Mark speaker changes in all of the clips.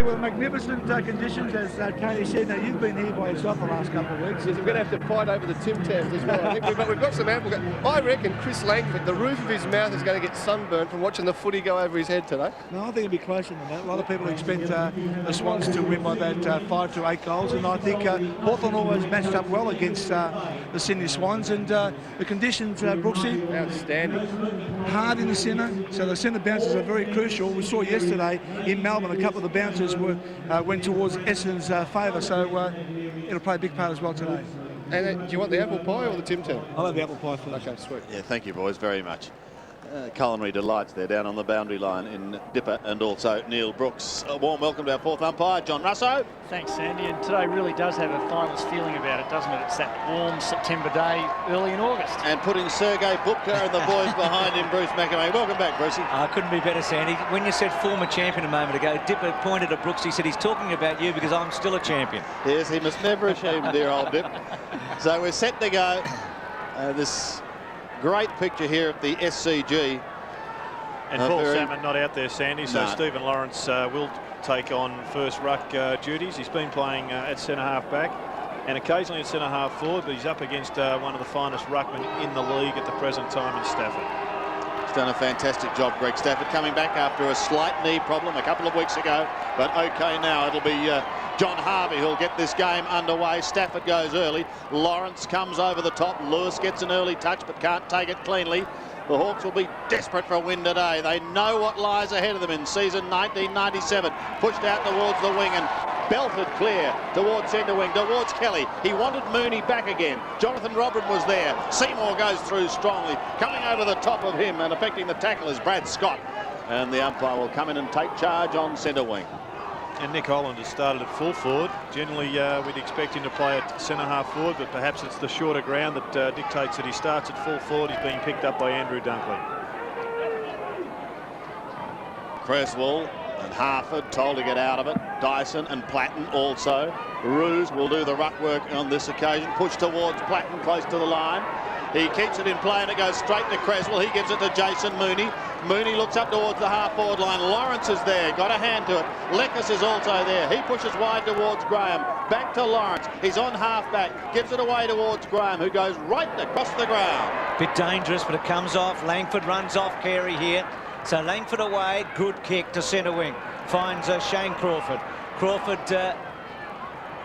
Speaker 1: well, magnificent conditions, as Tony said. Now, you've been here by yourself the last couple of weeks.
Speaker 2: Yes, we're going to have to fight over the Tim Tams as well. I think we've got some ample. I reckon Chris Langford, the roof of his mouth is going to get sunburned from watching the footy go over his head today.
Speaker 1: No, I think it'll be closer than that. A lot of people expect the Swans to win by about 5 to 8 goals, and I think Hawthorn always matched up well against the Sydney Swans, and the conditions, Brooksy,
Speaker 2: outstanding.
Speaker 1: Hard in the centre, so the centre bounces are very crucial. We saw yesterday in Melbourne a couple of the bounces went towards Essendon's favour, so it'll play a big part as well today.
Speaker 2: And do you want the apple pie or the Tim Tam?
Speaker 1: I'll have the apple pie first.
Speaker 2: Okay, sweet.
Speaker 3: Yeah, thank you, boys, very much. Culinary delights there down on the boundary line in Dipper, and also Neil Brooks. A warm welcome to our fourth umpire, John Russo.
Speaker 4: Thanks, Sandy. And today really does have a finals feeling about it, doesn't it? It's that warm September day early in August.
Speaker 3: And putting Sergei Bubka and the boys behind him, Bruce McAmey. Welcome back, Brucey.
Speaker 5: Couldn't be better, Sandy. When you said former champion a moment ago, Dipper pointed at Brooks. He said he's talking about you because I'm still a champion.
Speaker 3: Yes, he must never ashamed, dear old Dip. So we're set to go. This great picture here at the SCG.
Speaker 6: And Paul Salmon not out there, Sandy, so Stephen Lawrence will take on first ruck duties. He's been playing at centre-half back and occasionally at centre-half forward, but he's up against one of the finest ruckmen in the league at the present time in Stafford.
Speaker 3: He's done a fantastic job, Greg Stafford, coming back after a slight knee problem a couple of weeks ago, but okay now. It'll be John Harvey who'll get this game underway. Stafford goes early. Lawrence comes over the top. Lewis gets an early touch but can't take it cleanly. The Hawks will be desperate for a win today. They know what lies ahead of them in season 1997. Pushed out towards the wing and belted clear towards centre wing, towards Kelly. He wanted Mooney back again. Jonathan Robin was there. Seymour goes through strongly. Coming over the top of him and affecting the tackle is Brad Scott. And the umpire will come in and take charge on centre wing.
Speaker 6: And Nick Holland has started at full forward. Generally, we'd expect him to play at centre-half forward, but perhaps it's the shorter ground that dictates that he starts at full forward. He's being picked up by Andrew Dunkley.
Speaker 3: Creswell and Harford told to get out of it. Dyson and Platten also. Roos will do the ruck work on this occasion. Push towards Platten close to the line. He keeps it in play and it goes straight to Creswell. He gives it to Jason Mooney. Mooney looks up towards the half-forward line. Lawrence is there, got a hand to it. Leckus is also there. He pushes wide towards Graham. Back to Lawrence. He's on half-back. Gives it away towards Graham, who goes right across the ground.
Speaker 5: Bit dangerous, but it comes off. Langford runs off Carey here. So Langford away. Good kick to centre wing. Finds Shane Crawford. Crawford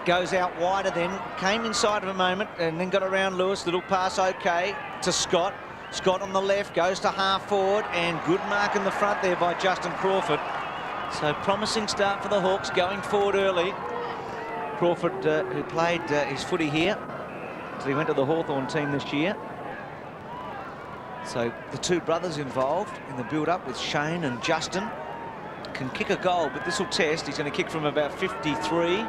Speaker 5: goes out wider then. Came inside of a moment and then got around Lewis. Little pass okay to Scott. Scott on the left goes to half forward, and good mark in the front there by Justin Crawford. So promising start for the Hawks, going forward early. Crawford, who played his footy here, so he went to the Hawthorn team this year. So the two brothers involved in the build-up with Shane and Justin. Can kick a goal, but this will test. He's going to kick from about 53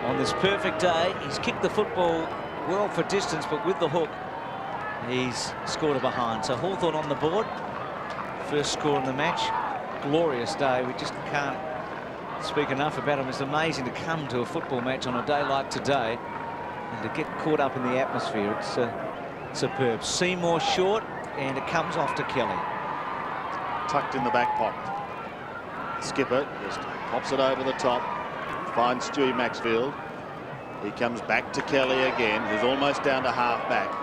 Speaker 5: on this perfect day. He's kicked the football well for distance, but with the hook, he's scored a behind. So Hawthorn on the board. First score in the match. Glorious day. We just can't speak enough about him. It's amazing to come to a football match on a day like today and to get caught up in the atmosphere. It's superb. Seymour short, and it comes off to Kelly.
Speaker 3: Tucked in the back pocket. Skipper just pops it over the top. Finds Stewie Maxfield. He comes back to Kelly again, who's almost down to half back.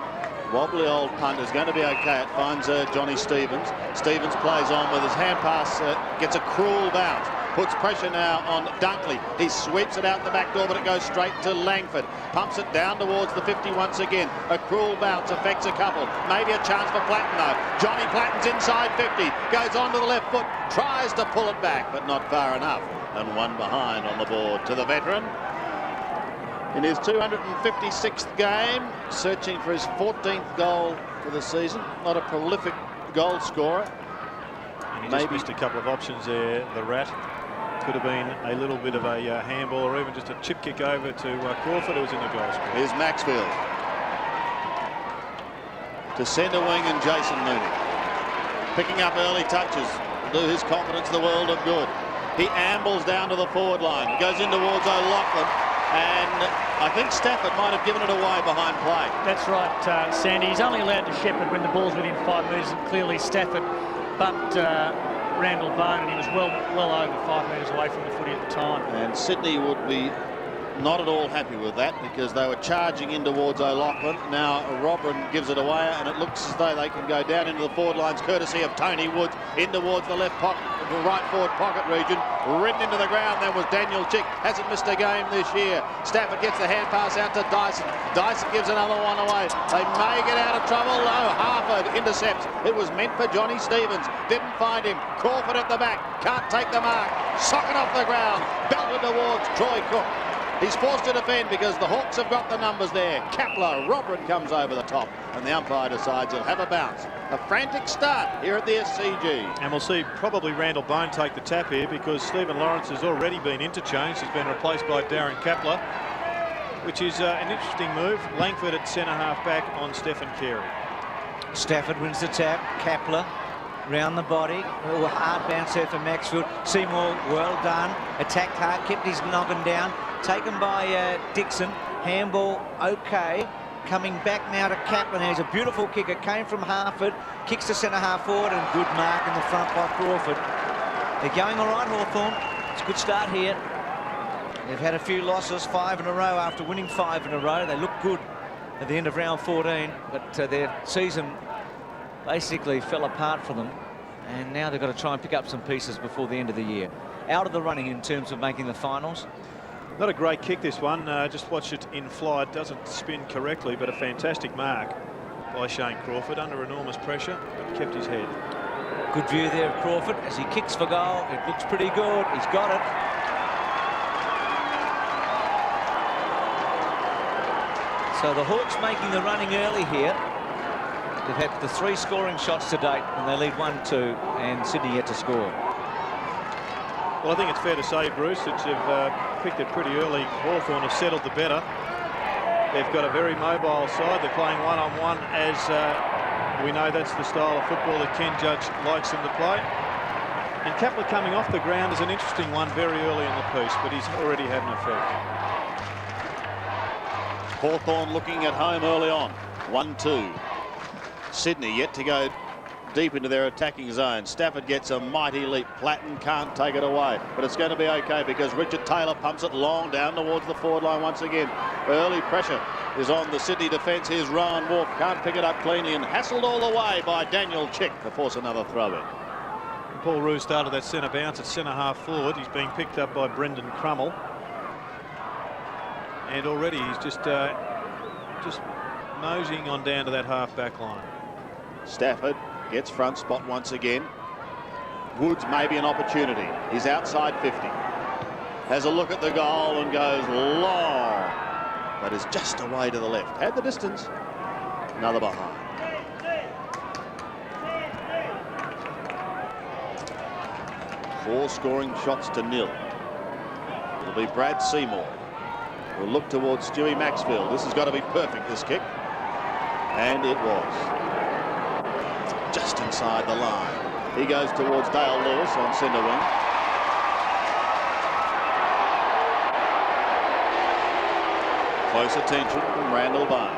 Speaker 3: Wobbly old punt is going to be okay. It finds Johnny Stevens. Stevens plays on with his hand pass, gets a cruel bounce. Puts pressure now on Dunkley. He sweeps it out the back door, but it goes straight to Langford. Pumps it down towards the 50 once again. A cruel bounce affects a couple. Maybe a chance for Platten though. Johnny Platten's inside 50. Goes on to the left foot. Tries to pull it back, but not far enough. And one behind on the board to the veteran. In his 256th game, searching for his 14th goal for the season. Not a prolific goal scorer.
Speaker 6: And he just missed a couple of options there, the Rat. Could have been a little bit of a handball or even just a chip kick over to Crawford, who was in the goal score.
Speaker 3: Here's Maxfield. To centre wing and Jason Mooney. Picking up early touches. Do his confidence the world of good. He ambles down to the forward line. Goes in towards O'Loughlin. And I think Stafford might have given it away behind play.
Speaker 4: That's right, Sandy. He's only allowed to shepherd when the ball's within 5 metres, and clearly Stafford. But Randall Bone, and he was well over 5 metres away from the footy at the time.
Speaker 3: And Sydney would be not at all happy with that because they were charging in towards O'Loughlin. Now Robin gives it away, and it looks as though they can go down into the forward lines courtesy of Tony Woods in towards the left pocket, the right forward pocket region. Ridden into the ground then was Daniel Chick. Hasn't missed a game this year. Stafford gets the hand pass out to Dyson. Dyson gives another one away. They may get out of trouble. No, Harford intercepts. It was meant for Johnny Stevens. Didn't find him. Crawford at the back. Can't take the mark. Socket off the ground. Belted towards Troy Cook. He's forced to defend because the Hawks have got the numbers there. Kapler, Robert comes over the top, and the umpire decides he'll have a bounce. A frantic start here at the SCG.
Speaker 6: And we'll see probably Randall Bone take the tap here because Stephen Lawrence has already been interchanged. He's been replaced by Darren Kapler, which is an interesting move. Langford at centre-half back on Stephen Carey.
Speaker 5: Stafford wins the tap. Kapler round the body. Oh, hard bounce there for Maxfield. Seymour, well done. Attacked hard, kept his noggin down. Taken by Dixon. Handball okay. Coming back now to Kaplan. He's a beautiful kicker. Came from Harford. Kicks to centre half forward, and good mark in the front by Crawford. They're going all right, Hawthorn. It's a good start here. They've had a few losses, 5 in a row after winning 5 in a row. They look good at the end of round 14, but their season basically fell apart for them, and now they've got to try and pick up some pieces before the end of the year. Out of the running in terms of making the finals.
Speaker 6: Not a great kick, this one. Just watch it in flight. Doesn't spin correctly, but a fantastic mark by Shane Crawford under enormous pressure, but kept his head.
Speaker 5: Good view there of Crawford as he kicks for goal. It looks pretty good. He's got it. So the Hawks making the running early here. They've had the 3 scoring shots to date, and they lead 1-2, and Sydney yet to score.
Speaker 6: Well, I think it's fair to say, Bruce, that you've picked it pretty early. Hawthorn have settled the better. They've got a very mobile side. They're playing one-on-one, as we know that's the style of football that Ken Judge likes them to play. And Kapler coming off the ground is an interesting one very early in the piece, but he's already had an effect.
Speaker 3: Hawthorn looking at home early on. 1-2. Sydney yet to go deep into their attacking zone. Stafford gets a mighty leap. Platten can't take it away, but it's going to be okay because Richard Taylor pumps it long down towards the forward line once again. Early pressure is on the Sydney defence. Here's Rowan Wolf. Can't pick it up cleanly and hassled all the way by Daniel Chick to force another throw in.
Speaker 6: Paul Roux started that centre bounce at centre half forward. He's being picked up by Brendan Crummell, and already he's just moseying on down to that half back line.
Speaker 3: Stafford gets front spot once again. Woods may be an opportunity. He's outside 50. Has a look at the goal and goes long, but is just away to the left. Had the distance. Another behind. Four scoring shots to 0. It'll be Brad Seymour. We'll look towards Stewie Maxfield. This has got to be perfect, this kick. And it was. Just inside the line. He goes towards Dale Lewis on centre wing. Close attention from Randall Bone.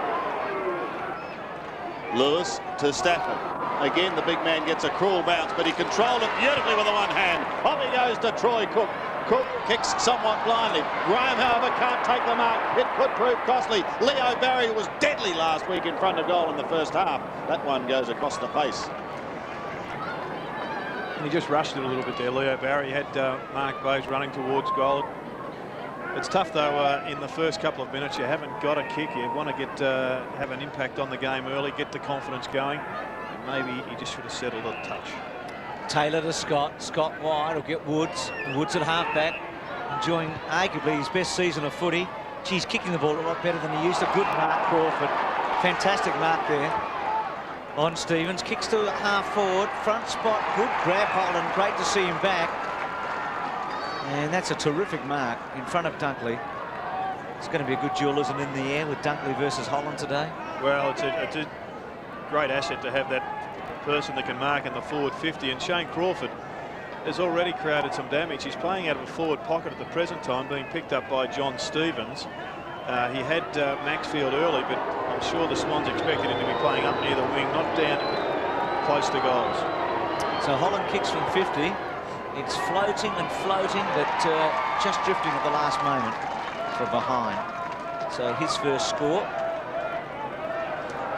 Speaker 3: Lewis to Stafford. Again, the big man gets a cruel bounce, but he controlled it beautifully with the one hand. Off he goes to Troy Cook. Cook kicks somewhat blindly. Graham, however, can't take the mark. It could prove costly. Leo Barry was deadly last week in front of goal in the first half. That one goes across the face.
Speaker 6: And he just rushed it a little bit there, Leo Barry. He had Mark Bowes running towards goal. It's tough, though, in the first couple of minutes. You haven't got a kick. You want to get have an impact on the game early, get the confidence going. And maybe he just should have settled a touch.
Speaker 5: Taylor to Scott. Scott wide will get Woods. Woods at halfback, enjoying arguably his best season of footy. He's kicking the ball a lot better than he used to. Good mark, Crawford. Fantastic mark there on Stevens. Kicks to half forward. Front spot. Good grab, Holland. Great to see him back. And that's a terrific mark in front of Dunkley. It's going to be a good duel, isn't it, in the air with Dunkley versus Holland today?
Speaker 6: Well, it's a great asset to have that person that can mark in the forward 50, and Shane Crawford has already created some damage. He's playing out of a forward pocket at the present time, being picked up by John Stevens. He had Maxfield early, but I'm sure the Swans expected him to be playing up near the wing, not down close to goals.
Speaker 5: So Holland kicks from 50. It's floating and floating, but just drifting at the last moment from behind. So his first score.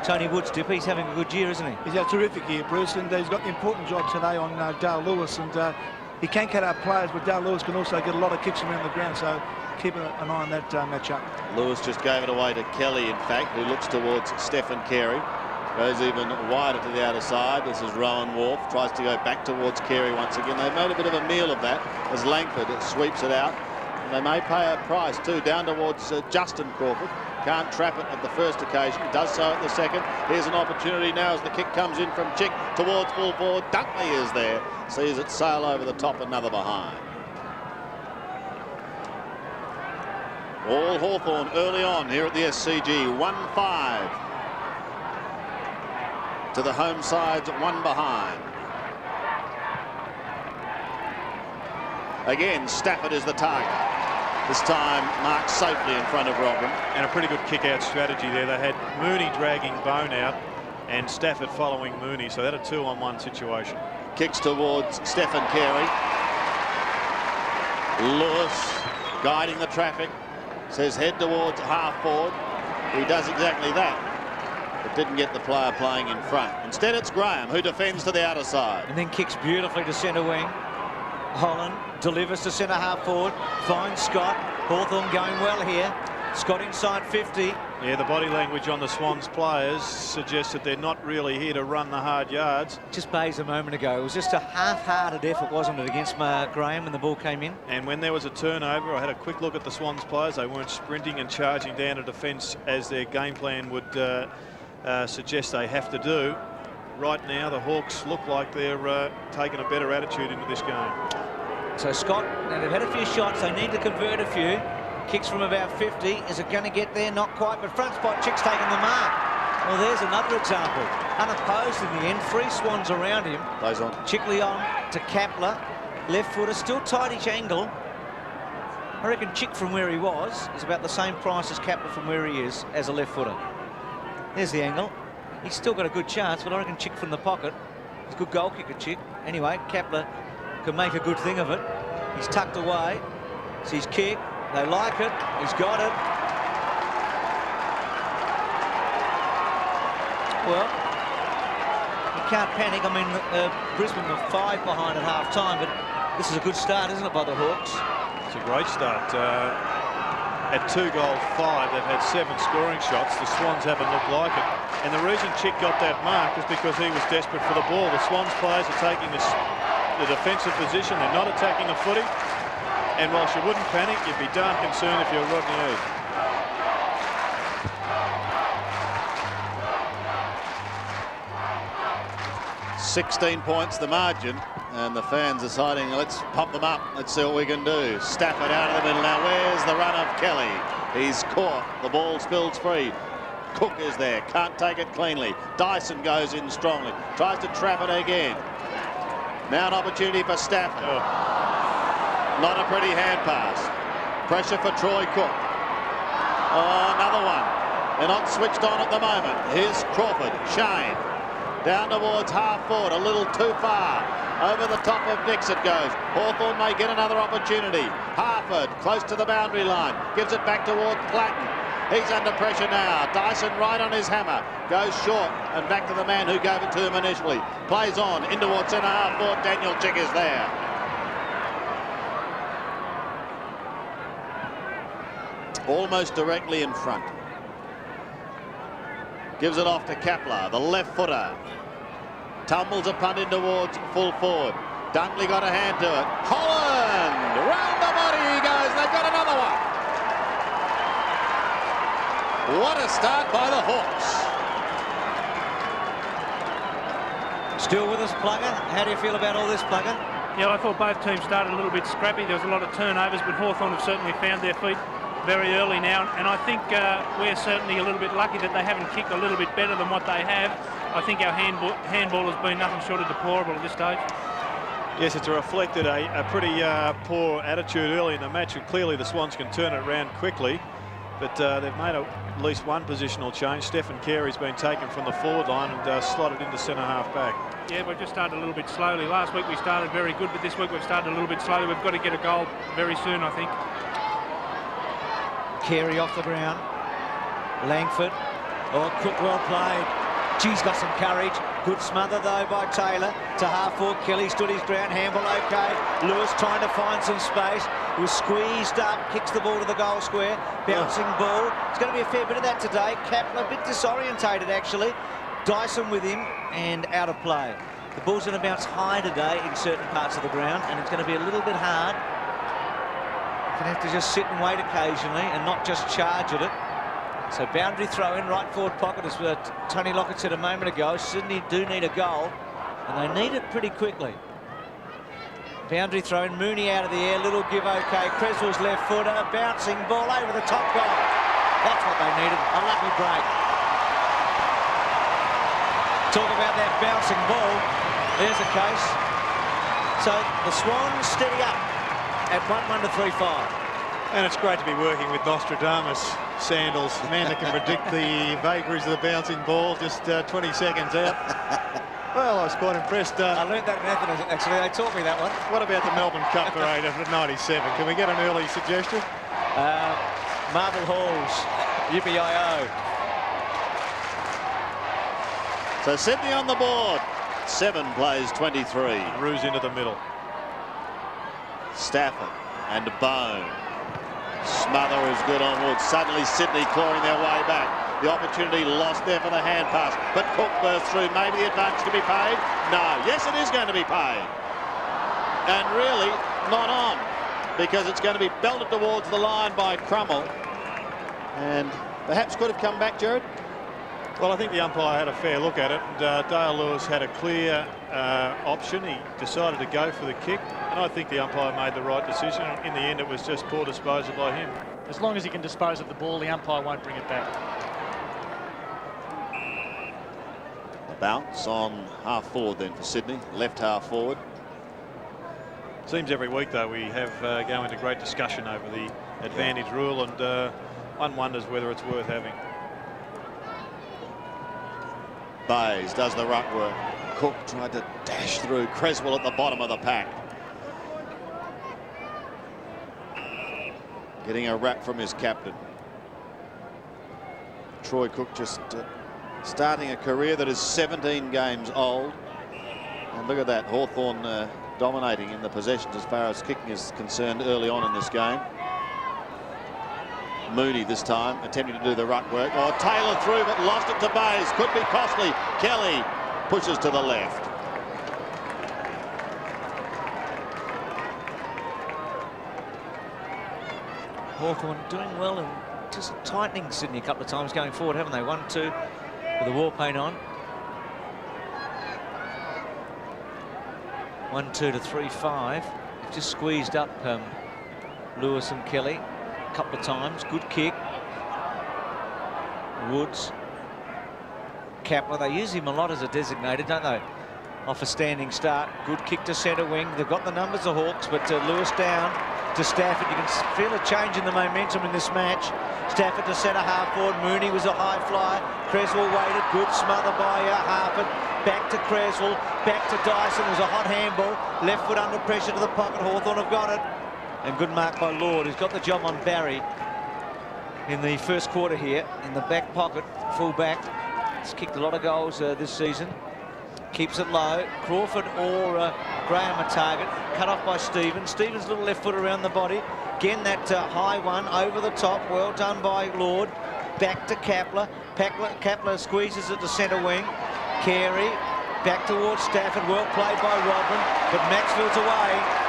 Speaker 5: Tony Wood's dipper, he's having a good year, isn't he?
Speaker 1: He's had a terrific year, Bruce, and he's got the important job today on Dale Lewis, and he can cut out players, but Dale Lewis can also get a lot of kicks around the ground, so keep an eye on that matchup.
Speaker 3: Lewis just gave it away to Kelly, in fact, who looks towards Stephen Carey. Goes even wider to the outer side. This is Rowan Wharf. Tries to go back towards Carey once again. They've made a bit of a meal of that as Langford sweeps it out. And they may pay a price too, down towards Justin Crawford. Can't trap it at the first occasion. He does so at the second. Here's an opportunity now as the kick comes in from Chick towards full forward. Dunkley is there. Sees it sail over the top, another behind. All Hawthorn early on here at the SCG. 1-5. To the home side's 1 behind. Again, Stafford is the target. This time marked safely in front of Robin.
Speaker 6: And a pretty good kick-out strategy there. They had Mooney dragging Bone out and Stafford following Mooney, so that a 2-on-1 situation.
Speaker 3: Kicks towards Stephen Carey. Lewis guiding the traffic. Says head towards half forward. He does exactly that, but didn't get the player playing in front. Instead, it's Graham who defends to the outer side.
Speaker 5: And then kicks beautifully to centre wing. Holland delivers to centre half forward. Finds Scott. Hawthorn going well here. Scott inside 50.
Speaker 6: Yeah, the body language on the Swans players suggests that they're not really here to run the hard yards.
Speaker 5: Just Bays a moment ago. It was just a half-hearted effort, wasn't it, against Graham when the ball came in?
Speaker 6: And when there was a turnover, I had a quick look at the Swans players. They weren't sprinting and charging down to defence as their game plan would suggest they have to do. Right now, the Hawks look like they're taking a better attitude into this game.
Speaker 5: So Scott, now they've had a few shots. They need to convert a few. Kicks from about 50. Is it going to get there? Not quite, but front spot, Chick's taking the mark. Well, there's another example. Unopposed in the end. 3 Swans around him.
Speaker 3: Plays on.
Speaker 5: Chickley on to Kapler. Left footer, still tightish angle. I reckon Chick from where he was is about the same price as Kapler from where he is as a left footer. There's the angle. He's still got a good chance, but I reckon Chick from the pocket. He's a good goal kicker, Chick. Anyway, Kapler can make a good thing of it. He's tucked away. It's his kick. They like it. He's got it. Well, you can't panic. I mean, Brisbane were 5 behind at half-time, but this is a good start, isn't it, by the Hawks?
Speaker 6: It's a great start. At 2 goals 5, they've had 7 scoring shots. The Swans haven't looked like it. And the reason Chick got that mark is because he was desperate for the ball. The Swans players are taking the defensive position. They're not attacking the footy. And whilst you wouldn't panic, you'd be darn concerned if you're Rodney Eade.
Speaker 3: $16 points the margin, and the fans are deciding, let's pump them up. Let's see what we can do. Stafford out of the middle. Now where's the run of Kelly? He's caught. The ball spills free. Cook is there. Can't take it cleanly. Dyson goes in strongly. Tries to trap it again. Now an opportunity for Stafford.
Speaker 6: Oh.
Speaker 3: Not a pretty hand pass. Pressure for Troy Cook. Oh, another one. They're not switched on at the moment. Here's Crawford. Shane. Down towards half forward. A little too far. Over the top of Nix it goes. Hawthorn may get another opportunity. Harford close to the boundary line. Gives it back towards Platten. He's under pressure now. Dyson right on his hammer. Goes short and back to the man who gave it to him initially. Plays on in towards centre half forward. Daniel Chick is there. Almost directly in front. Gives it off to Kapler, the left footer. Tumbles a punt in towards full forward. Dunkley got a hand to it. Holland! Round the body he goes. They've got another one. What a start by the Hawks.
Speaker 5: Still with us, Plugger. How do you feel about all this, Plugger?
Speaker 7: Yeah, I thought both teams started a little bit scrappy. There was a lot of turnovers, but Hawthorn have certainly found their feet very early now, and I think we're certainly a little bit lucky that they haven't kicked a little bit better than what they have. I think our handball has been nothing short of deplorable at this stage.
Speaker 6: Yes, it's reflected a pretty poor attitude early in the match, and clearly the Swans can turn it around quickly. But they've made at least one positional change. Stephen Carey's been taken from the forward line and slotted into centre-half back.
Speaker 7: Yeah, we've just started a little bit slowly. Last week we started very good, but this week we've started a little bit slowly. We've got to get a goal very soon, I think.
Speaker 5: Carey off the ground. Langford. Oh, Cook well played. He's got some courage. Good smother though by Taylor to half-forward. Kelly stood his ground. Handball okay. Lewis trying to find some space. He was squeezed up. Kicks the ball to the goal square. Bouncing ball. It's going to be a fair bit of that today. Kaplan a bit disorientated actually. Dyson with him and out of play. The ball's going to bounce high today in certain parts of the ground, and it's going to be a little bit hard. Going to have to just sit and wait occasionally and not just charge at it. So boundary throw in right forward pocket, as Tony Lockett said a moment ago. Sydney do need a goal, and they need it pretty quickly. Boundary throw in, Mooney out of the air, little give okay. Creswell's left footer, bouncing ball over the top goal. That's what they needed, a lucky break. Talk about that bouncing ball. There's a case. So the Swans steady up at 1-1 to 3-5.
Speaker 6: And it's great to be working with Nostradamus Sandals, man that can predict the vagaries of the bouncing ball just 20 seconds out. Well, I was quite impressed.
Speaker 5: I learned that method, actually. They taught me that one.
Speaker 6: What about the Melbourne Cup parade of 97? Can we get an early suggestion?
Speaker 5: Marble Halls, UPIO.
Speaker 3: So Sydney on the board. 7 plays 23.
Speaker 6: Roos into the middle.
Speaker 3: Stafford and Bone. Smother is good on Wood. Suddenly Sydney clawing their way back. The opportunity lost there for the hand pass. But Cook burst through. Maybe the advantage to be paid? No. Yes, it is going to be paid. And really not on, because it's going to be belted towards the line by Crummell. And perhaps could have come back, Jared.
Speaker 6: Well, I think the umpire had a fair look at it, and Dale Lewis had a clear option. He decided to go for the kick, and I think the umpire made the right decision. In the end, it was just poor disposal by him.
Speaker 4: As long as he can dispose of the ball, the umpire won't bring it back.
Speaker 3: A bounce on half forward then for Sydney, left half forward.
Speaker 6: Seems every week, though, we have go into great discussion over the advantage rule, and one wonders whether it's worth having.
Speaker 3: Bayes does the ruck work. Cook tried to dash through. Creswell at the bottom of the pack. Getting a rap from his captain. Troy Cook just starting a career that is 17 games old. And look at that, Hawthorn dominating in the possessions as far as kicking is concerned early on in this game. Mooney this time attempting to do the ruck work. Oh, Taylor through but lost it to Bayes. Could be costly. Kelly pushes to the left.
Speaker 5: Hawthorn doing well and just tightening Sydney a couple of times going forward, haven't they? 1-2 with the war paint on. 1-2 to 3-5. They've just squeezed up Lewis and Kelly a couple of times. Good kick. Woods. Kaplan, they use him a lot as a designated, don't they? Off a standing start. Good kick to centre wing. They've got the numbers of Hawks, but Lewis down to Stafford. You can feel a change in the momentum in this match. Stafford to centre half forward. Mooney was a high flyer. Creswell waited. Good smother by Harford. Back to Creswell. Back to Dyson. There's a hot handball. Left foot under pressure to the pocket. Hawthorn have got it. And good mark by Lord, who's got the job on Barry in the first quarter here. In the back pocket, full back. He's kicked a lot of goals this season. Keeps it low. Crawford or Graham a target. Cut off by Stevens. Stevens' little left foot around the body. Again, that high one over the top. Well done by Lord. Back to Kapler. Kapler squeezes it to centre wing. Carey back towards Stafford. Well played by Rodman, but Maxfield's away.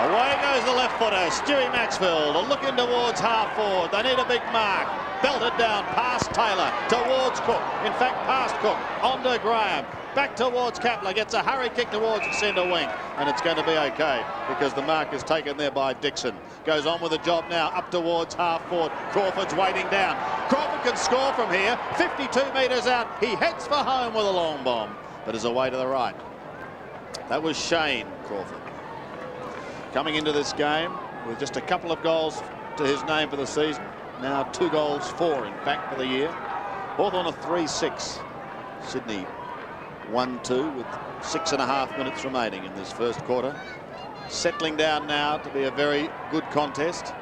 Speaker 3: Away goes the left footer. Stewie Maxfield looking towards half forward. They need a big mark. Belted down past Taylor towards Cook. In fact, past Cook onto Graham. Back towards Kapler, gets a hurry kick towards the centre wing, and it's going to be okay because the mark is taken there by Dixon. Goes on with the job now, up towards half forward. Crawford's waiting down. Crawford can score from here, 52 metres out. He heads for home with a long bomb, but is away to the right. That was Shane Crawford. Coming into this game with just a couple of goals to his name for the season. now 2 goals, 4 in fact for the year. Hawthorn a 3-6. Sydney 1-2 with 6.5 minutes remaining in this first quarter. Settling down now to be a very good contest.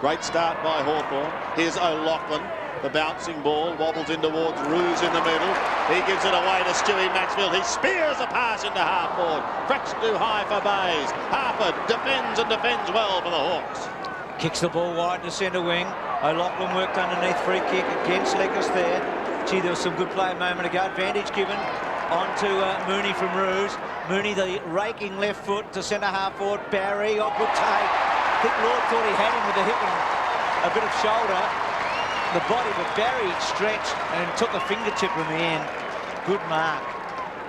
Speaker 3: Great start by Hawthorn. Here's O'Loughlin. The bouncing ball wobbles in towards Roos in the middle. He gives it away to Stewie Maxfield. He spears a pass into half forward. Cracks too high for Bays. Harper defends and defends well for the Hawks.
Speaker 5: Kicks the ball wide to centre wing. O'Loughlin worked underneath, free kick against Leckers there. Gee, there was some good play a moment ago. Advantage given on to Mooney from Roos. Mooney, the raking left foot to centre half forward. Barry, good take. I think Lord thought he had him with the hip and a bit of shoulder. The body, but Barry stretched and took a fingertip in the end. Good mark.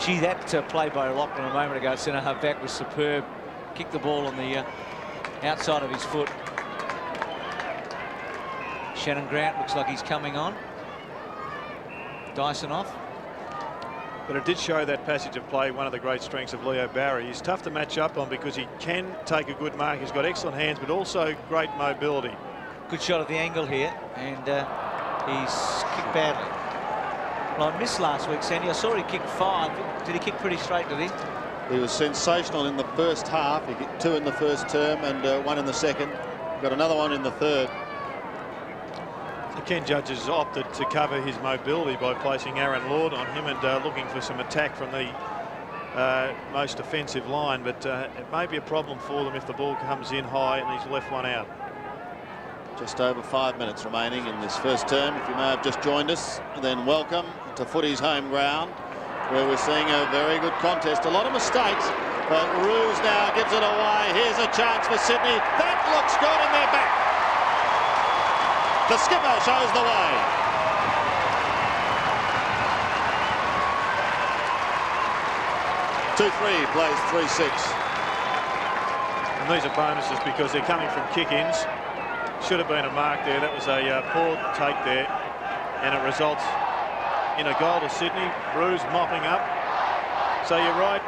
Speaker 5: Gee, that play by O'Loughlin a moment ago, centre half back, was superb. Kicked the ball on the outside of his foot. Shannon Grant looks like he's coming on. Dyson off.
Speaker 6: But it did show that passage of play, one of the great strengths of Leo Barry. He's tough to match up on because he can take a good mark. He's got excellent hands, but also great mobility. Good
Speaker 5: shot at the angle here, and he's kicked badly. Well, I missed last week, Sandy. I saw he kicked 5. Did he kick pretty straight, did he?
Speaker 3: He was sensational in the first half. He kicked 2 in the first term and 1 in the second. Got another 1 in the third.
Speaker 6: So Ken Judge has opted to cover his mobility by placing Aaron Lord on him and looking for some attack from the most offensive line, but it may be a problem for them if the ball comes in high and he's left one out.
Speaker 3: Just over 5 minutes remaining in this first term. If you may have just joined us, then welcome to footy's home ground, where we're seeing a very good contest. A lot of mistakes, but Roos now gives it away. Here's a chance for Sydney. That looks good, and they're back. The skipper shows the way. Two-three plays 3-6.
Speaker 6: And these are bonuses because they're coming from kick-ins. Should have been a mark there. That was a poor take there, and it results in a goal to Sydney. Roos mopping up. So you're right,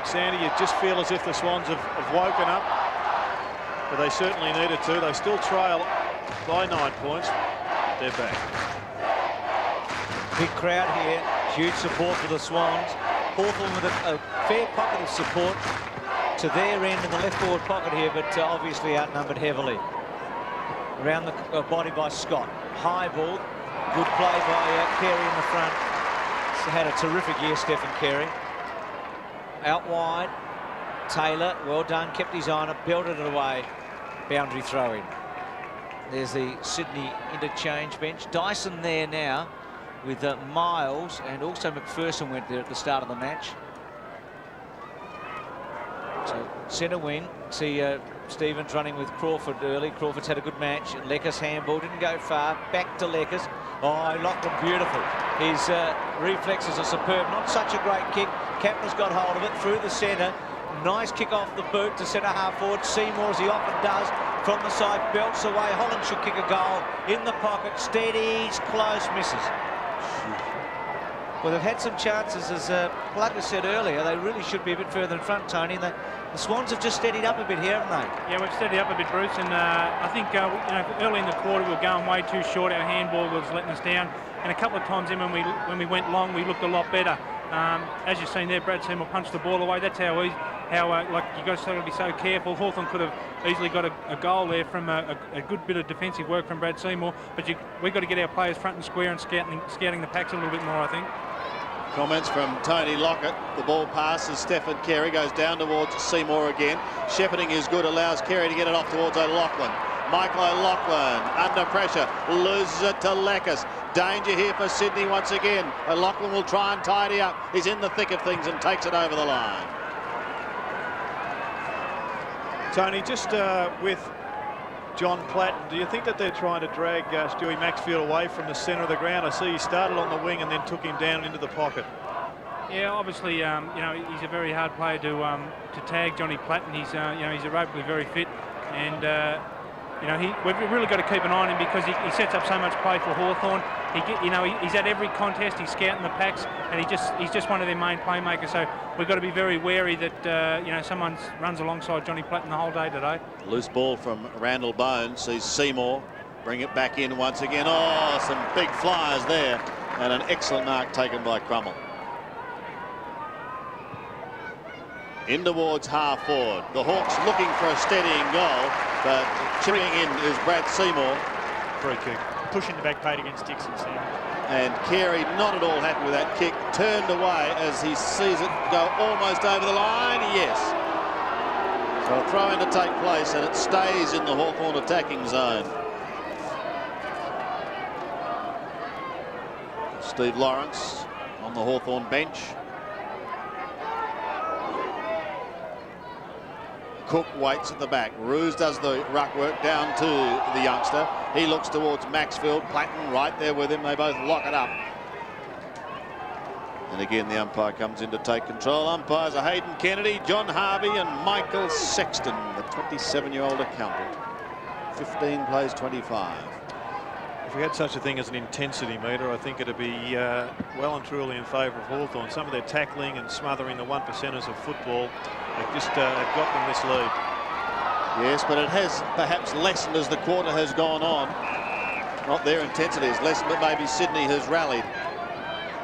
Speaker 6: Sandy, you just feel as if the Swans have woken up, but they certainly needed to. They still trail by 9 points. They're back.
Speaker 5: Big crowd here, huge support for the Swans. Hawthorn with a fair pocket of support to their end in the left forward pocket here, but obviously outnumbered heavily. Around the body by Scott. High ball. Good play by Carey in the front. He's had a terrific year, Stephen Carey. Out wide. Taylor, well done, kept his eye on it, belted it away. Boundary throw in. There's the Sydney interchange bench. Dyson there now with Miles, and also McPherson went there at the start of the match. So centre wing, see Stevens running with Crawford early. Crawford's had a good match. Leckers handball, didn't go far. Back to Leckers. Oh, Lachlan beautiful. His reflexes are superb. Not such a great kick. Kapner's got hold of it through the centre. Nice kick off the boot to centre half forward. Seymour, as he often does, from the side, belts away. Holland should kick a goal. In the pocket, steadies, close, misses. Well, they've had some chances, as Plugger said earlier. They really should be a bit further in front, Tony. The Swans have just steadied up a bit here, haven't they? Yeah, we've steadied up a bit, Bruce, and I think early in the quarter we were going way too short. Our handball was letting us down, and a couple of times in when we went long, we looked a lot better. As you've seen there, Brad Seymour punched the ball away. That's how like you got to be so careful. Hawthorn could have easily got a goal there from a good bit of defensive work from Brad Seymour, but we've got to get our players front and square and scouting the packs a little bit more, I think.
Speaker 3: Comments from Tony Lockett. The ball passes Stephen Carey, goes down towards Seymour again. Shepherding is good, allows Carey to get it off towards O'Loughlin. Michael O'Loughlin under pressure, loses it to Leckers. Danger here for Sydney once again. O'Loughlin will try and tidy up. He's in the thick of things and takes it over the line.
Speaker 6: Tony, just with John Platten, do you think that they're trying to drag Stewie Maxfield away from the centre of the ground? I see he started on the wing and then took him down into the pocket. Yeah, obviously, he's a very hard player to tag, Johnny Platten. He's, he's aerobically very fit, and
Speaker 7: you know, we've really got to keep an eye on him because he sets up so much play for Hawthorn. He's at every contest. He's scouting the packs, and he's just one of their main playmakers. So we've got to be very wary that you know, someone runs alongside Johnny Platten the whole day today.
Speaker 3: Loose ball from Randall Bones. Sees Seymour bring it back in once again. Oh, some big flyers there, and an excellent mark taken by Crummell. In towards half forward. The Hawks looking for a steadying goal, but chipping in is Brad Seymour.
Speaker 4: Free kick. Pushing the back plate against Dixon, Sam.
Speaker 3: And Carey not at all happy with that kick. Turned away as he sees it go almost over the line. Yes. So a throw in to take place, and it stays in the Hawthorn attacking zone. Steve Lawrence on the Hawthorn bench. Cook waits at the back. Roos does the ruck work down to the youngster. He looks towards Maxfield. Platten right there with him. They both lock it up. And again, the umpire comes in to take control. Umpires are Hayden Kennedy, John Harvey and Michael Sexton, the 27-year-old accountant. 15 plays 25.
Speaker 6: If we had such a thing as an intensity meter, I think it'd be well and truly in favour of Hawthorn. Some of their tackling and smothering the 1%ers of football, they just have got them this lead.
Speaker 3: Yes, but it has perhaps lessened as the quarter has gone on. Not their intensity has lessened, but maybe Sydney has rallied.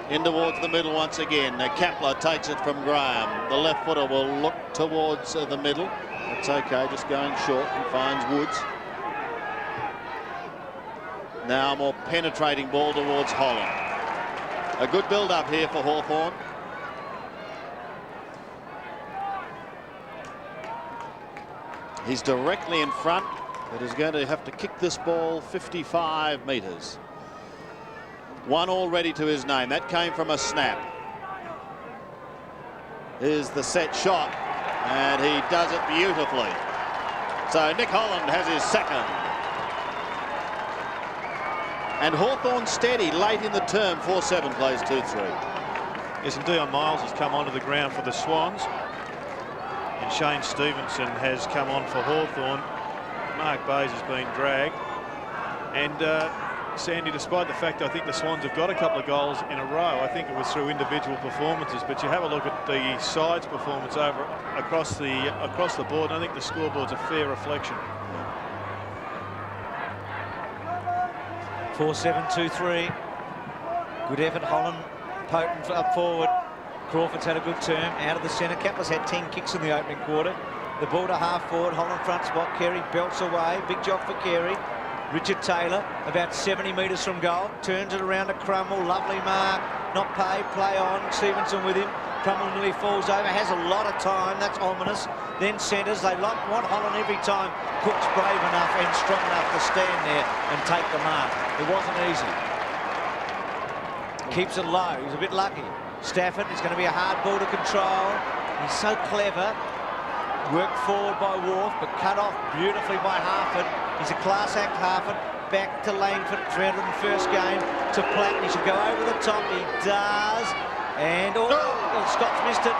Speaker 3: In towards the middle once again. Kapler takes it from Graham. The left footer will look towards the middle. It's okay, just going short and finds Woods. Now a more penetrating ball towards Holland. A good build-up here for Hawthorn. He's directly in front, but is going to have to kick this ball 55 metres. 1 already to his name. That came from a snap. Here's the set shot, and he does it beautifully. So Nick Holland has his second. And Hawthorn steady late in the term. 4-7 plays 2-3.
Speaker 6: Yes, and Dion Miles has come onto the ground for the Swans. And Shane Stevenson has come on for Hawthorn. Mark Bayes has been dragged. And Sandy, despite the fact I think the Swans have got a couple of goals in a row, I think it was through individual performances. But you have a look at the side's performance across the board, and I think the scoreboard's a fair reflection.
Speaker 5: 4-7, 2-3. Good effort, Holland. Potent up forward. Crawford's had a good term. Out of the centre. Kapler's had 10 kicks in the opening quarter. The ball to half forward. Holland front spot. Carey belts away. Big job for Carey. Richard Taylor, about 70 metres from goal. Turns it around to Crummell. Lovely mark. Not paid. Play on. Stevenson with him. Crummell nearly falls over. Has a lot of time. That's ominous. Then centres. They want Holland every time. Cook's brave enough and strong enough to stand there and take the mark. It wasn't easy. Keeps it low. He's a bit lucky. Stafford is going to be a hard ball to control. He's so clever. Worked forward by Wharf, but cut off beautifully by Harford. He's a class act, Harford. Back to Langford, 301st game to Platten. He should go over the top. He does. And Scott's missed it.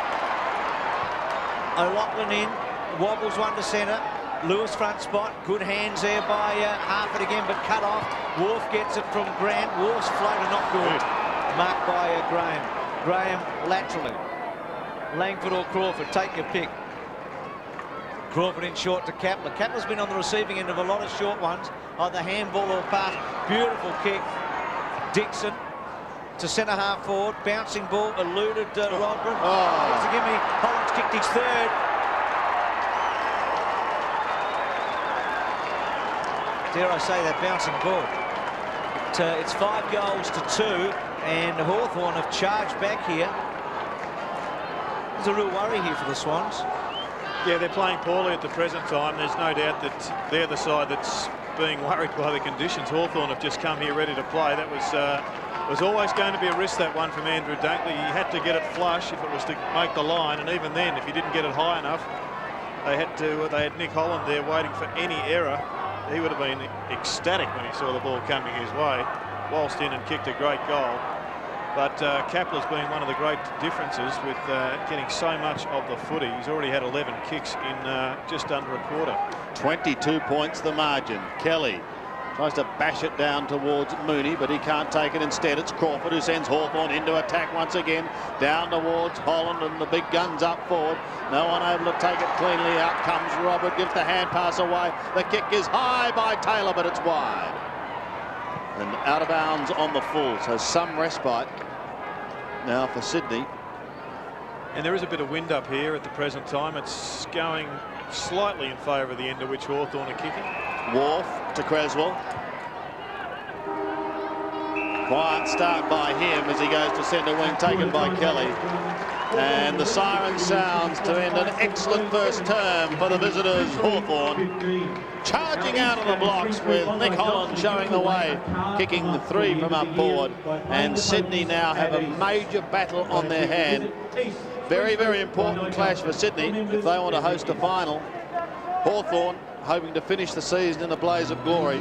Speaker 5: O'Loughlin in. Wobbles one to centre. Lewis front spot. Good hands there by Harford again, but cut off. Wharf gets it from Grant. Wharf's floater not good. Marked by Graham. Graham laterally. Langford or Crawford, take your pick. Crawford in short to Kapler. Kapler's been on the receiving end of a lot of short ones, either handball or pass. Beautiful kick. Dixon to centre half forward. Bouncing ball, eluded Rodman. That's a gimme. Holland's kicked his third. Dare I say that bouncing ball. It's 5 goals to 2, and Hawthorn have charged back here. There's a real worry here for the Swans.
Speaker 6: Yeah, they're playing poorly at the present time. There's no doubt that they're the side that's being worried by the conditions. Hawthorn have just come here ready to play. That was always going to be a risk, that one from Andrew Dunkley. He had to get it flush if it was to make the line, and even then, if he didn't get it high enough, they had Nick Holland there waiting for any error. He would have been ecstatic when he saw the ball coming his way, waltzed in and kicked a great goal. But Kapler's been one of the great differences with getting so much of the footy. He's already had 11 kicks in just under a quarter.
Speaker 3: 22 points the margin. Kelly tries to bash it down towards Mooney, but he can't take it. Instead, it's Crawford who sends Hawthorn into attack once again. Down towards Holland and the big guns up forward. No one able to take it cleanly. Out comes Robert, gives the hand pass away. The kick is high by Taylor, but it's wide. And out of bounds on the full, so some respite now for Sydney.
Speaker 6: And there is a bit of wind up here at the present time. It's going slightly in favour of the end of which Hawthorn are kicking.
Speaker 3: Wharf to Creswell. Quiet start by him as he goes to centre wing, taken by Kelly. And the siren sounds to end an excellent first term for the visitors, Hawthorn. Charging out of the blocks with Nick Holland showing the way, kicking 3 from up forward. And Sydney now have a major battle on their hand. Very, very important clash for Sydney if they want to host a final. Hawthorn hoping to finish the season in a blaze of glory,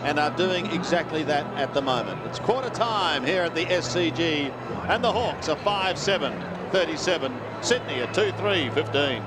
Speaker 3: and are doing exactly that at the moment. It's quarter time here at the SCG, and the Hawks are 5-7-37. Sydney are 2-3-15.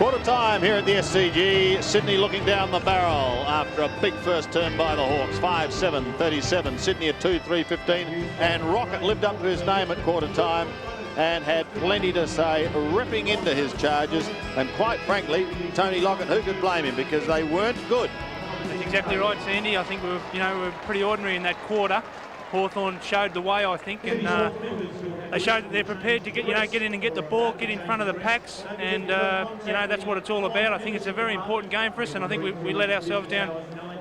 Speaker 3: Quarter time here at the SCG. Sydney looking down the barrel after a big first turn by the Hawks. 5-7-37. Sydney at 2-3-15. And Rocket lived up to his name at quarter time and had plenty to say, ripping into his charges. And quite frankly, Tony Lockett, who could blame him, because they weren't good.
Speaker 7: That's exactly right, Sandy. I think we were pretty ordinary in that quarter. Hawthorn showed the way, I think, and they showed that they're prepared to get in and get the ball, get in front of the packs, and that's what it's all about. I think it's a very important game for us, and I think we let ourselves down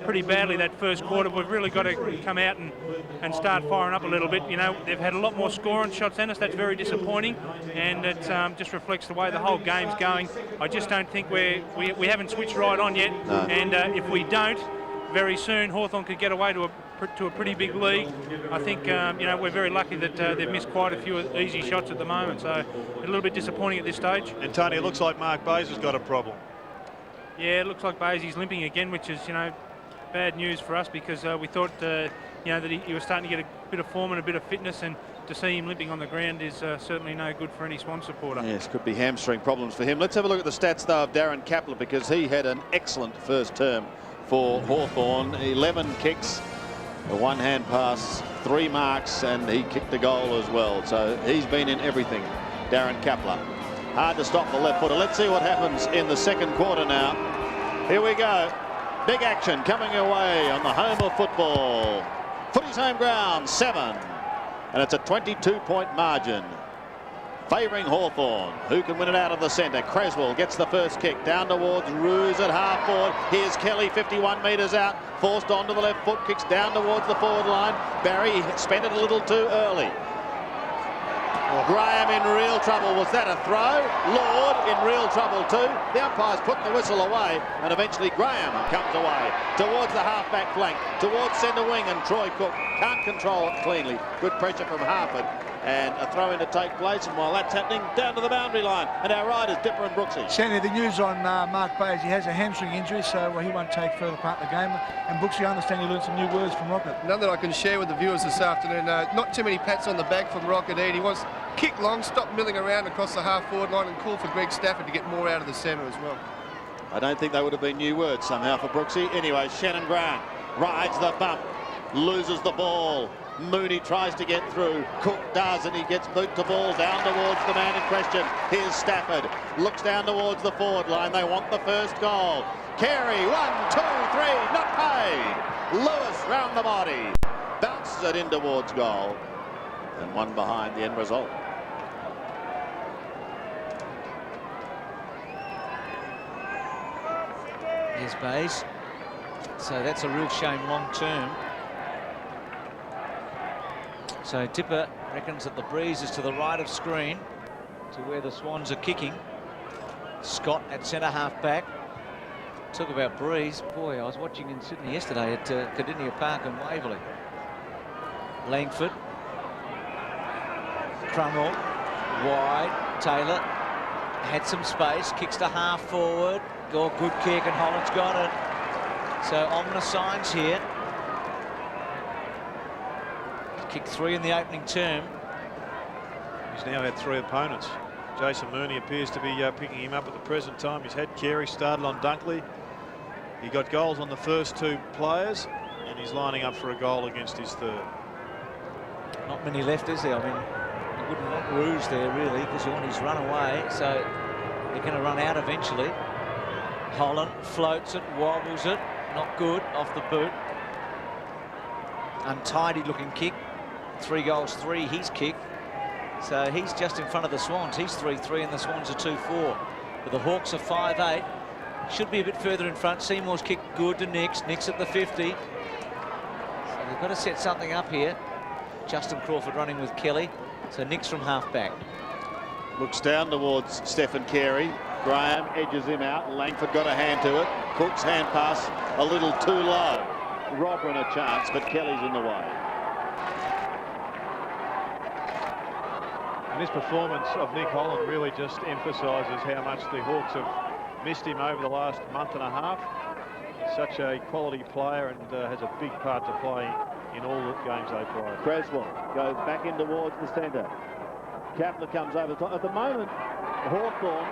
Speaker 7: pretty badly that first quarter. We've really got to come out and start firing up a little bit. They've had a lot more scoring shots than us. That's very disappointing, and it just reflects the way the whole game's going. I just don't think we haven't switched right on yet, no. And if we don't, very soon Hawthorn could get away to a pretty big lead. I think we're very lucky that they've missed quite a few easy shots at the moment, so a little bit disappointing at this stage.
Speaker 6: And Tony, it looks like Mark Bayes has got a problem.
Speaker 7: Yeah, it looks like Bayes' limping again, which is bad news for us, because we thought that he was starting to get a bit of form and a bit of fitness, and to see him limping on the ground is certainly no good for any Swan supporter.
Speaker 3: Yes, could be hamstring problems for him. Let's have a look at the stats though of Darren Kapler, because he had an excellent first term for Hawthorn. 11 kicks, a one-hand pass, 3 marks, and he kicked a goal as well. So he's been in everything, Darren Kapler. Hard to stop the left footer. Let's see what happens in the second quarter now. Here we go. Big action coming away on the home of football. Footy's home ground, 7. And it's a 22-point margin favouring Hawthorn. Who can win it out of the centre? Creswell gets the first kick down towards Roos at half forward. Here's Kelly, 51 metres out, forced onto the left foot, kicks down towards the forward line. Barry spent it a little too early. Graham in real trouble. Was that a throw? Lord in real trouble too. The umpire's putting the whistle away, and eventually Graham comes away towards the half-back flank, towards centre wing, and Troy Cook can't control it cleanly. Good pressure from Harford, and a throw in to take place, and while that's happening, down to the boundary line, and our riders, Dipper and Brooksy.
Speaker 1: Sandy, the news on Mark Bayes, he has a hamstring injury, so he won't take further part in the game. And Brooksy, I understand you learned some new words from Rocket.
Speaker 2: None that I can share with the viewers this afternoon. Not too many pats on the back from Rocket. He wants kick long, stop milling around across the half-forward line, and call for Greg Stafford to get more out of the centre as well.
Speaker 3: I don't think they would have been new words somehow for Brooksy. Anyway, Shannon Grant rides the bump, loses the ball. Mooney tries to get through. Cook does, and he gets boot to ball down towards the man in question. Here's Stafford. Looks down towards the forward line. They want the first goal. Carey, 1, 2, 3, not paid. Lewis round the body. Bounces it in towards goal. And one behind the end result.
Speaker 5: Here's Bayes. So that's a real shame long term. So Tipper reckons that the breeze is to the right of screen to where the Swans are kicking. Scott at centre half back. Talk about breeze. Boy, I was watching in Sydney yesterday at Cardinia Park and Waverley. Langford. Crummell. Wide. Taylor had some space. Kicks to half forward. Good kick, and Holland's got it. So ominous signs here. Kicked 3 in the opening term.
Speaker 6: He's now had 3 opponents. Jason Mooney appears to be picking him up at the present time. He's had Carey, started on Dunkley. He got goals on the first 2 players, and he's lining up for a goal against his third.
Speaker 5: Not many left, is there? I mean, you wouldn't want Roos there, really, because you want his run away. So they're going to run out eventually. Holland floats it, wobbles it. Not good, off the boot. Untidy looking kick. 3 goals, 3 he's kicked. So he's just in front of the Swans. He's 3-3 and the Swans are 2-4. But the Hawks are 5-8. Should be a bit further in front. Seymour's kick good to Nix. Nix at the 50. So they've got to set something up here. Justin Crawford running with Kelly. So Nix from half back.
Speaker 3: Looks down towards Stephen Carey. Graham edges him out. Langford got a hand to it. Cook's hand pass a little too low. Robin a chance, but Kelly's in the way.
Speaker 6: And this performance of Nick Holland really just emphasises how much the Hawks have missed him over the last month and a half. Such a quality player, and has a big part to play in all the games they play.
Speaker 3: Creswell goes back in towards the centre. Kapler comes over the top. At the moment, Hawthorn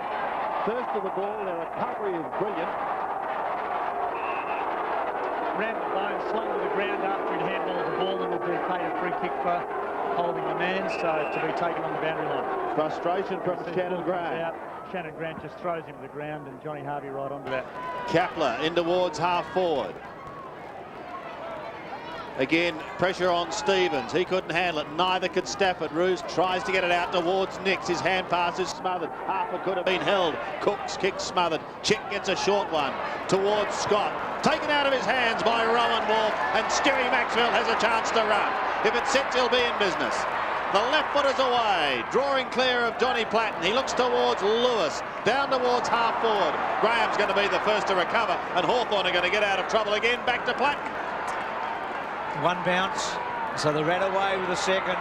Speaker 8: first to the ball. Their recovery is brilliant.
Speaker 4: Ran the bone, slung to the ground after he'd handled the ball, and will be paid a free kick for holding the man, so to be taken on the boundary line.
Speaker 8: Frustration from Shannon Grant.
Speaker 4: Shannon Grant just throws him to the ground, and Johnny Harvey right onto that.
Speaker 3: Kapler in towards half forward. Again, pressure on Stevens. He couldn't handle it. Neither could Stafford. Roos tries to get it out towards Nix. His hand pass is smothered. Harper could have been held. Cook's kick smothered. Chick gets a short one towards Scott. Taken out of his hands by Rowan Wolf, and Stewie Maxwell has a chance to run. If it sits, he'll be in business. The left foot is away, drawing clear of Johnny Platten. He looks towards Lewis, down towards half forward. Graham's going to be the first to recover, and Hawthorn are going to get out of trouble again. Back to Platten.
Speaker 5: One bounce, so they ran away with a second.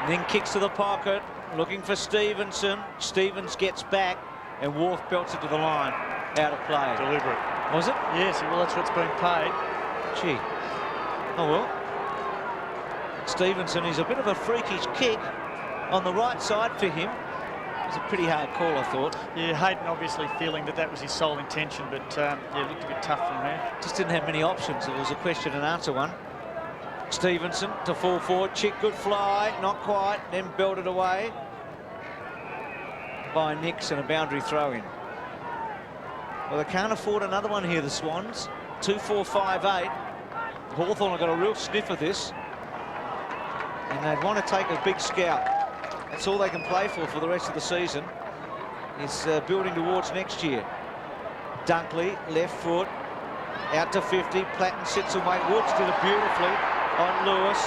Speaker 5: And then kicks to the pocket, looking for Stevenson. Stevens gets back, and Wolf belts it to the line. Out of play.
Speaker 4: Deliberate.
Speaker 5: Was it?
Speaker 4: Yes, well, that's what's been paid.
Speaker 5: Gee. Oh, well. Stevenson is a bit of a freakish kick on the right side for him. It was a pretty hard call, I thought.
Speaker 4: Yeah, Hayden obviously feeling that was his sole intention, but yeah, it looked a bit tough from there.
Speaker 5: Just didn't have many options. It was a question and answer one. Stevenson to full forward. Chick, good fly. Not quite. Then belted away by Nix, and a boundary throw in. Well, they can't afford another one here, the Swans. 2-4-5-8. Hawthorn have got a real sniff of this, and they'd want to take a big scout. That's all they can play for the rest of the season, is building towards next year. Dunkley, left foot, out to 50. Platten sits and waits. Woods did it beautifully on Lewis.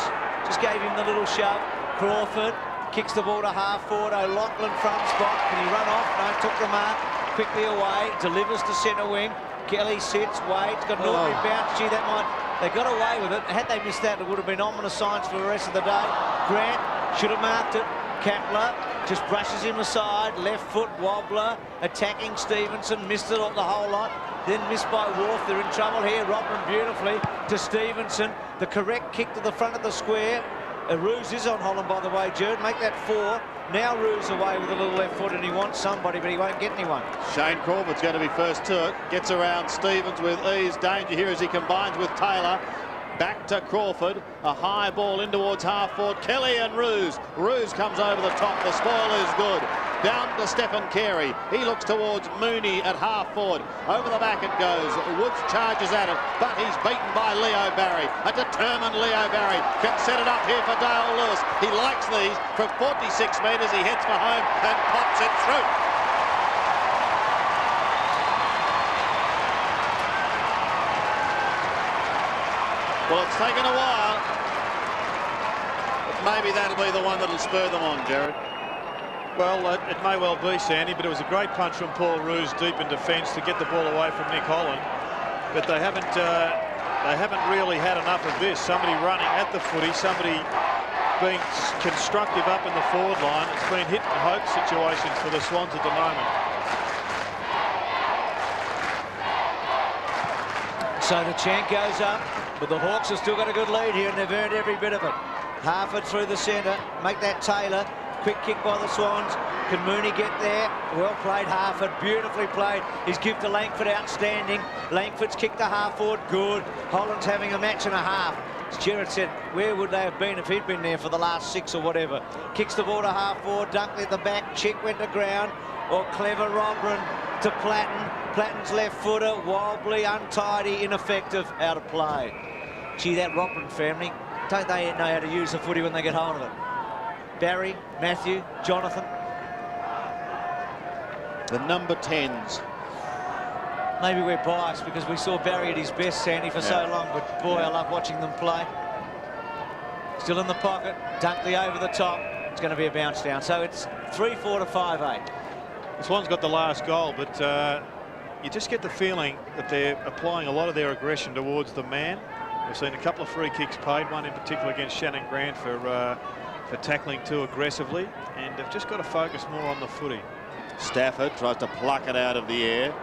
Speaker 5: Just gave him the little shove. Crawford kicks the ball to half forward. O'Loughlin front spot. Can he run off? No, took the mark. Quickly away. Delivers to centre wing. Kelly sits, waits. Got an ordinary bounce. Gee, that might... They got away with it. Had they missed that, it would have been ominous signs for the rest of the day. Grant should have marked it. Kapler just brushes him aside. Left foot wobbler. Attacking Stevenson. Missed it all, the whole lot. Then missed by Wolf. They're in trouble here. Robin beautifully to Stevenson. The correct kick to the front of the square. Roos is on Holland, by the way, Jared. Make that 4. Now Roos away with a little left foot, and he wants somebody, but he won't get anyone.
Speaker 3: Shane Crawford's going to be first to it. Gets around Stevens with ease. Danger here as he combines with Taylor. Back to Crawford. A high ball in towards half forward. Kelly and Roos. Roos comes over the top. The spoil is good. Down to Stephen Carey. He looks towards Mooney at half forward. Over the back it goes. Woods charges at it, but he's beaten by Leo Barry. A determined Leo Barry can set it up here for Dale Lewis. He likes these. From 46 metres, he heads for home and pops it through. Well, it's taken a while, but maybe that'll be the one that'll spur them on, Jared.
Speaker 6: Well, it may well be, Sandy, but it was a great punch from Paul Roos deep in defence to get the ball away from Nick Holland. But they haven't really had enough of this. Somebody running at the footy, somebody being constructive up in the forward line. It's been hit and hope situations for the Swans at the moment.
Speaker 5: So the chant goes up, but the Hawks have still got a good lead here, and they've earned every bit of it. Harford through the centre, make that Taylor. Quick kick by the Swans. Can Mooney get there? Well played, Harford. Beautifully played. His give to Langford, outstanding. Langford's kick to half forward, good. Holland's having a match and a half. As Gerard said, where would they have been if he'd been there for the last 6 or whatever? Kicks the ball to half forward. Dunkley at the back. Chick went to ground. Or clever Robin to Platten. Platten's left footer, wobbly, untidy, ineffective, out of play. Gee, that Robin family, don't they know how to use the footy when they get hold of it? Barry, Matthew, Jonathan.
Speaker 3: The number 10s.
Speaker 5: Maybe we're biased because we saw Barry at his best, Sandy, for so long, but boy, I love watching them play. Still in the pocket, Dunkley over the top. It's going to be a bounce down. So it's 3-4 to 5-8.
Speaker 6: This one's got the last goal, but you just get the feeling that they're applying a lot of their aggression towards the man. We've seen a couple of free kicks paid, one in particular against Shannon Grant for tackling too aggressively, and they've just got to focus more on the footy.
Speaker 3: Stafford tries to pluck it out of the air.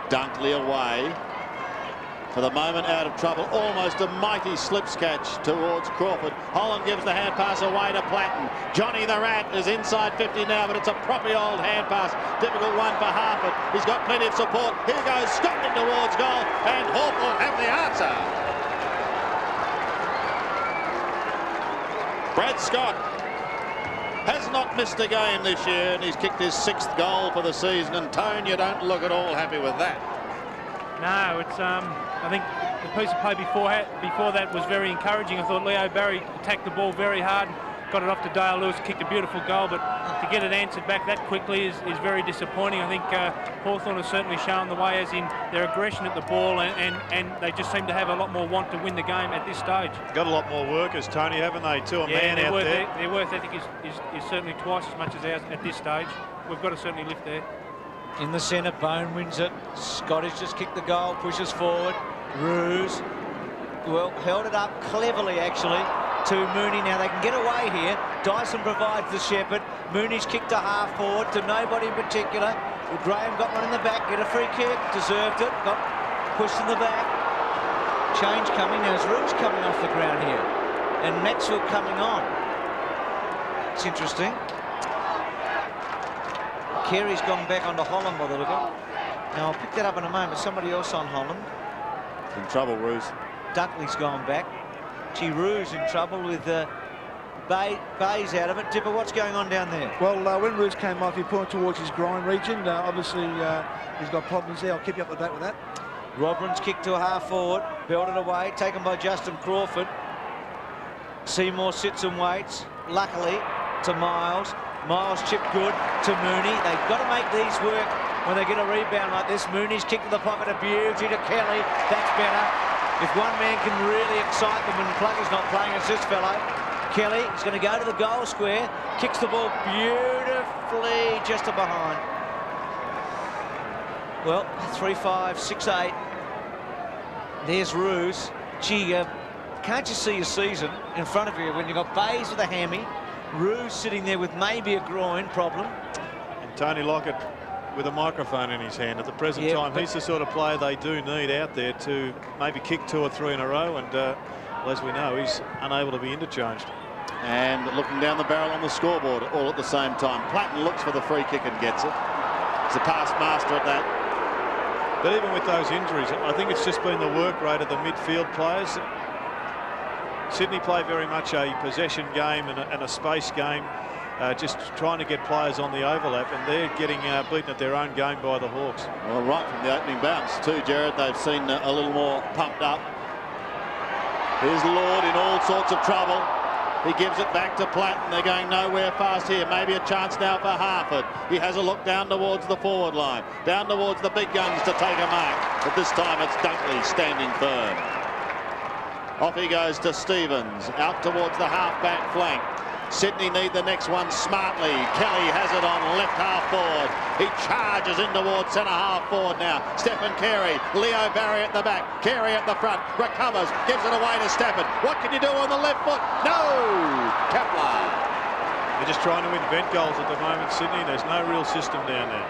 Speaker 3: Dunkley away. for the moment out of trouble. Almost a mighty slips catch towards Crawford. Holland gives the hand pass away to Platten. Johnny the Rat is inside 50 now, but it's a proper old hand pass. Difficult one for Harford. He's got plenty of support. Here goes Scotland towards goal, and Hawthorn have the answer. Brad Scott has not missed a game this year, and he's kicked his 6th goal for the season. And Tone, you don't look at all happy with that.
Speaker 7: No, it's I think the piece of play before that was very encouraging. I thought Leo Barry attacked the ball very hard, got it off to Dale Lewis, kicked a beautiful goal, but to get it answered back that quickly is very disappointing. I think Hawthorn has certainly shown the way, as in their aggression at the ball, and they just seem to have a lot more want to win the game at this stage.
Speaker 6: Got a lot more workers, Tony, haven't they? To a man out there.
Speaker 7: Their worth ethic is certainly twice as much as ours at this stage. We've got to certainly lift there.
Speaker 5: In the centre, Bone wins it. Scottish just kicked the goal, pushes forward. Ruse, well, held it up cleverly, actually, to Mooney. Now they can get away here. Dyson provides the shepherd. Mooney's kicked a half forward to nobody in particular. Graham got one in the back, get a free kick, deserved it, got pushed in the back. Change coming. There's Ruse coming off the ground here, and Maxwell coming on. It's interesting. Carey's gone back onto Holland by the look of it. Now I'll pick that up in a moment. Somebody else on Holland.
Speaker 3: In trouble, Ruse.
Speaker 5: Dunkley's gone back. Gee, Ruse in trouble with Bayes out of it. Dipper, what's going on down there?
Speaker 1: Well, when Ruse came off, he pointed towards his groin region. Obviously, he's got problems there. I'll keep you up to date with that.
Speaker 5: Robin's kicked to a half forward, belted away, taken by Justin Crawford. Seymour sits and waits, luckily, to Miles. Miles chipped good to Mooney. They've got to make these work when they get a rebound like this. Mooney's kicked to the pocket of beauty to Kelly. That's better. If one man can really excite them when Plugger's not playing, it's this fellow. Kelly is going to go to the goal square, kicks the ball beautifully just to behind. Well, 3-5, 6-8. There's Ruse. Gee, can't you see your season in front of you when you've got Bayes with a hammy, Ruse sitting there with maybe a groin problem.
Speaker 6: And Tony Lockett with a microphone in his hand at the present time. He's the sort of player they do need out there to maybe kick 2 or 3 in a row, and well, as we know, he's unable to be interchanged.
Speaker 3: And looking down the barrel on the scoreboard all at the same time. Platten looks for the free kick and gets it. He's a past master at that.
Speaker 6: But even with those injuries, I think it's just been the work rate of the midfield players. Sydney play very much a possession game and a space game, just trying to get players on the overlap, and they're getting beaten at their own game by the Hawks.
Speaker 3: Well, right from the opening bounce too, Jared, they've seen a little more pumped up. Here's Lord in all sorts of trouble. He gives it back to Platten. They're going nowhere fast here. Maybe a chance now for Harford. He has a look down towards the forward line, down towards the big guns to take a mark. But this time it's Dunkley standing firm. Off he goes to Stevens, out towards the half-back flank. Sydney need the next one smartly. Kelly has it on left half forward. He charges in towards centre half forward now. Stephen Carey, Leo Barry at the back, Carey at the front, recovers, gives it away to Stafford. What can you do on the left foot? No! Kepler.
Speaker 6: They're just trying to invent goals at the moment, Sydney. There's no real system down there.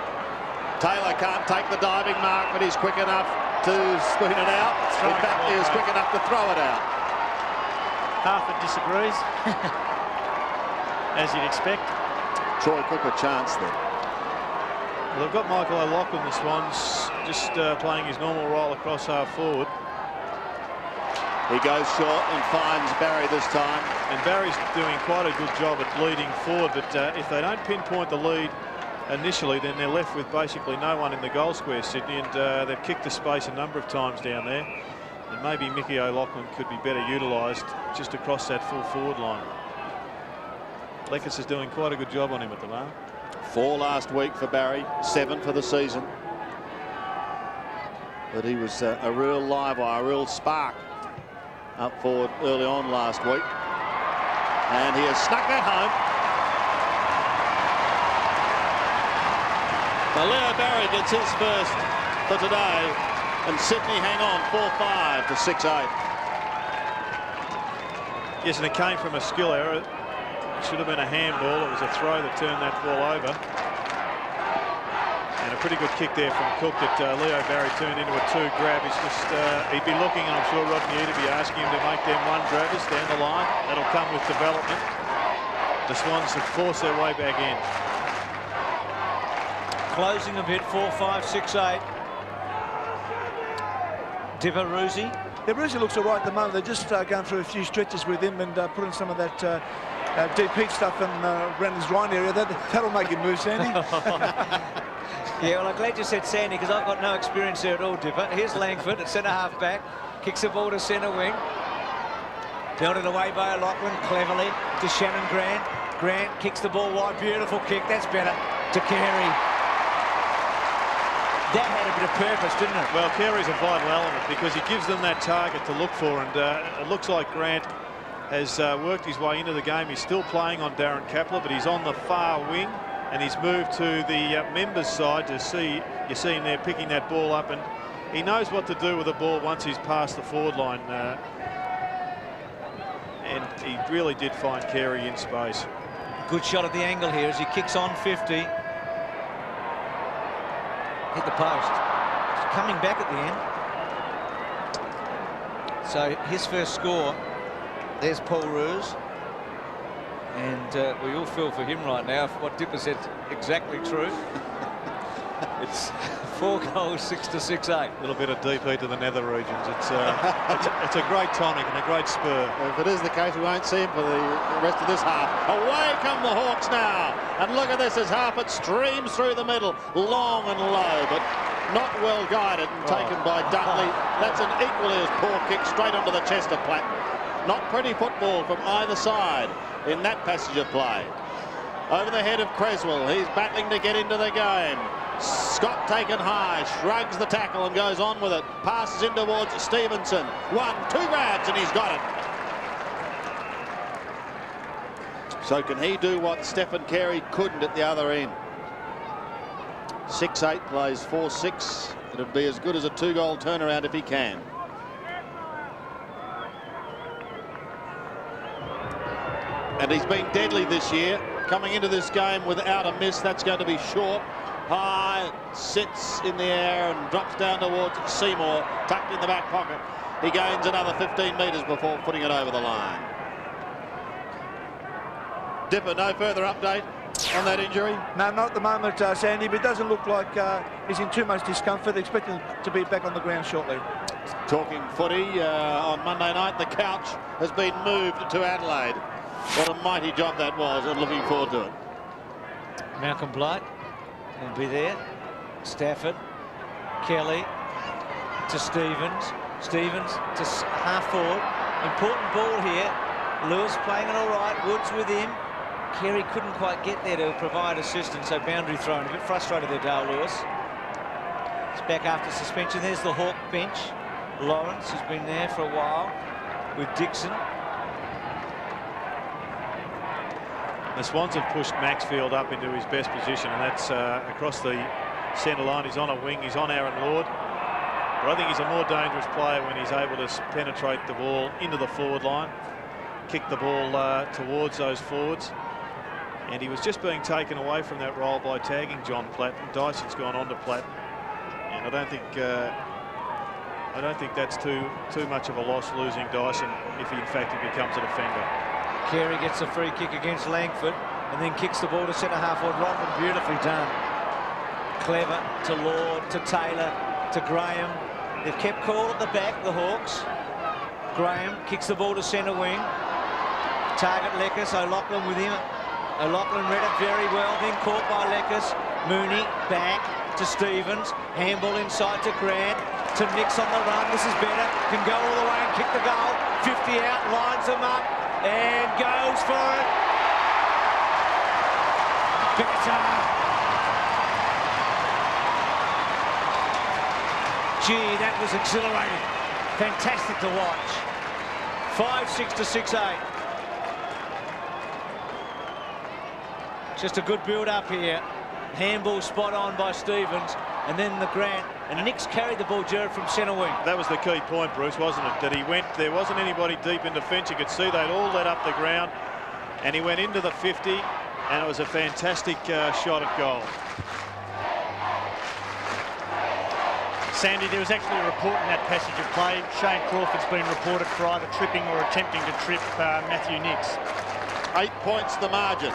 Speaker 3: Taylor can't take the diving mark, but he's quick enough to spoon it out. In fact, he was quick enough to throw it out.
Speaker 4: Harford disagrees, as you'd expect.
Speaker 3: Troy Cook a chance there.
Speaker 6: Well, they've got Michael O'Loughlin, the Swans, just playing his normal role across half forward.
Speaker 3: He goes short and finds Barry this time.
Speaker 6: And Barry's doing quite a good job at leading forward, but if they don't pinpoint the lead initially, then they're left with basically no one in the goal square, Sydney, and they've kicked the space a number of times down there. And maybe Mickey O'Loughlin could be better utilised just across that full forward line. Leckis is doing quite a good job on him at the moment.
Speaker 3: 4 last week for Barry, 7 for the season. But he was a real live wire, a real spark up forward early on last week. And he has snuck that home. So Leo Barry gets his first for today, and Sydney hang on 4-5 to 6-8.
Speaker 6: Yes, and it came from a skill error. It should have been a handball. It was a throw that turned that ball over. And of a pretty good kick there from Cook that Leo Barry turned into a 2 grab. He's just, he'd be looking, and I'm sure Rodney Eade would be asking him to make them 1 grabbers down the line. That'll come with development. The Swans have forced their way back in.
Speaker 5: Closing a bit, 4, 5, 6, 8. Dipper Ruzi.
Speaker 1: Yeah, Ruzi looks all right at the moment. They're just going through a few stretches with him and putting some of that deep heat stuff in around his groin area. That'll make him move, Sandy.
Speaker 5: Yeah, well, I'm glad you said Sandy, because I've got no experience there at all, Dipper. Here's Langford at centre-half back. Kicks the ball to centre wing. Belted away by O'Loughlin, cleverly to Shannon Grant. Grant kicks the ball wide. Beautiful kick. That's better. To Carey. That had a bit of purpose, didn't it?
Speaker 6: Well, Carey's a vital element because he gives them that target to look for, and it looks like Grant has worked his way into the game. He's still playing on Darren Kapler, but he's on the far wing, and he's moved to the members' side to see. You see him there picking that ball up, and he knows what to do with the ball once he's past the forward line. And he really did find Carey in space.
Speaker 5: Good shot at the angle here as he kicks on 50. Hit the post. He's coming back at the end. So his first score. There's Paul Roos. And we all feel for him right now. If what Dipper said exactly true. It's 4 goals, 6 to 6, 8.
Speaker 6: A little bit of deep heat to the nether regions. It's a great tonic and a great spur.
Speaker 3: If it is the case, we won't see him for the rest of this half. Away come the Hawks now. And look at this as Harpert streams through the middle, long and low, but not well guided and taken by Dudley. That's an equally as poor kick straight onto the chest of Platt. Not pretty football from either side in that passage of play. Over the head of Creswell. He's battling to get into the game. Scott taken high, shrugs the tackle and goes on with it. Passes in towards Stevenson. 1, 2 grabs and he's got it. So can he do what Stephen Carey couldn't at the other end? 6-8 plays 4-6. It'd be as good as a 2-goal turnaround if he can. And he's been deadly this year. Coming into this game without a miss. That's going to be short. High, sits in the air and drops down towards Seymour, tucked in the back pocket. He gains another 15 metres before putting it over the line. Dipper, no further update on that injury?
Speaker 1: No, not at the moment, Sandy, but it doesn't look like he's in too much discomfort. Expecting to be back on the ground shortly.
Speaker 3: Talking footy on Monday night, the couch has been moved to Adelaide. What a mighty job that was, and looking forward to it.
Speaker 5: Malcolm Blight will be there. Stafford, Kelly to Stevens. Stevens to half forward. Important ball here. Lewis playing it all right. Woods with him. Carey couldn't quite get there to provide assistance, so boundary thrown. A bit frustrated there, Dale Lewis. It's back after suspension. There's the Hawk bench. Lawrence has been there for a while with Dixon.
Speaker 6: The Swans have pushed Maxfield up into his best position, and that's across the centre line. He's on a wing, he's on Aaron Lord. But I think he's a more dangerous player when he's able to penetrate the ball into the forward line, kick the ball towards those forwards. And he was just being taken away from that role by tagging John Platt, and Dyson's gone on to Platt. And I don't think that's too much of a loss, losing Dyson, if in fact he becomes a defender.
Speaker 5: Carey gets a free kick against Langford and then kicks the ball to centre half forward. Rodman, beautifully done. Clever to Lord, to Taylor, to Graham. They've kept call at the back, the Hawks. Graham kicks the ball to centre wing. Target Leckis, O'Loughlin with him. O'Loughlin read it very well, then caught by Leckis. Mooney back to Stevens. Handball inside to Grant. To Nix on the run. This is better. Can go all the way and kick the goal. 50 out, lines them up. And goes for it. Better. Gee, that was exhilarating. Fantastic to watch. 5-6 to 6-8. Just a good build-up here. Handball spot on by Stevens. And then the Grant. And Nix carried the ball, Jared, from centre wing.
Speaker 6: That was the key point, Bruce, wasn't it? That he went, there wasn't anybody deep in defence. You could see they'd all let up the ground. And he went into the 50, and it was a fantastic shot at goal.
Speaker 4: Sandy, there was actually a report in that passage of play. Shane Crawford's been reported for either tripping or attempting to trip Matthew Nicks.
Speaker 3: 8 points the margin.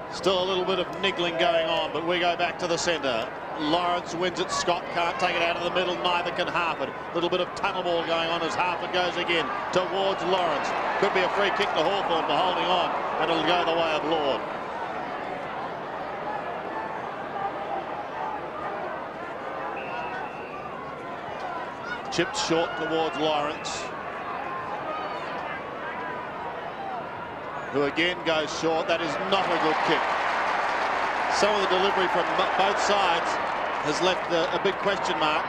Speaker 3: Still a little bit of niggling going on, but we go back to the centre. Lawrence wins it. Scott can't take it out of the middle. Neither can Harford. A little bit of tunnel ball going on as Harford goes again towards Lawrence. Could be a free kick to Hawthorn for holding on, and it'll go the way of Lord. Chipped short towards Lawrence, who again goes short. That is not a good kick. Some of the delivery from both sides has left a big question mark.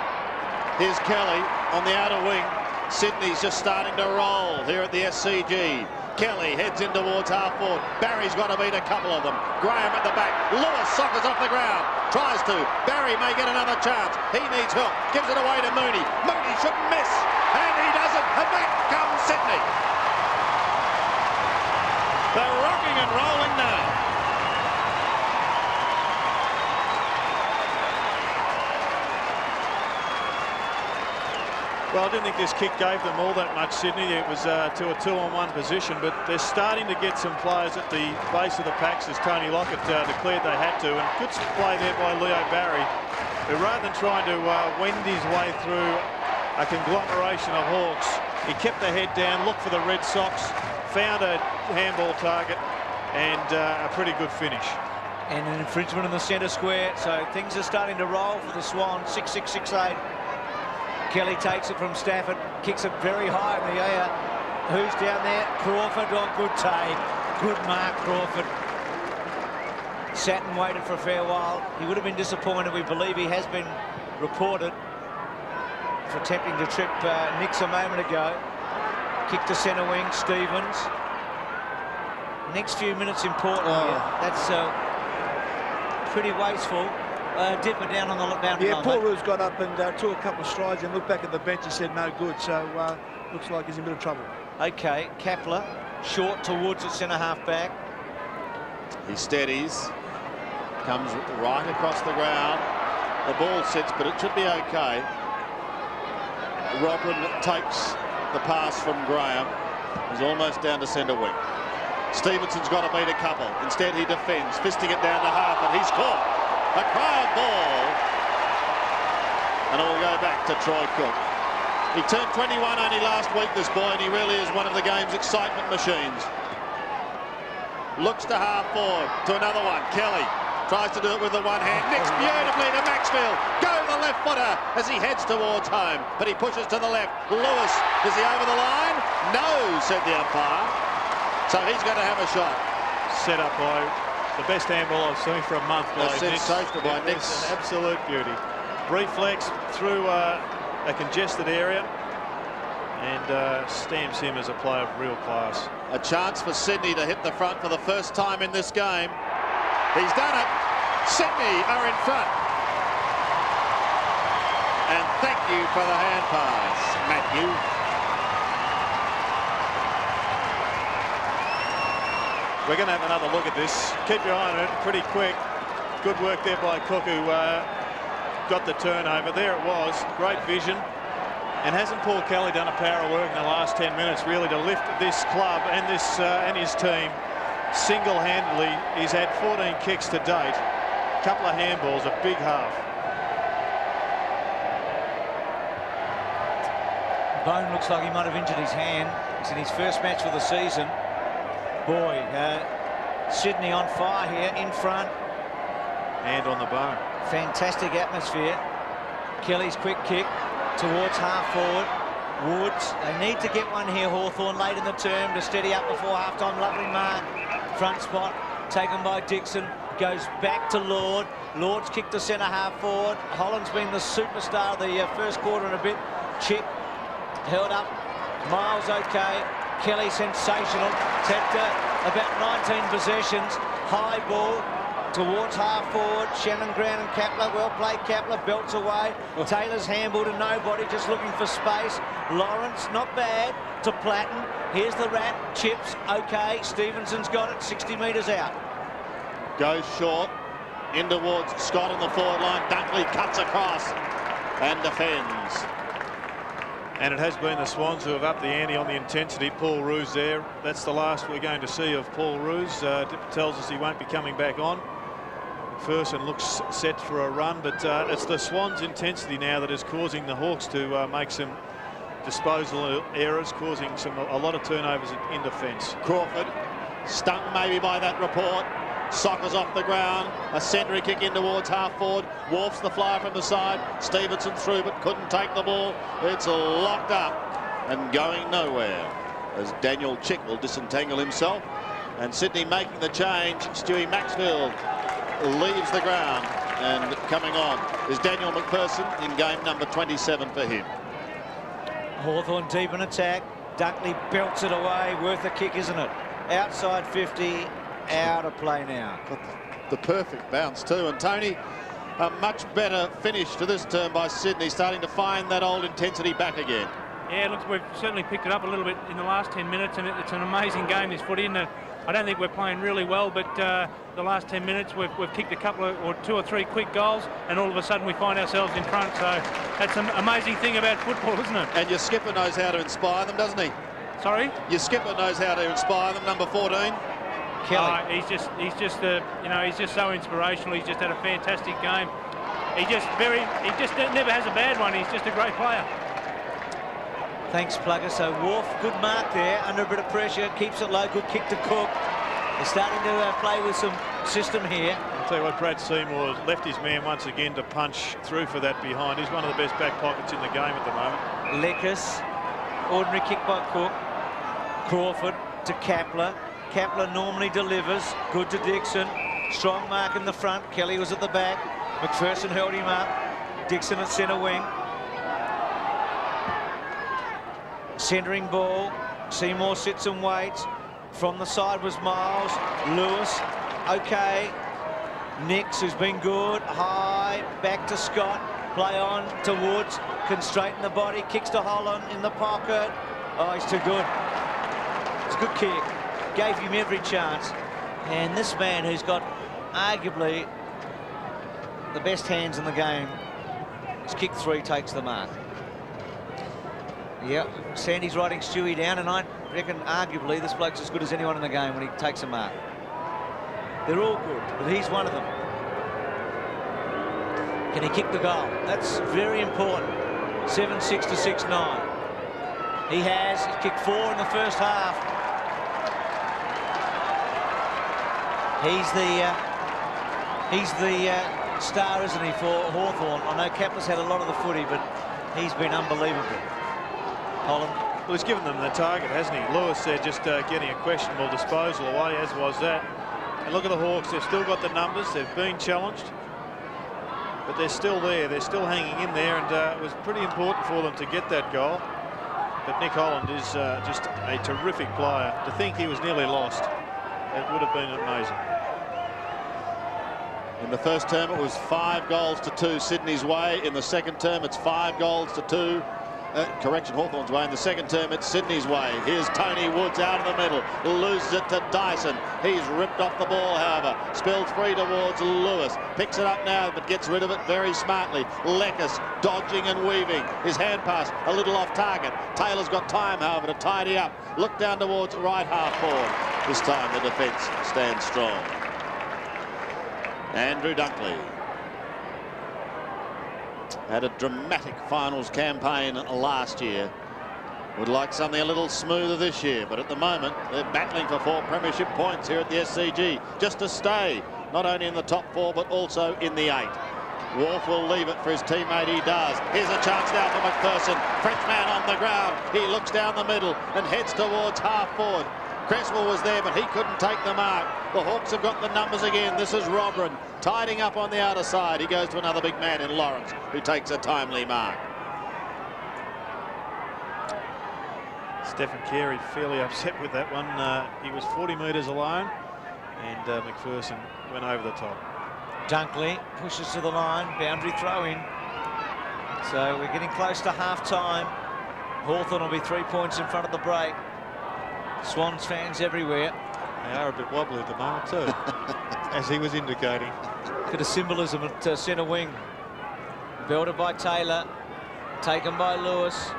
Speaker 3: Here's Kelly on the outer wing. Sydney's just starting to roll here at the SCG. Kelly heads in towards half forward. Barry's got to beat a couple of them. Graham at the back. Lewis soccers off the ground. Tries to. Barry may get another chance. He needs help. Gives it away to Mooney. Mooney shouldn't miss. And he doesn't. And back comes Sydney. They're rocking and rolling now.
Speaker 6: Well, I didn't think this kick gave them all that much, Sydney. It was to a 2-on-1 position, but they're starting to get some players at the base of the packs, as Tony Lockett declared they had to. And good play there by Leo Barry, who rather than trying to wend his way through a conglomeration of Hawks, he kept the head down, looked for the Red Sox, found a handball target, and a pretty good finish.
Speaker 5: And an infringement in the centre square, so things are starting to roll for the Swans. 6-6-6-8. Kelly takes it from Stafford, kicks it very high in the air. Who's down there? Crawford. Oh, good take. Good mark, Crawford. Sat and waited for a fair while. He would have been disappointed. We believe he has been reported for attempting to trip Nicks a moment ago. Kick to centre wing, Stevens. Next few minutes important here. That's pretty wasteful. Dipper down on the boundary line.
Speaker 1: Yeah, Paul Roos got up and took a couple of strides and looked back at the bench and said no good. So looks like he's in a bit of trouble.
Speaker 5: Okay, Kapler short towards the centre half back.
Speaker 3: He steadies, comes right across the ground. The ball sits, but it should be okay. Robin takes the pass from Graham. He's almost down to centre wing. Stevenson's got to beat a couple. Instead, he defends, fisting it down to half, and he's caught. A crowd ball, and it'll go back to Troy Cook. He turned 21 only last week, this boy, and he really is one of the game's excitement machines. Looks to half forward, to another one. Kelly tries to do it with the one hand. Nicks beautifully to Maxfield. Go the left footer as he heads towards home, but he pushes to the left. Lewis, is he over the line? No, said the umpire. So he's going to have a shot.
Speaker 6: Set up by the best handball I've seen for a month by Nicks.
Speaker 3: Sensational by Nicks.
Speaker 6: It's an absolute beauty. Reflex through a congested area, and stamps him as a player of real class.
Speaker 3: A chance for Sydney to hit the front for the first time in this game. He's done it. Sydney are in front. And thank you for the hand pass, Matthew.
Speaker 6: We're going to have another look at this. Keep your eye on it pretty quick. Good work there by Cook, who got the turnover. There it was. Great vision. And hasn't Paul Kelly done a power of work in the last 10 minutes, really, to lift this club and his team single-handedly? He's had 14 kicks to date. A couple of handballs, a big half.
Speaker 5: Bone looks like he might have injured his hand. It's in his first match for the season. Boy, Sydney on fire here in front.
Speaker 6: Hand on the bone.
Speaker 5: Fantastic atmosphere. Kelly's quick kick towards half forward. Woods, they need to get one here, Hawthorn, late in the term to steady up before half-time. Lovely mark. Front spot taken by Dixon. Goes back to Lord. Lord's kicked to centre half forward. Holland's been the superstar of the first quarter and a bit. Chip held up. Miles okay. Kelly sensational. Had about 19 possessions. High ball towards half forward. Shannon Grant and Kapler. Well played, Kapler. Belts away. Taylor's handball to nobody, just looking for space. Lawrence, not bad, to Platten. Here's the rat. Chips, okay. Stevenson's got it, 60 metres out.
Speaker 3: Goes short. in towards Scott on the forward line. Dunkley cuts across and defends.
Speaker 6: And it has been the Swans who have upped the ante on the intensity. Paul Roos there. That's the last we're going to see of Paul Roos. Tells us he won't be coming back on. McPherson looks set for a run, but it's the Swans' intensity now that is causing the Hawks to make some disposal errors, causing a lot of turnovers in defence.
Speaker 3: Crawford, stung maybe by that report. Sockers off the ground. A century kick in towards half forward. Wharfs the flyer from the side. Stevenson through but couldn't take the ball. It's locked up and going nowhere as Daniel Chick will disentangle himself. And Sydney making the change. Stewie Maxfield leaves the ground, and coming on is Daniel McPherson in game number 27 for him.
Speaker 5: Hawthorn deep in attack. Dunkley belts it away. Worth a kick, isn't it? Outside 50. Out of play now.
Speaker 3: Got the perfect bounce too. And Tony, a much better finish to this term by Sydney, starting to find that old intensity back again.
Speaker 7: Yeah, look, we've certainly picked it up a little bit in the last 10 minutes, and it's an amazing game, this footy. And I don't think we're playing really well, but the last 10 minutes we've kicked a couple of, or 2 or 3 quick goals, and all of a sudden we find ourselves in front. So that's an amazing thing about football, isn't it?
Speaker 3: And your skipper knows how to inspire them, doesn't he?
Speaker 7: Sorry?
Speaker 3: Your skipper knows how to inspire them, number 14.
Speaker 5: Kelly.
Speaker 7: He's just he's just so inspirational. He's just had a fantastic game. He just never has a bad one. He's just a great player.
Speaker 5: Thanks, Plugger. So Wharf, good mark there, under a bit of pressure, keeps it low, good kick to Cook. They're starting to play with some system here.
Speaker 6: I'll tell you what, Brad Seymour left his man once again to punch through for that behind. He's one of the best back pockets in the game at the moment.
Speaker 5: Lekas, ordinary kick by Cook. Crawford to Kapler. Kapler normally delivers. Good to Dixon. Strong mark in the front. Kelly was at the back. McPherson held him up. Dixon at centre wing. Centering ball. Seymour sits and waits. From the side was Miles. Lewis. Okay. Nix, who's been good. High. Back to Scott. Play on to Woods. Can straighten the body. Kicks to Holland in the pocket. Oh, he's too good. It's a good kick. Gave him every chance. And this man, who's got arguably the best hands in the game, his kick 3 takes the mark. Yep, Sandy's writing Stewie down, and I reckon arguably this bloke's as good as anyone in the game when he takes a mark. They're all good, but he's one of them. Can he kick the goal? That's very important. 7-6 to 6-9. He has. He's kicked 4 in the first half. He's the star, isn't he, for Hawthorn? I know Kapler's had a lot of the footy, but he's been unbelievable. Holland.
Speaker 6: Well, he's given them the target, hasn't he? Lewis there just getting a questionable disposal away, as was that. And look at the Hawks. They've still got the numbers. They've been challenged, but they're still there. They're still hanging in there, and it was pretty important for them to get that goal. But Nick Holland is just a terrific player. To think he was nearly lost, it would have been amazing.
Speaker 3: In the first term, it was 5 goals to 2 Sydney's way. In the second term, it's 5 goals to 2. Correction, Hawthorn's way. In the second term, it's Sydney's way. Here's Tony Woods out of the middle. Loses it to Dyson. He's ripped off the ball, however. Spills free towards Lewis. Picks it up now, but gets rid of it very smartly. Lekas dodging and weaving. His hand pass a little off target. Taylor's got time, however, to tidy up. Look down towards right half forward. This time the defence stands strong. Andrew Dunkley had a dramatic finals campaign last year. Would like something a little smoother this year, but at the moment they're battling for 4 premiership points here at the SCG, just to stay not only in the top 4 but also in the 8. Wharf will leave it for his teammate. He does. Here's a chance now for McPherson. Frenchman on the ground. He looks down the middle and heads towards half forward. Cresswell was there, but he couldn't take the mark. The Hawks have got the numbers again. This is Robran tidying up on the outer side. He goes to another big man in Lawrence, who takes a timely mark.
Speaker 6: Stephen Carey fairly upset with that one. He was 40 metres alone, and McPherson went over the top.
Speaker 5: Dunkley pushes to the line, boundary throw in. So we're getting close to half-time. Hawthorn will be 3 points in front of the break. Swans fans everywhere.
Speaker 6: They are a bit wobbly at the moment too, as he was indicating.
Speaker 5: Look at the symbolism at centre wing. Belted by Taylor, taken by Lewis.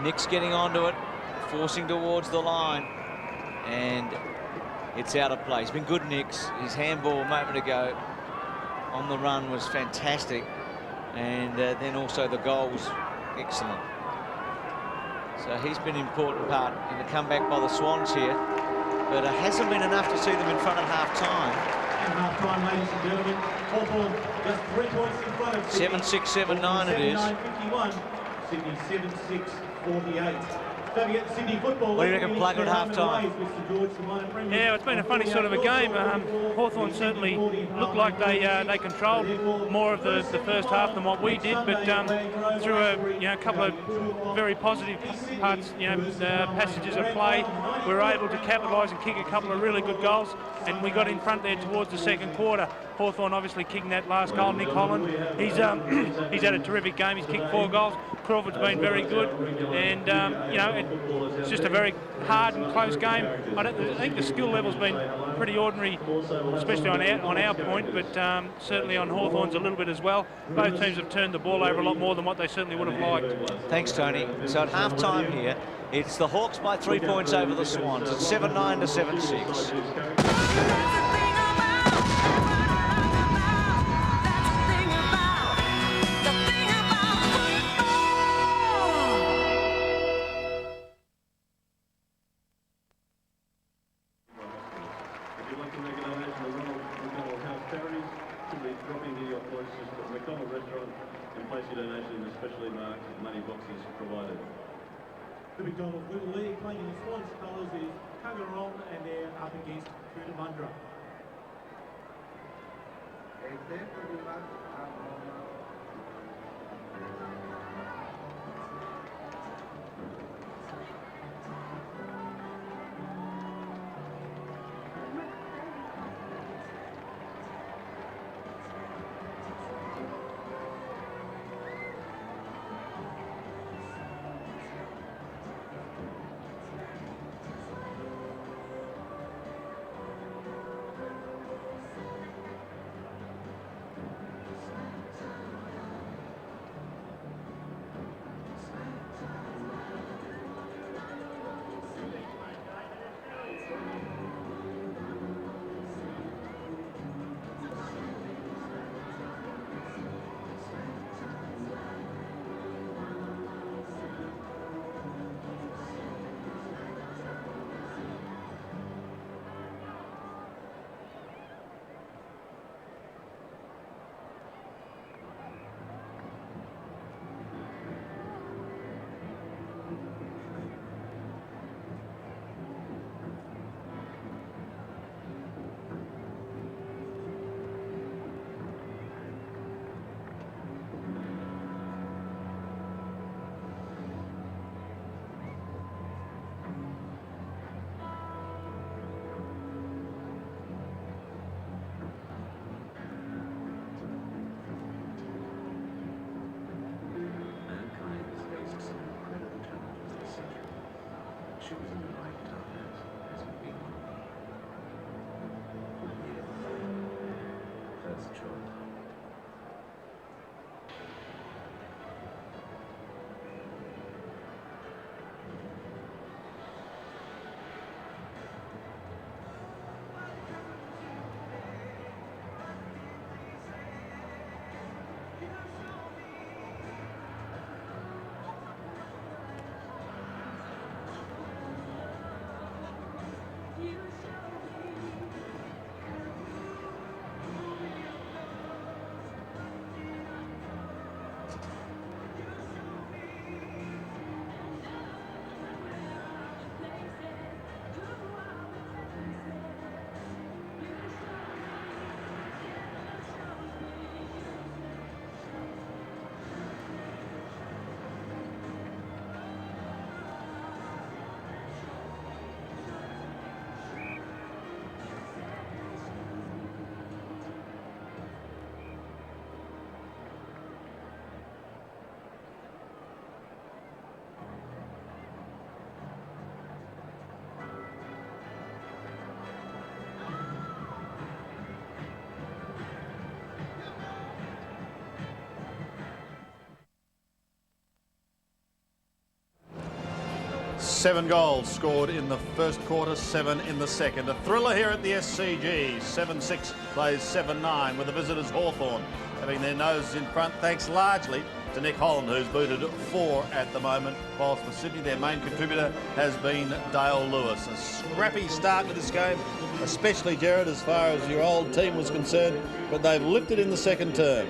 Speaker 5: Nick's getting onto it, forcing towards the line, and it's out of play. He's been good, Nick's. His handball a moment ago on the run was fantastic, and then also the goal was excellent. So he's been an important part in the comeback by the Swans here, but it hasn't been enough to see them in front at half-time.
Speaker 9: Half-time, ladies and gentlemen. Hawthorn just 3 points in front of Sydney.
Speaker 5: 7-6, 7-9 it is.
Speaker 9: 7-9-51. Sydney 7-6-48. Don't forget the Sydney football.
Speaker 5: What do you reckon, Plugger, at half-time?
Speaker 7: Yeah, it's been a funny sort of a game. Hawthorn certainly looked like they controlled more of the first half than what we did, but through a couple of very positive parts, passages of play, we were able to capitalise and kick a couple of really good goals, and we got in front there towards the second quarter. Hawthorn obviously kicking that last goal. Nick Holland, he's had a terrific game. He's kicked 4 goals. Crawford's been very good, and it's just a very hard and close game. I think the skill level's been pretty ordinary, especially on our point, but certainly on Hawthorn's a little bit as well. Both teams have turned the ball over a lot more than what they certainly would have liked.
Speaker 5: Thanks, Tony. So at half-time here, it's the Hawks by 3 points over the Swans. It's 7-9 to 7-6.
Speaker 9: The McDonald's Little League playing in the Swans colours is Kangaroo, and they're up against Cootamundra.
Speaker 3: 7 goals scored in the first quarter, 7 in the second. A thriller here at the SCG. 7-6 plays 7-9 with the visitors Hawthorn having their noses in front, thanks largely to Nick Holland, who's booted 4 at the moment, whilst for Sydney their main contributor has been Dale Lewis. A scrappy start to this game, especially, Gerard, as far as your old team was concerned, but they've lifted in the second term.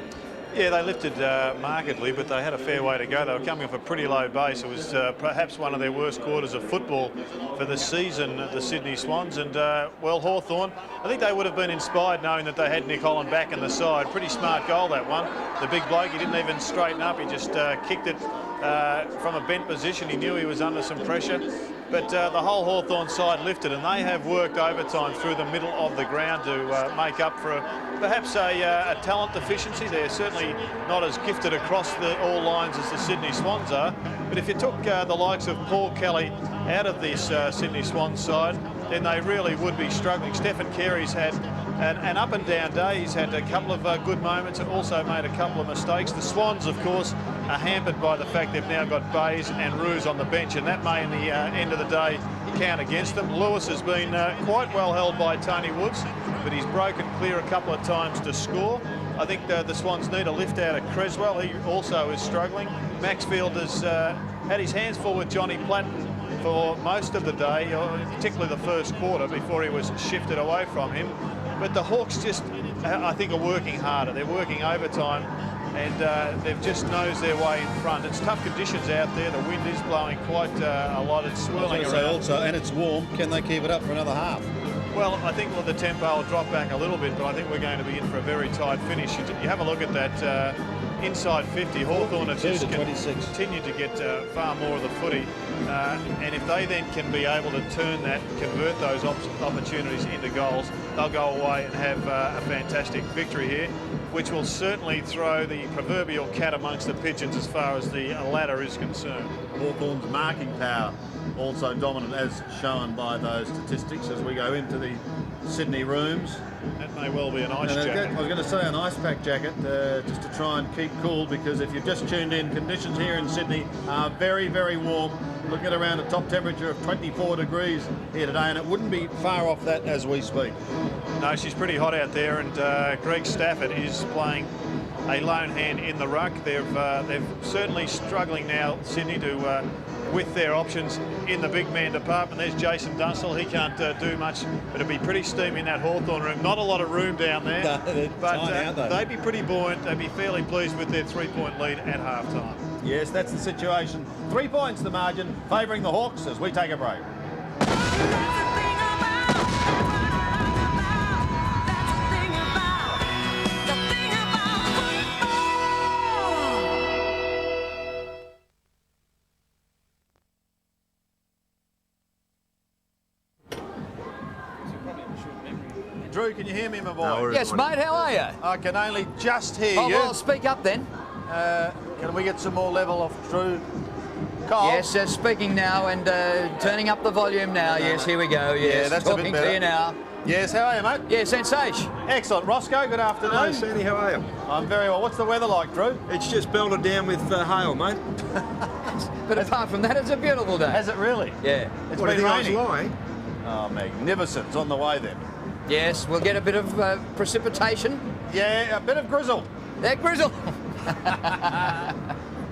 Speaker 6: Yeah, they lifted markedly, but they had a fair way to go. They were coming off a pretty low base. It was perhaps one of their worst quarters of football for the season, the Sydney Swans. And, well, Hawthorn, I think they would have been inspired knowing that they had Nick Holland back in the side. Pretty smart goal, that one. The big bloke, he didn't even straighten up. He just kicked it from a bent position. He knew he was under some pressure. But the whole Hawthorn side lifted, and they have worked overtime through the middle of the ground to make up for perhaps a talent deficiency. They're certainly not as gifted across all lines as the Sydney Swans are. But if you took the likes of Paul Kelly out of this Sydney Swans side, then they really would be struggling. Stephen Carey's had an up and down day. He's had a couple of good moments and also made a couple of mistakes. The Swans, of course, are hampered by the fact they've now got Bays and Roos on the bench, and that may in the end of the day count against them. Lewis has been quite well held by Tony Woods, but he's broken clear a couple of times to score. I think the Swans need a lift out of Creswell. He also is struggling. Maxfield has had his hands full with Johnny Platten for most of the day, particularly the first quarter before he was shifted away from him. But the Hawks just, I think, are working harder. They're working overtime, and they've just nosed their way in front. It's tough conditions out there. The wind is blowing quite a lot. It's swirling around.
Speaker 3: Also, and it's warm. Can they keep it up for another half?
Speaker 6: Well, I think the tempo will drop back a little bit, but I think we're going to be in for a very tight finish. You have a look at that inside 50. Hawthorn have just continued to get far more of the footy. And if they then can be able to turn that, convert those opportunities into goals, they'll go away and have a fantastic victory here, which will certainly throw the proverbial cat amongst the pigeons as far as the ladder is concerned.
Speaker 3: Hawthorn's marking power also dominant, as shown by those statistics as we go into the Sydney rooms.
Speaker 6: That may well be an ice jacket.
Speaker 3: I was going to say an ice pack jacket, just to try and keep cool, because if you've just tuned in, conditions here in Sydney are very, very warm. Looking at around a top temperature of 24 degrees here today, and it wouldn't be far off that as we speak.
Speaker 6: No, she's pretty hot out there, and Greg Stafford is playing a lone hand in the ruck. They're certainly struggling now, Sydney, to with their options in the big man department. There's Jason Dunstall. He can't do much, but it'd be pretty steamy in that Hawthorn room. Not a lot of room down there,
Speaker 3: no,
Speaker 6: but they'd be pretty buoyant. They'd be fairly pleased with their 3-point lead at half-time.
Speaker 3: Yes, that's the situation. 3 points the margin, favouring the Hawks as we take a break. Drew, can you hear me, my boy?
Speaker 10: Yes, mate, how are you?
Speaker 3: I can only just hear you.
Speaker 10: Well, speak up then.
Speaker 3: Can we get some more level off Drew? Cole?
Speaker 10: Yes, speaking now and turning up the volume now. Yes, here we go. Yes,
Speaker 3: yeah, that's
Speaker 10: talking
Speaker 3: a bit better.
Speaker 10: to you now.
Speaker 3: Yes, how are you, mate?
Speaker 10: Yeah, sensation.
Speaker 3: Excellent. Roscoe, good afternoon.
Speaker 11: Hello, Sandy, how are you?
Speaker 3: I'm very well. What's the weather like, Drew?
Speaker 11: It's just belted down with hail, mate.
Speaker 10: But apart from that, it's a beautiful day.
Speaker 3: Has it really?
Speaker 10: Yeah.
Speaker 3: It's
Speaker 11: What,
Speaker 3: been raining.
Speaker 11: lying?
Speaker 3: Oh, magnificent. It's on the way then.
Speaker 10: Yes, we'll get a bit of precipitation.
Speaker 3: Yeah, a bit of grizzle.
Speaker 10: Yeah, grizzle.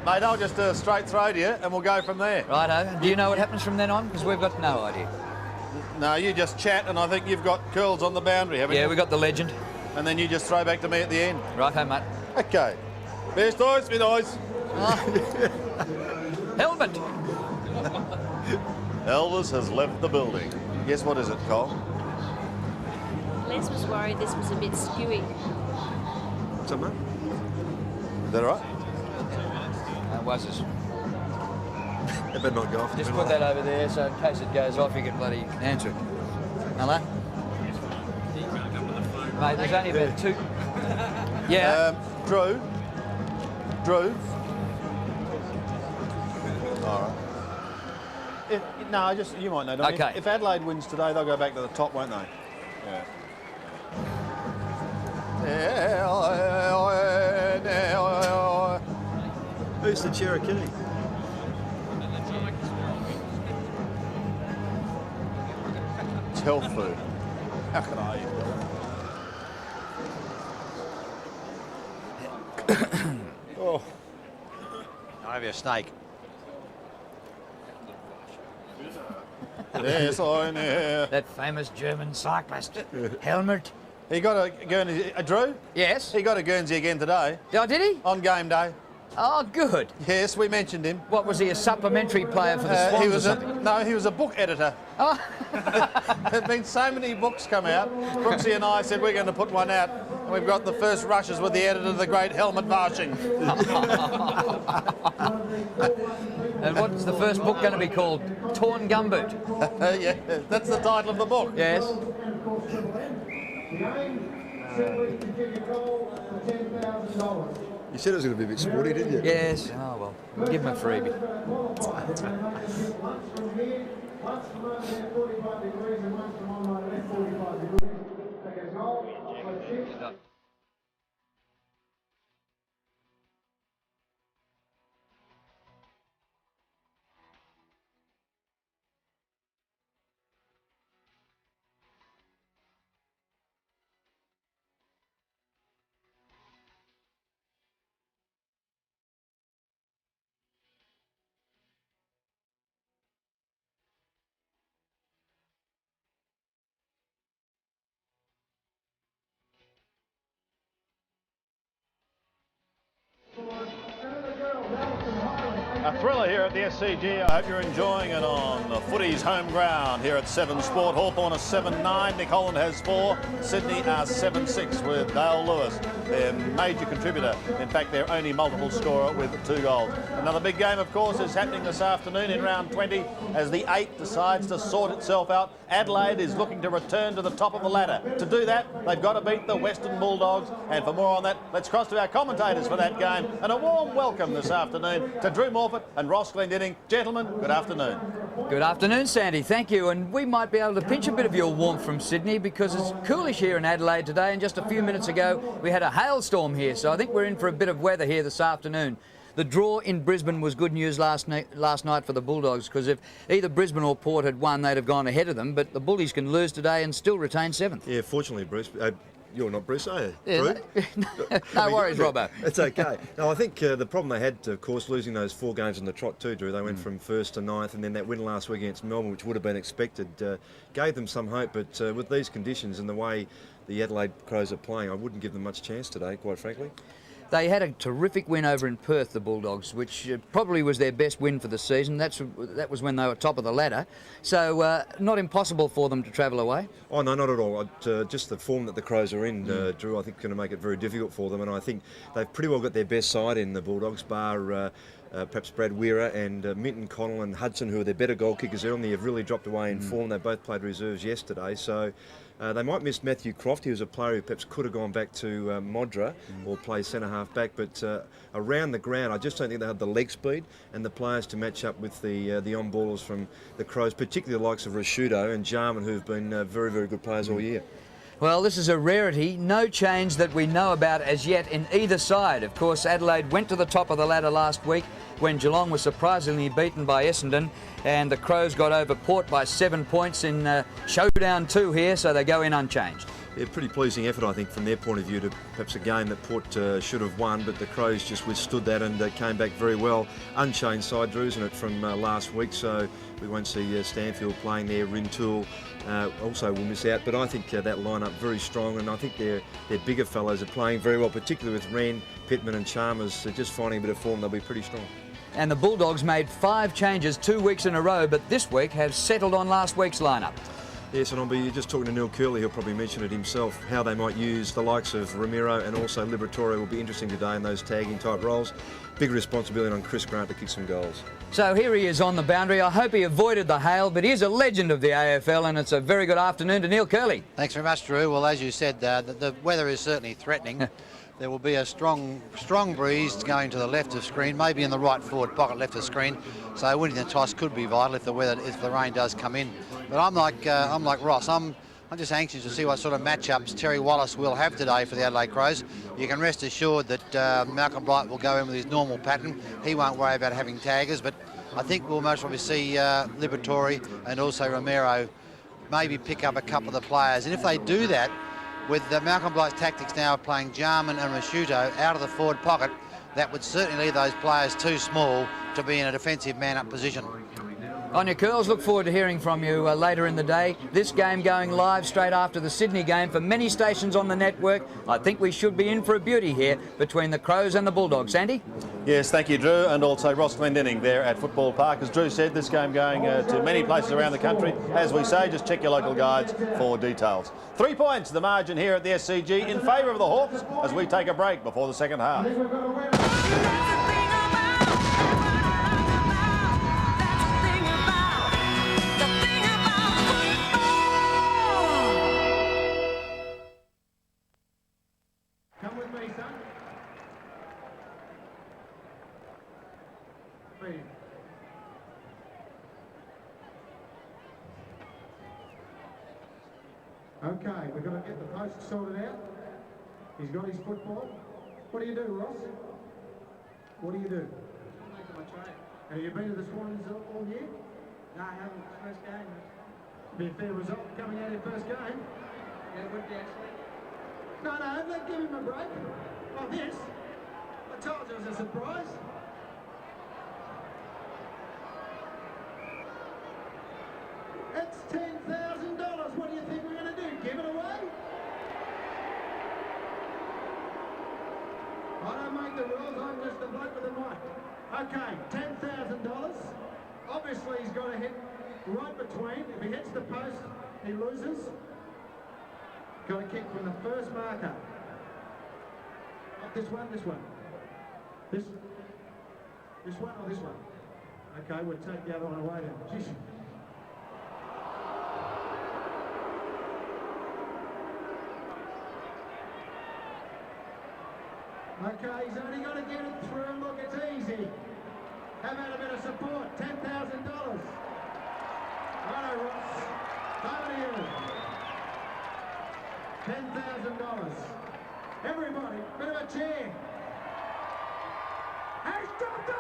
Speaker 3: Mate, I'll just straight throw to you and we'll go from there.
Speaker 10: Righto. Do you know what happens from then on? Because we've got no idea.
Speaker 3: No, you just chat, and I think you've got curls on the boundary, haven't you?
Speaker 10: Yeah, we got the legend.
Speaker 3: And then you just throw back to me at the end.
Speaker 10: Righto, mate.
Speaker 3: Okay. Best eyes, bit eyes.
Speaker 10: Helmet.
Speaker 3: Elvis has left the building. Guess what is it, Cole?
Speaker 12: Les was worried this was a bit skewy.
Speaker 11: What's up, mate?
Speaker 3: Is that all right?
Speaker 10: Was this?
Speaker 11: It better not go off.
Speaker 10: Just put that over there so in case it goes off, you can bloody answer it. Hello? Mate, there's only about 2. Yeah.
Speaker 3: Drew. All right. You might know.
Speaker 10: Okay.
Speaker 3: If Adelaide wins today, they'll go back to the top, won't they?
Speaker 11: Who's the Cherokee?
Speaker 3: health food. How can I eat? Oh.
Speaker 13: I'll have you a snake.
Speaker 3: Yes, I know.
Speaker 10: That famous German cyclist, Helmut.
Speaker 3: He got a Guernsey. Drew?
Speaker 10: Yes?
Speaker 3: He got a Guernsey again today.
Speaker 10: Oh, did he?
Speaker 3: On game day.
Speaker 10: Oh, good.
Speaker 3: Yes, we mentioned him.
Speaker 10: What, was he a supplementary player for the Swans
Speaker 3: he was
Speaker 10: or something?
Speaker 3: No, he was a book editor.
Speaker 10: Oh.
Speaker 3: There've been so many books come out. Brooksy and I said we're going to put one out. And we've got the first rushes with the editor, the great Helmut Varshing.
Speaker 10: And what's the first book going to be called? Torn Gumboot?
Speaker 3: Yeah, that's the title of the book.
Speaker 10: Yes.
Speaker 11: You said it was going to be a bit sporty, didn't you?
Speaker 10: Yes. Oh, well, give him a freebie.
Speaker 3: A thriller here at the SCG. I hope you're enjoying it on the footy's home ground here at 7 Sport. Hawthorn are 7-9, Nick Holland has 4, Sydney are 7-6 with Dale Lewis, their major contributor. In fact, their only multiple scorer with 2 goals. Another big game, of course, is happening this afternoon in round 20 as the 8 decides to sort itself out. Adelaide is looking to return to the top of the ladder. To do that, they've got to beat the Western Bulldogs. And for more on that, let's cross to our commentators for that game. And a warm welcome this afternoon to Drew Morfitt and Ross Glendinning. Gentlemen, good afternoon.
Speaker 10: Good afternoon, Sandy. Thank you. And we might be able to pinch a bit of your warmth from Sydney because it's coolish here in Adelaide today. And just a few minutes ago, we had a hailstorm here. So I think we're in for a bit of weather here this afternoon. The draw in Brisbane was good news last night for the Bulldogs because if either Brisbane or Port had won, they'd have gone ahead of them. But the Bullies can lose today and still retain 7th.
Speaker 11: Yeah, fortunately, Bruce. You're not Bruce, are you?
Speaker 10: Yeah, no worries, Robbo.
Speaker 11: It's okay. No, I think the problem they had, of course, losing those 4 games in the trot too, Drew. They went from 1st to 9th, and then that win last week against Melbourne, which would have been expected, gave them some hope. But with these conditions and the way the Adelaide Crows are playing, I wouldn't give them much chance today, quite frankly.
Speaker 10: They had a terrific win over in Perth, the Bulldogs, which probably was their best win for the season. That was when they were top of the ladder. So not impossible for them to travel away.
Speaker 11: Oh, no, not at all. Just the form that the Crows are in, Drew, I think is going to make it very difficult for them. And I think they've pretty well got their best side in the Bulldogs, bar perhaps Brad Weira and Minton Connell and Hudson, who are their better goal kickers there. They have really dropped away in form. They both played reserves yesterday. So they might miss Matthew Croft. He was a player who perhaps could have gone back to Modra or play centre-half back. But around the ground, I just don't think they had the leg speed and the players to match up with the on-ballers from the Crows, particularly the likes of Rashudo and Jarman, who've been very, very good players all year.
Speaker 10: Well, this is a rarity. No change that we know about as yet in either side. Of course, Adelaide went to the top of the ladder last week when Geelong was surprisingly beaten by Essendon, and the Crows got over Port by 7 points in showdown 2 here, so they go in unchanged.
Speaker 11: Yeah, pretty pleasing effort, I think, from their point of view to perhaps a game that Port should have won, but the Crows just withstood that and came back very well. Unchanged side, Drew, isn't it, from last week, so we won't see Stanfield playing there. Rintoul also will miss out, but I think that lineup very strong, and I think their bigger fellows are playing very well, particularly with Wren, Pittman and Chalmers. They're just finding a bit of form. They'll be pretty strong.
Speaker 10: And the Bulldogs made 5 changes 2 weeks in a row, but this week have settled on last week's lineup.
Speaker 11: Yes, and I'll be just talking to Neil Curley. He'll probably mention it himself, how they might use the likes of Ramiro and also Liberatore will be interesting today in those tagging type roles. Big responsibility on Chris Grant to kick some goals.
Speaker 10: So here he is on the boundary. I hope he avoided the hail, but he's a legend of the AFL, and it's a very good afternoon to Neil Curley.
Speaker 14: Thanks very much, Drew. Well, as you said, the weather is certainly threatening. There will be a strong breeze going to the left of screen, maybe in the right forward pocket left of screen. So winning the toss could be vital if the rain does come in. But I'm like Ross. I'm just anxious to see what sort of matchups Terry Wallace will have today for the Adelaide Crows. You can rest assured that Malcolm Blight will go in with his normal pattern. He won't worry about having taggers, but I think we'll most probably see Liberatore and also Romero maybe pick up a couple of the players. And if they do that, with Malcolm Blight's tactics now of playing Jarman and Rasciuto out of the forward pocket, that would certainly leave those players too small to be in a defensive man-up position.
Speaker 10: On your curls, look forward to hearing from you later in the day. This game going live straight after the Sydney game for many stations on the network. I think we should be in for a beauty here between the Crows and the Bulldogs. Andy?
Speaker 15: Yes, thank you, Drew, and also Ross Glendinning there at Football Park. As Drew said, this game going to many places around the country. As we say, just check your local guides for details. 3 points, the margin here at the SCG in favour of the Hawks as we take a break before the second half.
Speaker 9: Come with me, son. Please. Okay, we've got to get the post sorted out. He's got his football. What do you do, Ross? What do you do?
Speaker 16: Making my try.
Speaker 9: Have you been to the Swans all year?
Speaker 16: No, I haven't. First game.
Speaker 9: Be a fair result coming out of your first game.
Speaker 16: Yeah, it would be actually.
Speaker 9: No, let's give him a break. Like this. I told you it was a surprise. It's $10,000. What do you think we're going to do? Give it away? I don't make the rules. I'm just the bloke with the mic. Okay, $10,000. Obviously, he's got to hit right between. If he hits the post, he loses. Got to kick from the first marker. Not this one, this one. This one or this one? Okay, we'll take the other one away then. Jeez. Okay, he's only got to get it through. Look, it's easy. How about a bit of support? $10,000. Righto, Ross. Over to you. $10,000. Everybody, bit of a cheer. He's dropped it!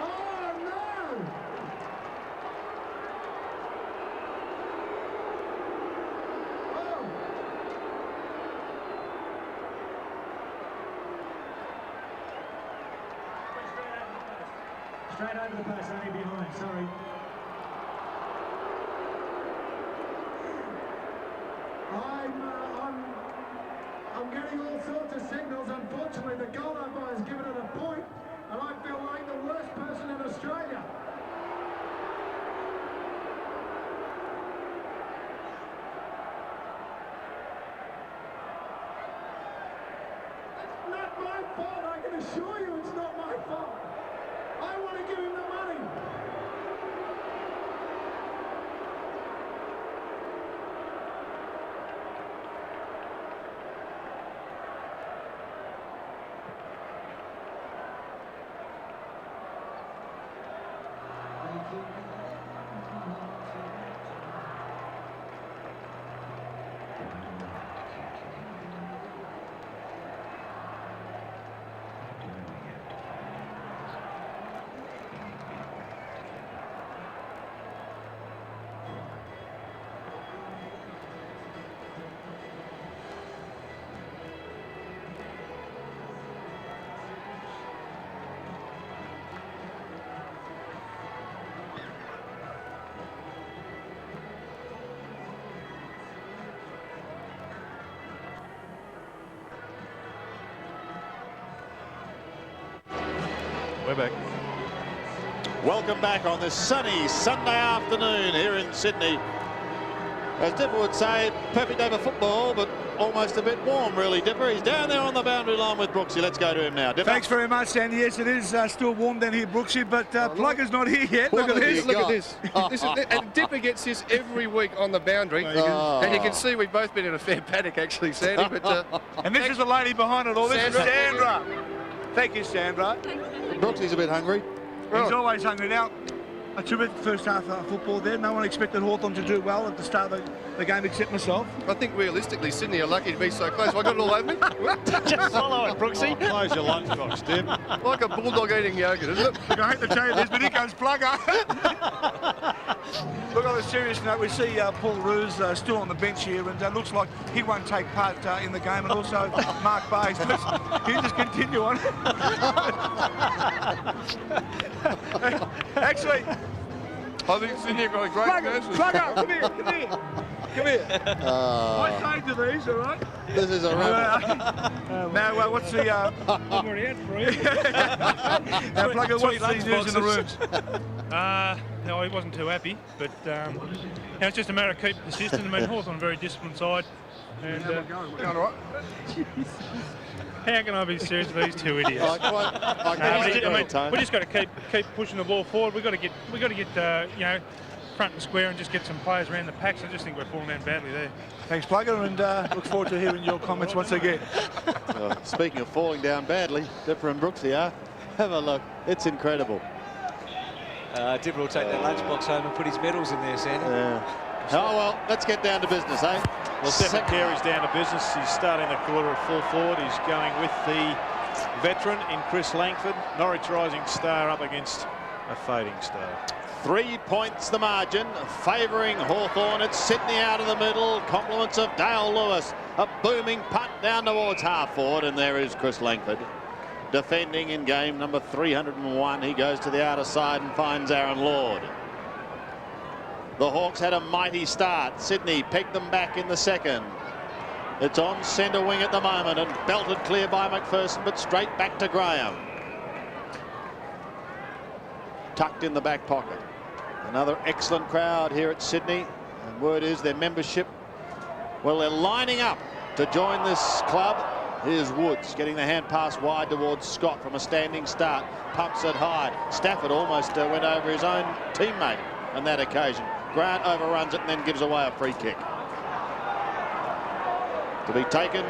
Speaker 9: Oh no! Straight over the post, only behind, sorry. I'm getting all sorts of signals. Unfortunately, the goal umpire has given it a point, and I feel like the worst person in Australia. It's not my fault, I can assure you it's not my fault. I want to give him the money.
Speaker 6: We're back.
Speaker 3: Welcome back on this sunny Sunday afternoon here in Sydney. As Dipper would say, perfect day for football, but almost a bit warm, really, Dipper. He's down there on the boundary line with Brooksy. Let's go to him now. Dipper.
Speaker 1: Thanks very much, Sandy. Yes, it is still warm down here, Brooksy, but Plugger's not here yet. Look at this.
Speaker 2: Look at this. And Dipper gets this every week on the boundary. And you can see we've both been in a fair panic, actually, Sandy. But,
Speaker 1: and this is the lady behind it all. This is Sandra. Thank you, Sandra.
Speaker 3: Brooksy's a bit hungry.
Speaker 1: He's always hungry now. A terrific first half of football there. No one expected Hawthorn to do well at the start of the game except myself.
Speaker 2: I think realistically, Sydney are lucky to be so close. Have I got it all over me?
Speaker 4: Just swallow it, Brooksy.
Speaker 6: Oh, close your lunchbox, Deb.
Speaker 2: Like a bulldog eating yogurt, isn't it?
Speaker 1: Look, I hate to tell you this, but here comes Plugger. Look, on a serious note, we see Paul Roos still on the bench here, and looks like he won't take part in the game, and also Mark Bayes. Can you just continue on? Actually,
Speaker 2: I think Sydney have got a great nursery.
Speaker 1: Plugger, come here. Come here. I saved you these, all right?
Speaker 3: This is a rubber.
Speaker 1: Now, what's the...
Speaker 7: I'm already out for you.
Speaker 1: Now, Plugger, what's the news in the rooms?
Speaker 7: No, he wasn't too happy, but it's just a matter of keeping persistent. I mean, Hawthorn, a very disciplined side. And,
Speaker 1: we're going all right.
Speaker 7: How can I be serious with these two idiots? We just got to keep pushing the ball forward. We got to get front and square and just get some players around the packs. I just think we're falling down badly there.
Speaker 1: Thanks, Plugger, and look forward to hearing your comments once again.
Speaker 3: Speaking of falling down badly, Dipper and Brooks here. Have a look. It's incredible.
Speaker 5: Dipper will take that lunchbox home and put his medals in there, Sandy.
Speaker 3: Yeah. Oh, well, let's get down to business, eh?
Speaker 6: Well, Stephen Carey's down to business. He's starting the quarter at full forward. He's going with the veteran in Chris Langford. Norwich rising star up against a fading star.
Speaker 3: 3 points the margin, favouring Hawthorn. It's Sydney out of the middle. Compliments of Dale Lewis. A booming punt down towards half forward, and there is Chris Langford. Defending in game number 301. He goes to the outer side and finds Aaron Lord. The Hawks had a mighty start. Sydney pegged them back in the second. It's on centre wing at the moment and belted clear by McPherson, but straight back to Graham. Tucked in the back pocket. Another excellent crowd here at Sydney. And word is their membership, well, they're lining up to join this club. Here's Woods getting the hand pass wide towards Scott from a standing start. Pumps it high. Stafford almost went over his own teammate on that occasion. Grant overruns it and then gives away a free kick. To be taken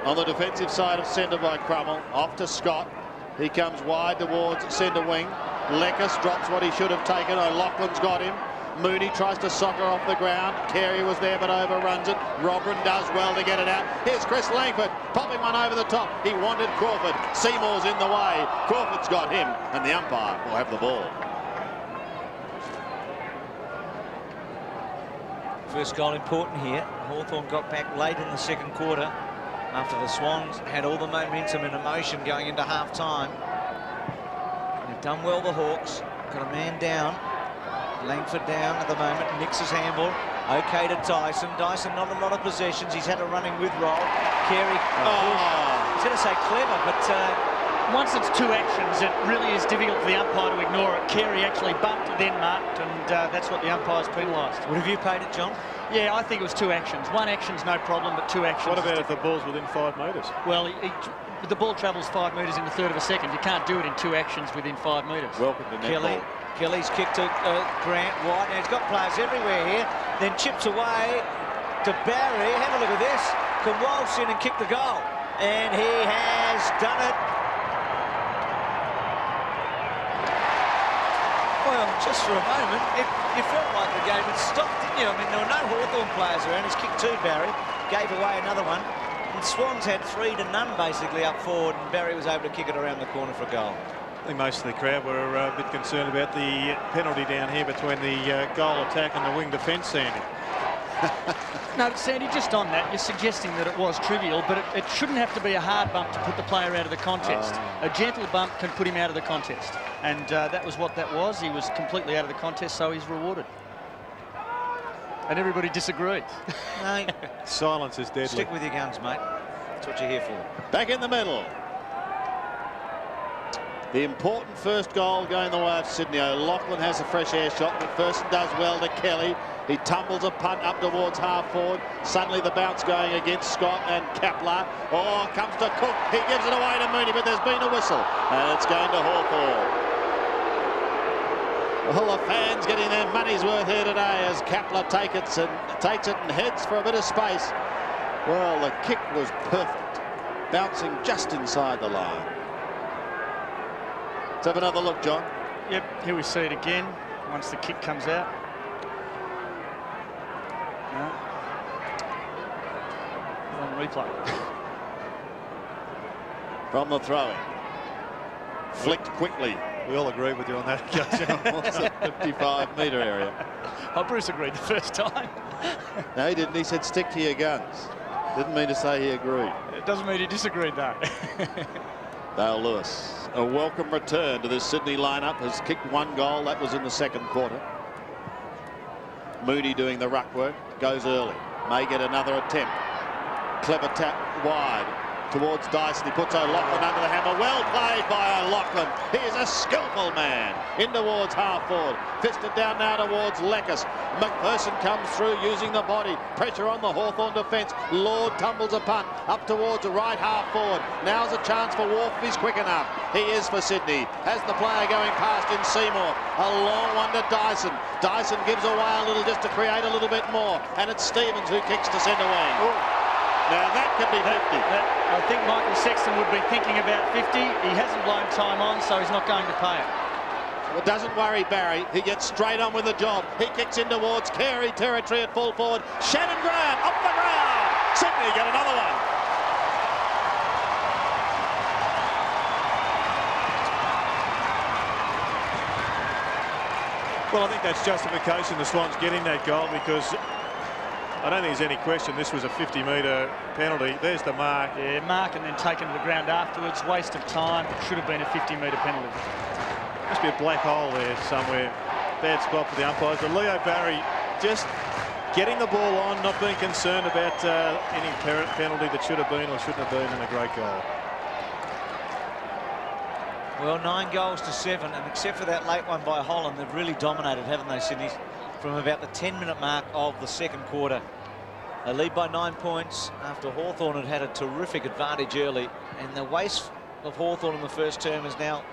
Speaker 3: on the defensive side of centre by Crummell. Off to Scott. He comes wide towards centre wing. Lekis drops what he should have taken. O'Loughlin's got him. Mooney tries to soccer off the ground. Carey was there but overruns it. Robrin does well to get it out. Here's Chris Langford popping one over the top. He wanted Crawford. Seymour's in the way. Crawford's got him and the umpire will have the ball.
Speaker 5: First goal important here. Hawthorn got back late in the second quarter after the Swans had all the momentum and emotion going into half-time. They've done well, the Hawks. Got a man down. Langford down at the moment. Nicks his handball. OK to Dyson. Dyson not a lot of possessions. He's had a running with roll. Carey. I was going to say clever, but...
Speaker 4: once it's two actions, it really is difficult for the umpire to ignore it. Carey actually bumped, then marked, and that's what the umpire's penalised.
Speaker 5: Would have you paid it, John?
Speaker 4: Yeah, I think it was two actions. One action's no problem, but two actions...
Speaker 6: What about if the ball's within 5 metres?
Speaker 4: Well, the ball travels 5 metres in a third of a second. You can't do it in two actions within 5 metres.
Speaker 3: Welcome to netball.
Speaker 5: Kelly's kick to Grant White. Now he's got players everywhere here. Then chips away to Barry. Have a look at this. Can waltz in and kick the goal. And he has done it. Well, just for a moment, it felt like the game had stopped, didn't you? I mean, there were no Hawthorn players around. He's kicked 2, Barry. Gave away another one. And Swans had 3-0 basically up forward, and Barry was able to kick it around the corner for a goal.
Speaker 6: I think most of the crowd were a bit concerned about the penalty down here between the goal attack and the wing defence, Sandy.
Speaker 4: No, Sandy, just on that, you're suggesting that it was trivial, but it shouldn't have to be a hard bump to put the player out of the contest. A gentle bump can put him out of the contest. And that was what that was. He was completely out of the contest, so he's rewarded. And everybody disagreed.
Speaker 5: No.
Speaker 6: Silence is deadly.
Speaker 5: Stick with your guns, mate. That's what you're here for.
Speaker 3: Back in the middle. The important first goal going the way of Sydney. O'Loughlin has a fresh air shot. McPherson does well to Kelly. He tumbles a punt up towards half forward. Suddenly the bounce going against Scott and Kapler. Oh, comes to Cook. He gives it away to Mooney, but there's been a whistle. And it's going to Hawthorn. Well, the fans getting their money's worth here today as Kapler takes it and heads for a bit of space. Well, the kick was perfect. Bouncing just inside the line. Let's have another look, John.
Speaker 4: Yep, here we see it again. once the kick comes out. No. On replay.
Speaker 3: From the throw-in. Flicked quickly.
Speaker 6: We all agree with you on that occasion.
Speaker 3: What's the 55-metre area?
Speaker 4: Oh, Bruce agreed the first time.
Speaker 3: No, he didn't. He said stick to your guns. Didn't mean to say he agreed.
Speaker 4: It doesn't mean he disagreed, though.
Speaker 3: Dale Lewis, a welcome return to this Sydney lineup, has kicked 1 goal. That was in the second quarter. Moody doing the ruck work, goes early. May get another attempt. Clever tap wide towards Dyson. He puts O'Loughlin under the hammer. Well played by O'Loughlin. He is a skillful man. In towards half forward. Fisted down now towards Leckis. McPherson comes through using the body. Pressure on the Hawthorn defence. Lord tumbles a punt up towards the right half forward. Now's a chance for Wharf if he's quick enough. He is for Sydney. Has the player going past in Seymour. A long one to Dyson. Dyson gives away a little just to create a little bit more. And it's Stevens who kicks to centre wing. Now that could be 50.
Speaker 4: I think Michael Sexton would be thinking about 50. He hasn't blown time on, so he's not going to pay it.
Speaker 3: Well, doesn't worry Barry. He gets straight on with the job. He kicks in towards Carey territory at full forward. Shannon Grant off the ground. Sydney get another one.
Speaker 6: Well, I think that's justification the Swans getting that goal, because I don't think there's any question this was a 50-metre penalty. There's the mark.
Speaker 4: Yeah, mark and then taken to the ground afterwards. Waste of time. It should have been a 50-metre penalty.
Speaker 6: Must be a black hole there somewhere. Bad spot for the umpires. But Leo Barry just getting the ball on, not being concerned about any penalty that should have been or shouldn't have been, and a great goal.
Speaker 5: Well, 9 goals to 7, and except for that late one by Holland, they've really dominated, haven't they, Sydney? From about the 10-minute mark of the second quarter. They lead by 9 points after Hawthorn had a terrific advantage early, and the waste of Hawthorn in the first term is now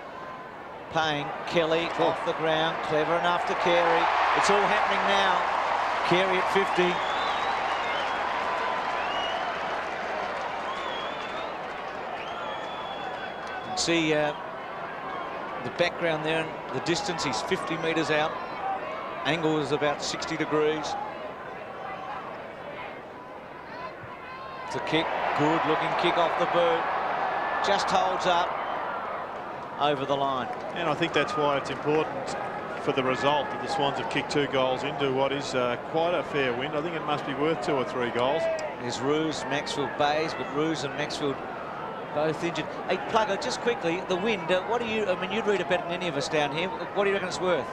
Speaker 5: paying. Kelly off the ground, clever enough to Carey. It's all happening now. Carey at 50. You can see the background there, and the distance. He's 50 metres out. Angle is about 60 degrees. It's a kick, good looking kick off the boot. Just holds up over the line.
Speaker 6: And I think that's why it's important for the result that the Swans have kicked 2 goals into what is quite a fair win. I think it must be worth 2 or 3 goals.
Speaker 5: There's Roos, Maxfield, Bays, but Roos and Maxfield both injured. Hey, Plugger, just quickly, the wind, what do you, I mean, you'd read it better than any of us down here. What do you reckon it's worth?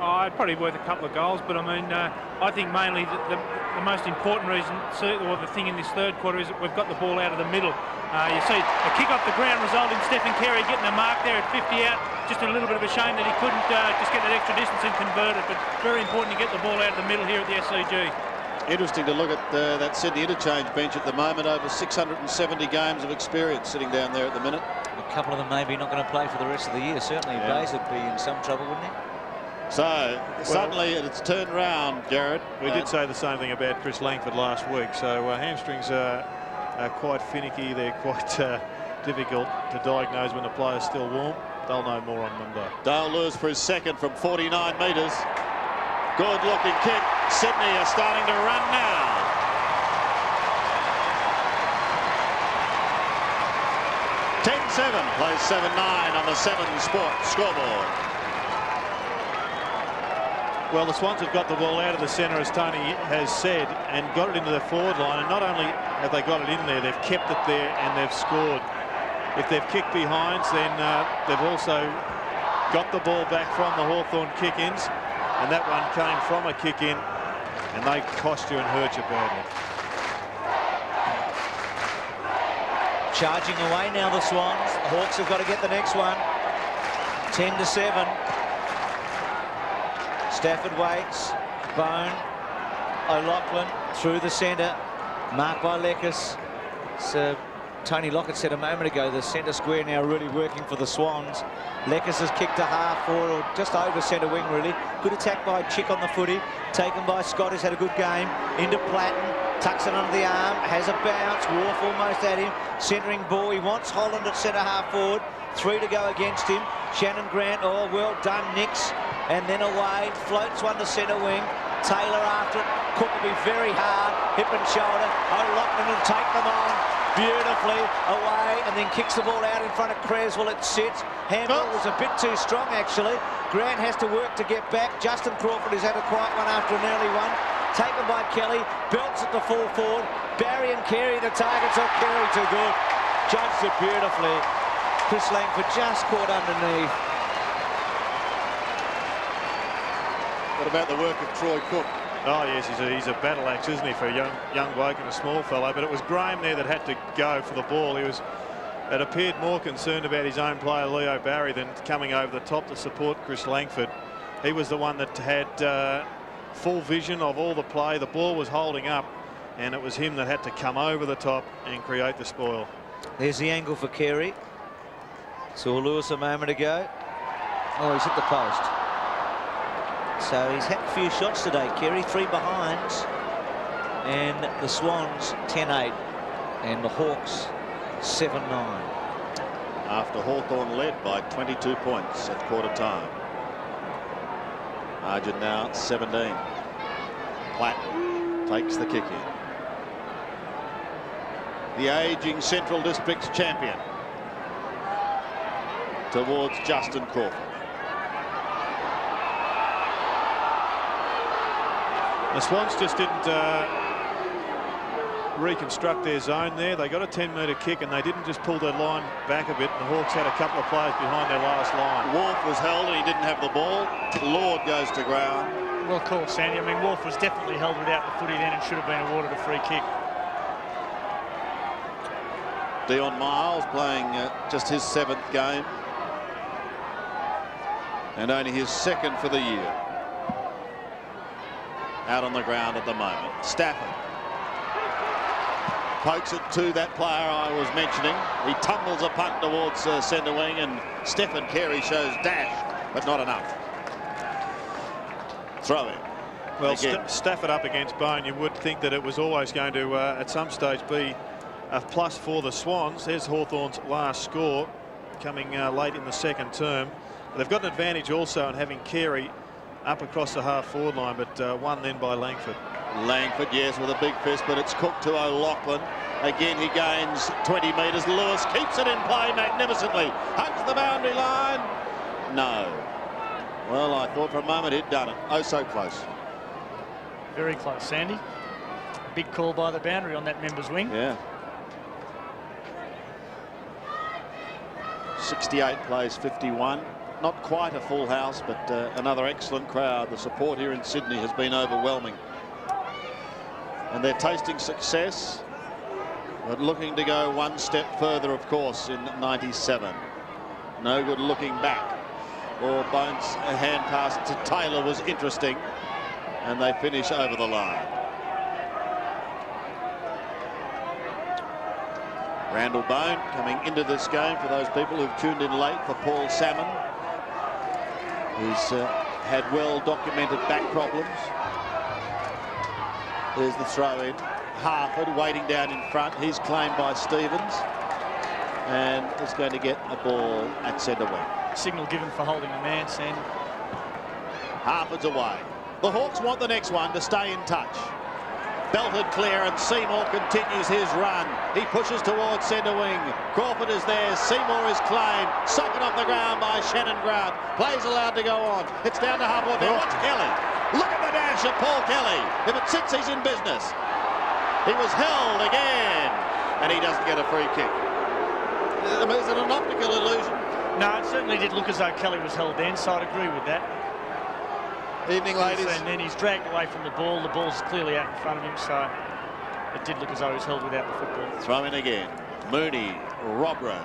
Speaker 7: Oh, it's probably worth a couple of goals, but I mean, I think mainly the most important reason, or the thing in this third quarter, is that we've got the ball out of the middle. You see a kick off the ground resulting in Stephen Carey getting a mark there at 50 out. Just a little bit of a shame that he couldn't just get that extra distance and convert it, but very important to get the ball out of the middle here at the SCG.
Speaker 3: Interesting to look at that Sydney interchange bench at the moment. Over 670 games of experience sitting down there at the minute.
Speaker 5: A couple of them maybe not going to play for the rest of the year. Certainly Bays would be in some trouble, wouldn't he?
Speaker 3: So suddenly it's turned round, Jared.
Speaker 6: We did say the same thing about Chris Langford last week. So hamstrings are quite finicky. They're quite difficult to diagnose when the player's still warm. They'll know more on Monday.
Speaker 3: Dale Lewis for his second from 49 metres. Good looking kick. Sydney are starting to run now. Plays 7-9 on the 7 Sports scoreboard.
Speaker 6: Well, the Swans have got the ball out of the centre, as Tony has said, and got it into the forward line. And not only have they got it in there, they've kept it there and they've scored. If they've kicked behinds, then they've also got the ball back from the Hawthorn kick-ins. And that one came from a kick-in, and they cost you and hurt you badly.
Speaker 5: Charging away now, the Swans. The Hawks have got to get the next one. 10-7. Stafford waits. Bone. O'Loughlin through the centre. Marked by Leckis. So Tony Lockett said a moment ago, the centre square now really working for the Swans. Leckis has kicked to half forward, or just over centre wing really. Good attack by Chick on the footy. Taken by Scott, who's had a good game. Into Platten. Tucks it under the arm. Has a bounce. Wharf almost at him. Centering ball. He wants Holland at centre half forward. 3 to go against him. Shannon Grant. Oh, well done, Nix. and then away, floats one to centre wing. Taylor after it. Cook will be very hard, hip and shoulder. O'Loughlin will take them on beautifully away, and then kicks the ball out in front of Creswell. It sits. Handball was a bit too strong, actually. Grant has to work to get back. Justin Crawford has had a quiet one after an early one. Taken by Kelly, belts it to full forward. Barry and Carey the targets. Oh, Carey too good. Judged it beautifully. Chris Langford just caught underneath.
Speaker 3: What about the work of Troy Cook?
Speaker 6: Oh yes, he's a battle axe, isn't he, for a young bloke and a small fellow? But it was Graham there that had to go for the ball. It appeared more concerned about his own player Leo Barry than coming over the top to support Chris Langford. He was the one that had full vision of all the play. The ball was holding up, and it was him that had to come over the top and create the spoil.
Speaker 5: There's the angle for Carey. Saw Lewis a moment ago. Oh, he's hit the post. So he's had a few shots today, Carey. 3 behinds. And the Swans 10-8. And the Hawks 7-9.
Speaker 3: After Hawthorn led by 22 points at quarter time. Margin now 17. Platt takes the kick in. The ageing Central District's champion towards Justin Crawford.
Speaker 6: The Swans just didn't reconstruct their zone there. They got a 10-metre kick, and they didn't just pull their line back a bit. The Hawks had a couple of players behind their last line.
Speaker 3: Wolf was held and he didn't have the ball. Lord goes to ground.
Speaker 4: Well called, Sandy. I mean, Wolf was definitely held without the footy then and should have been awarded a free kick.
Speaker 3: Dion Miles playing just his 7th game. And only his 2nd for the year. Out on the ground at the moment. Stafford pokes it to that player I was mentioning. He tumbles a punt towards centre wing, and Stephen Carey shows dash, but not enough. Throw in.
Speaker 6: Well, Stafford up against Bone, you would think that it was always going to, at some stage, be a plus for the Swans. There's Hawthorn's last score, coming late in the 2nd term. They've got an advantage also in having Carey up across the half-forward line, but won then by Langford.
Speaker 3: Langford, yes, with a big fist, but it's Cook to O'Loughlin. Again, he gains 20 metres. Lewis keeps it in play magnificently. Hugs the boundary line. No. Well, I thought for a moment he'd done it. Oh, so close.
Speaker 4: Very close, Sandy. Big call by the boundary on that member's wing.
Speaker 3: Yeah. 68 plays 51. Not quite a full house, but another excellent crowd. The support here in Sydney has been overwhelming. And they're tasting success, but looking to go one step further, of course, in 97. No good looking back. Or Bones' hand pass to Taylor was interesting, and they finish over the line. Randall Bone coming into this game, for those people who've tuned in late, for Paul Salmon. He's had well-documented back problems. There's the throw-in. Harford waiting down in front. He's claimed by Stevens. And is going to get a ball at centre wing.
Speaker 4: Signal given for holding the man, Sandy.
Speaker 3: Harford's away. The Hawks want the next one to stay in touch. Belted clear, and Seymour continues his run. He pushes towards centre wing. Crawford is there. Seymour is claimed. Socket off the ground by Shannon Grant. Plays allowed to go on. It's down to half-forward there. Watch Kelly. Look at the dash of Paul Kelly. If it sits, he's in business. He was held again, and he doesn't get a free kick. Is it an optical illusion?
Speaker 4: No, it certainly did look as though Kelly was held then, so I'd agree with that.
Speaker 3: Evening, ladies.
Speaker 4: And then he's dragged away from the ball. The ball's clearly out in front of him, so it did look as though he was held without the football.
Speaker 3: Throw in again. Mooney, Robro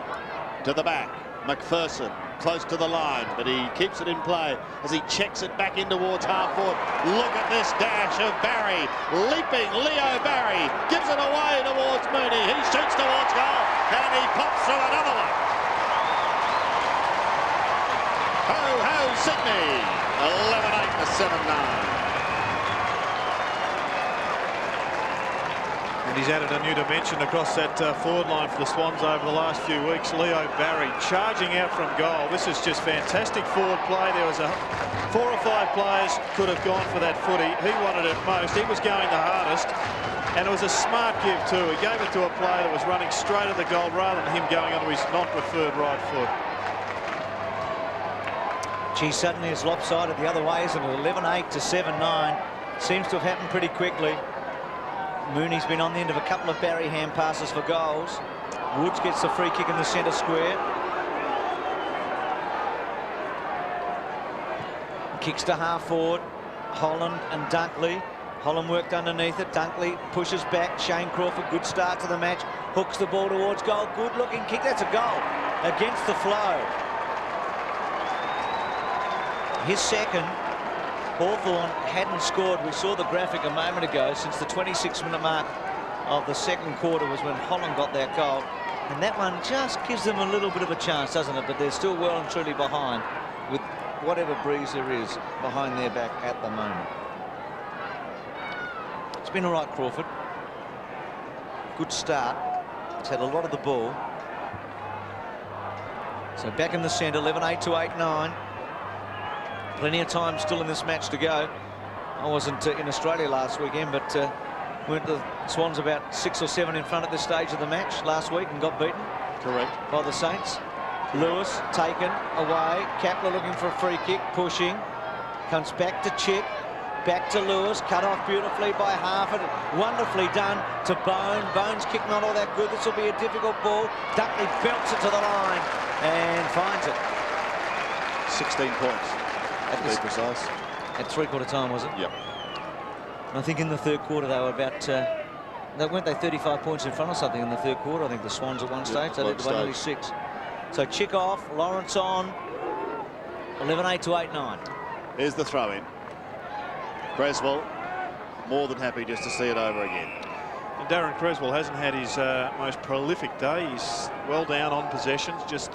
Speaker 3: to the back. McPherson close to the line, but he keeps it in play as he checks it back in towards half-forward. Look at this dash of Barry. Leaping Leo Barry. Gives it away towards Mooney. He shoots towards goal, and he pops through another one. Ho, Sydney. 11-8 to 7-9.
Speaker 5: And
Speaker 6: he's added a new dimension across that forward line for the Swans over the last few weeks. Leo Barry charging out from goal. This is just fantastic forward play. There was 4 or 5 players could have gone for that footy. He wanted it most. He was going the hardest. And it was a smart give too. He gave it to a player that was running straight at the goal rather than him going onto his non-preferred right foot.
Speaker 5: Gee, suddenly it's lopsided the other way, isn't it? 11-8 to 7-9. Seems to have happened pretty quickly. Mooney's been on the end of a couple of Barry hand passes for goals. Woods gets the free kick in the centre square. Kicks to half forward. Holland and Dunkley. Holland worked underneath it. Dunkley pushes back. Shane Crawford, good start to the match. Hooks the ball towards goal. Good looking kick. That's a goal against the flow. His second. Hawthorn hadn't scored. We saw the graphic a moment ago. Since the 26-minute mark of the second quarter was when Holland got that goal. And that one just gives them a little bit of a chance, doesn't it? But they're still well and truly behind with whatever breeze there is behind their back at the moment. It's been all right, Crawford. Good start. He's had a lot of the ball. So back in the centre, 11-8 to 8-9. Plenty of time still in this match to go. I wasn't in Australia last weekend, but weren't the Swans about 6 or 7 in front at this stage of the match last week and got beaten?
Speaker 3: Correct.
Speaker 5: By the Saints. Lewis taken away. Kapler looking for a free kick, pushing. Comes back to Chick. Back to Lewis, cut off beautifully by Harford. Wonderfully done to Bone. Bone's kick not all that good. This will be a difficult ball. Dunkley belts it to the line and finds it.
Speaker 3: 16 points, to be precise.
Speaker 5: At three-quarter time, was it?
Speaker 3: Yep.
Speaker 5: I think in the third quarter they were about, weren't they 35 points in front or something in the third quarter? I think the Swans at one stage. They led by nearly 6. So Chick off, Lawrence on. 11-8 to 8-9.
Speaker 3: Here's the throw-in. Creswell, more than happy just to see it over again.
Speaker 6: And Darren Creswell hasn't had his most prolific day. He's well down on possessions, just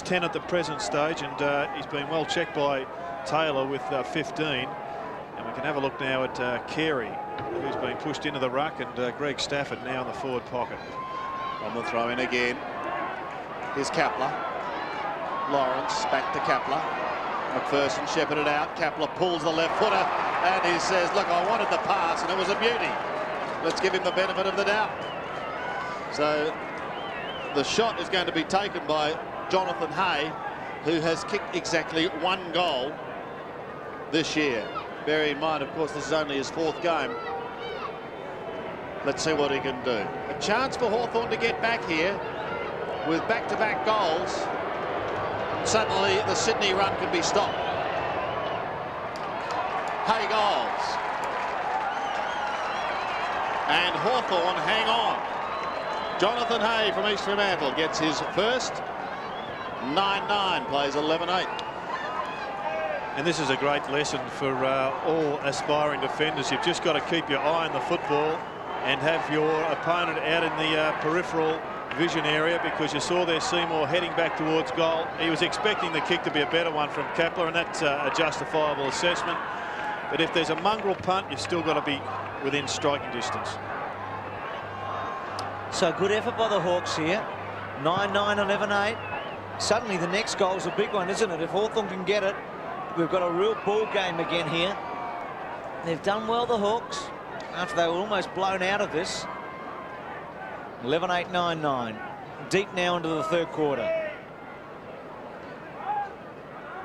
Speaker 6: 10 at the present stage, and he's been well checked by Taylor with 15. And we can have a look now at Carey, who's been pushed into the ruck, and Greg Stafford now in the forward pocket.
Speaker 3: On the throw-in again. Here's Kapler. Lawrence back to Kapler. McPherson shepherded out. Kapler pulls the left footer, and he says, look, I wanted the pass, and it was a beauty. Let's give him the benefit of the doubt. So the shot is going to be taken by Jonathan Hay, who has kicked exactly 1 goal this year. Bear in mind, of course, this is only his 4th game. Let's see what he can do. A chance for Hawthorn to get back here with back-to-back goals. Suddenly the Sydney run can be stopped. Hay goals. And Hawthorn hang on. Jonathan Hay from East Fremantle gets his first. 9-9, plays 11-8.
Speaker 6: And this is a great lesson for all aspiring defenders. You've just got to keep your eye on the football and have your opponent out in the peripheral vision area, because you saw there Seymour heading back towards goal. He was expecting the kick to be a better one from Kapler, and that's a justifiable assessment. But if there's a mongrel punt, you've still got to be within striking distance.
Speaker 5: So good effort by the Hawks here. 9-9, 11-8. Suddenly the next goal's a big one, isn't it? If Hawthorn can get it, we've got a real ball game again here. They've done well, the Hawks, after they were almost blown out of this. 11-8, 9-9. Deep now into the third quarter.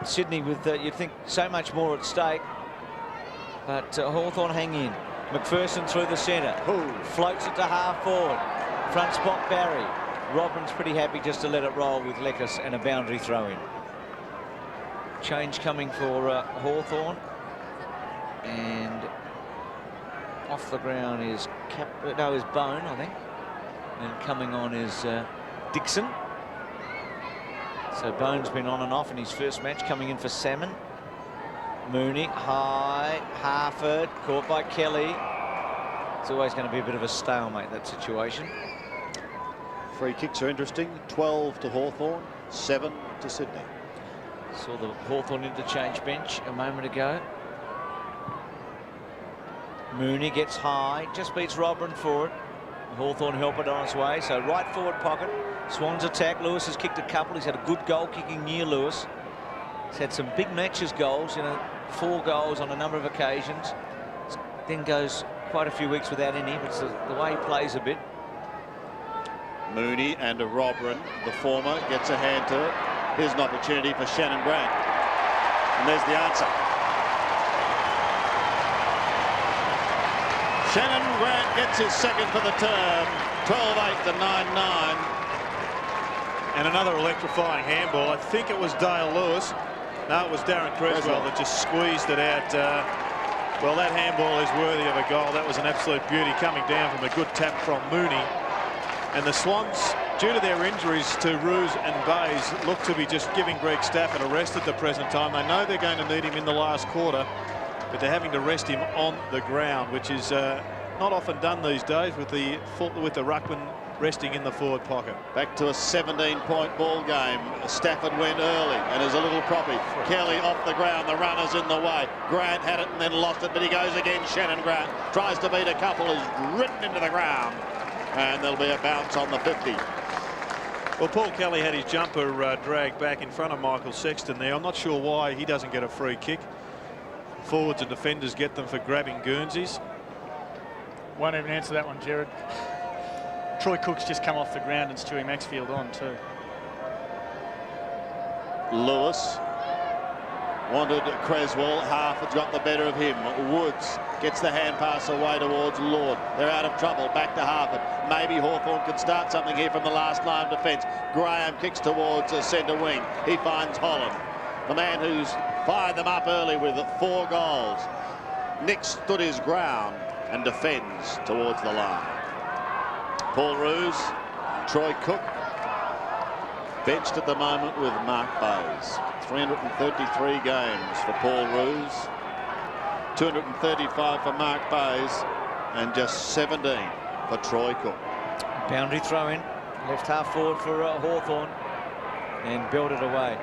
Speaker 5: Sydney with, you'd think, so much more at stake. But Hawthorn hang in. McPherson through the centre. Floats it to half forward. Front spot Barry. Robin's pretty happy just to let it roll with Lekkas and a boundary throw in. Change coming for Hawthorn. And off the ground is is Bone, I think. And coming on is Dixon. So Bone's been on and off in his first match, coming in for Salmon. Mooney, high, Harford, caught by Kelly. It's always going to be a bit of a stalemate, that situation.
Speaker 3: Free kicks are interesting. 12 to Hawthorn, 7 to Sydney.
Speaker 5: Saw the Hawthorn interchange bench a moment ago. Mooney gets high, just beats Robin for it. Hawthorn help it on its way. So right forward pocket. Swans attack. Lewis has kicked a couple. He's had a good goal kicking near Lewis. He's had some big matches goals, 4 goals on a number of occasions. Then goes quite a few weeks without any, but it's the way he plays a bit.
Speaker 3: Mooney and Robran, the former, gets a hand to it. Here's an opportunity for Shannon Grant. And there's the answer. Shannon Grant gets his second for the term. 12-8 to 9-9.
Speaker 6: And another electrifying handball. I think it was Dale Lewis. No, it was Darren Creswell that just squeezed it out. Well, that handball is worthy of a goal. That was an absolute beauty coming down from a good tap from Mooney. And the Swans, due to their injuries to Roos and Bays, look to be just giving Greg Stafford a rest at the present time. They know they're going to need him in the last quarter, but they're having to rest him on the ground, which is not often done these days with the ruckman resting in the forward pocket.
Speaker 3: Back to a 17-point ball game. Stafford went early and is a little proppy. Kelly off the ground, the runner's in the way. Grant had it and then lost it, but he goes again. Shannon Grant tries to beat a couple, is ridden into the ground, and there'll be a bounce on the 50.
Speaker 6: Well, Paul Kelly had his jumper dragged back in front of Michael Sexton there. I'm not sure why he doesn't get a free kick. Forwards and defenders get them for grabbing Guernseys.
Speaker 4: Won't even answer that one, Jared. Troy Cook's just come off the ground and Stewie Maxfield on too.
Speaker 3: Lewis wanted Creswell. Half has got the better of him. Woods gets the hand pass away towards Lord. They're out of trouble. Back to Harford. Maybe Hawthorn can start something here from the last line of defence. Graham kicks towards centre wing. He finds Holland, the man who's fired them up early with 4 goals. Nick stood his ground and defends towards the line. Paul Roos, Troy Cook, benched at the moment with Mark Bays. 333 games for Paul Roos, 235 for Mark Bays, and just 17 for Troy Cook.
Speaker 5: Boundary throw in, left half forward for Hawthorn, and build it away.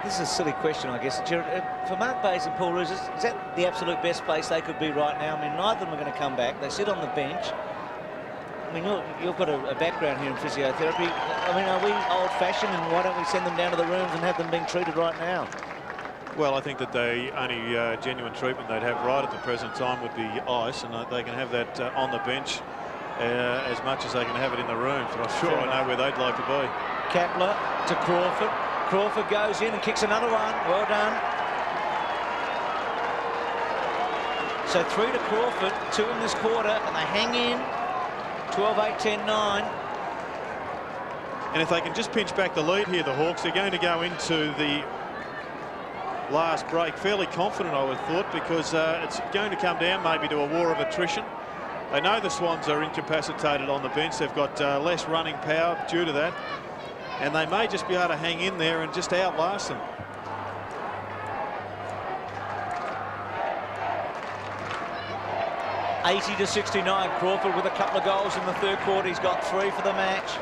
Speaker 5: This is a silly question, I guess. Jared, for Mark Bays and Paul Roos, is that the absolute best place they could be right now? I mean, neither of them are going to come back. They sit on the bench. I mean, you've got a background here in physiotherapy. I mean, are we old-fashioned, and why don't we send them down to the rooms and have them being treated right now?
Speaker 6: Well, I think that the only genuine treatment they'd have right at the present time would be ice, and they can have that on the bench as much as they can have it in the rooms. But I'm sure I know where they'd like to be.
Speaker 5: Kapler to Crawford. Crawford goes in and kicks another one. Well done. So 3 to Crawford, 2 in this quarter, and they hang in. 12-8, 10-9.
Speaker 6: And if they can just pinch back the lead here, the Hawks, they're going to go into the last break fairly confident, I would have thought, because it's going to come down maybe to a war of attrition. They know the Swans are incapacitated on the bench. They've got less running power due to that. And they may just be able to hang in there and just outlast them.
Speaker 5: $80 to 69. Crawford with a couple of goals in the third quarter. He's got 3 for the match.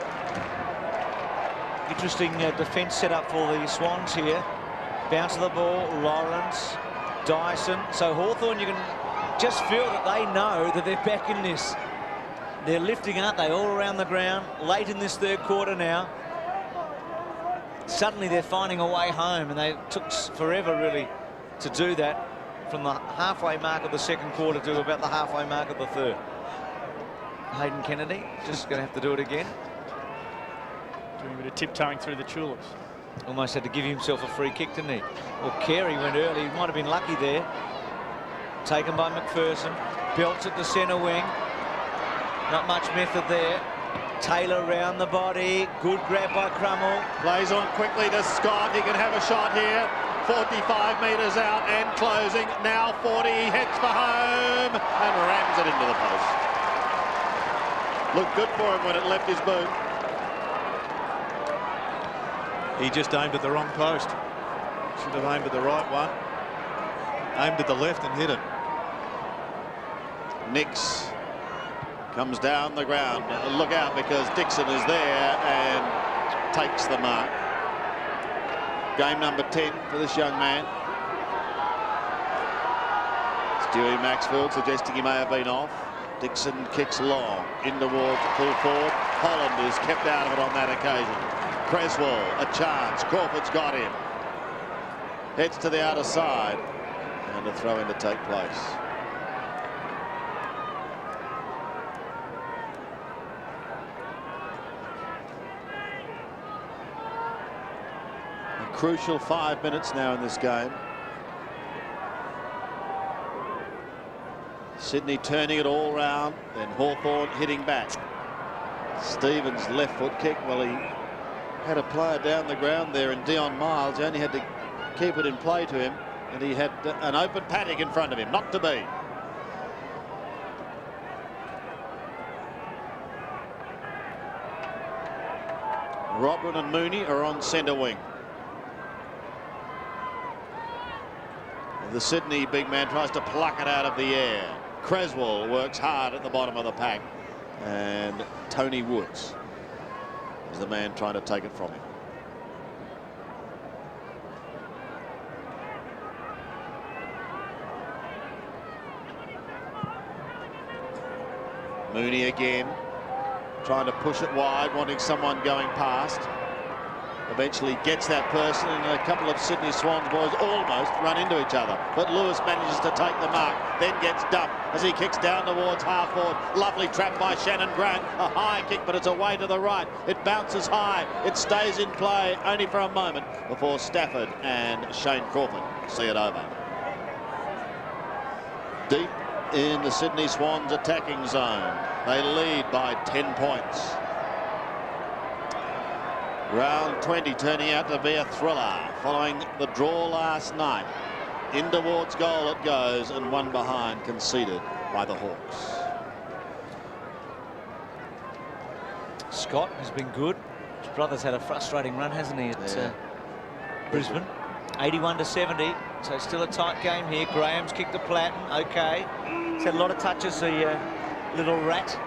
Speaker 5: Interesting defence set up for the Swans here. Bounce of the ball, Lawrence, Dyson. So Hawthorn, you can just feel that they know that they're back in this. They're lifting, aren't they, all around the ground, late in this third quarter now. Suddenly they're finding a way home, and they took forever, really, to do that from the halfway mark of the second quarter to about the halfway mark of the third. Hayden Kennedy just going to have to do it again.
Speaker 4: Doing a bit of tiptoeing through the tulips.
Speaker 5: Almost had to give himself a free kick, didn't he? Well, Carey went early. He might have been lucky there. Taken by McPherson. Belts at the centre wing. Not much method there. Taylor round the body. Good grab by Crummell.
Speaker 3: Plays on quickly to Scott. He can have a shot here. 45 metres out and closing. Now 40. He heads for home and rams it into the post. Looked good for him when it left his boot.
Speaker 6: He just aimed at the wrong post. Should have aimed at the right one. Aimed at the left and hit it.
Speaker 3: Nix comes down the ground. Look out, because Dixon is there and takes the mark. Game number 10 for this young man. Stewie Maxfield suggesting he may have been off. Dixon kicks long in towards full forward. Holland is kept out of it on that occasion. Creswell, a chance. Crawford's got him. Heads to the outer side, and a throw in to take place. A crucial 5 minutes now in this game. Sydney turning it all round, then Hawthorn hitting back. Stevens' left foot kick, well, he had a player down the ground there in Dion Miles. He only had to keep it in play to him, and he had an open paddock in front of him, not to be. Robin and Mooney are on centre wing. The Sydney big man tries to pluck it out of the air. Creswell works hard at the bottom of the pack, and Tony Woods is the man trying to take it from him. Mooney again, trying to push it wide, wanting someone going past. Eventually gets that person, and a couple of Sydney Swans boys almost run into each other. But Lewis manages to take the mark, then gets dumped as he kicks down towards half forward. Lovely trap by Shannon Grant. A high kick, but it's away to the right. It bounces high. It stays in play only for a moment before Stafford and Shane Crawford see it over. Deep in the Sydney Swans attacking zone. They lead by 10 points. Round 20 turning out to be a thriller following the draw last night. In towards goal it goes, and one behind conceded by the Hawks.
Speaker 5: Scott has been good. His brother's had a frustrating run, hasn't he, at Brisbane. 81-70, so still a tight game here. Graham's kicked the Platten, okay. He's had a lot of touches, the little rat.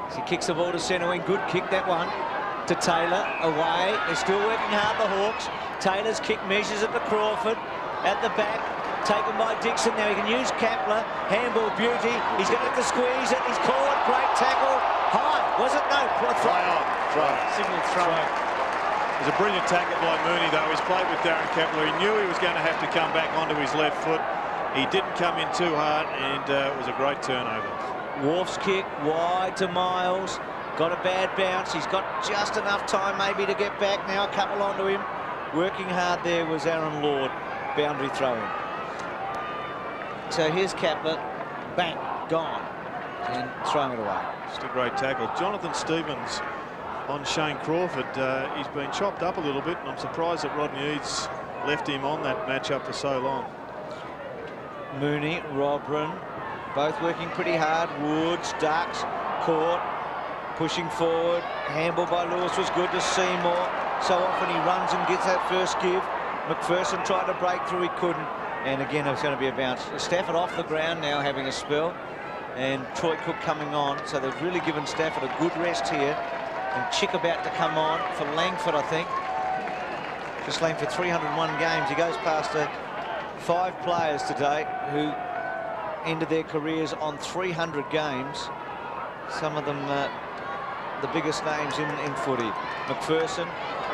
Speaker 5: As he kicks the ball to centre wing, good kick that one. To Taylor, away. They're still working hard, the Hawks. Taylor's kick measures it to Crawford. At the back, taken by Dixon. Now he can use Kapler. Handball beauty. He's going to have to squeeze it. He's caught. Great tackle. High. Was it? No. Throw on.
Speaker 6: Throw. Signal throw. It was a brilliant tackle by Mooney, though. He's played with Darren Kapler. He knew he was going to have to come back onto his left foot. He didn't come in too hard, and it was a great turnover.
Speaker 5: Wolf's kick wide to Miles. Got a bad bounce. He's got just enough time maybe to get back. Now a couple onto him. Working hard there was Aaron Lord. Boundary throw-in. So here's Kapler. Bang. Gone. And throwing it away.
Speaker 6: Just a great tackle. Jonathan Stevens on Shane Crawford. He's been chopped up a little bit, and I'm surprised that Rodney Eads left him on that matchup for so long.
Speaker 5: Mooney, Robran, both working pretty hard. Woods, ducks, caught. Pushing forward, handball by Lewis was good to Seymour. So often he runs and gets that first give. McPherson tried to break through, he couldn't. And again, it's going to be a bounce. Stafford off the ground now, having a spell. And Troy Cook coming on. So they've really given Stafford a good rest here. And Chick about to come on for Langford, I think. Just Langford, 301 games. He goes past 5 players today who ended their careers on 300 games. Some of them the biggest names in footy. McPherson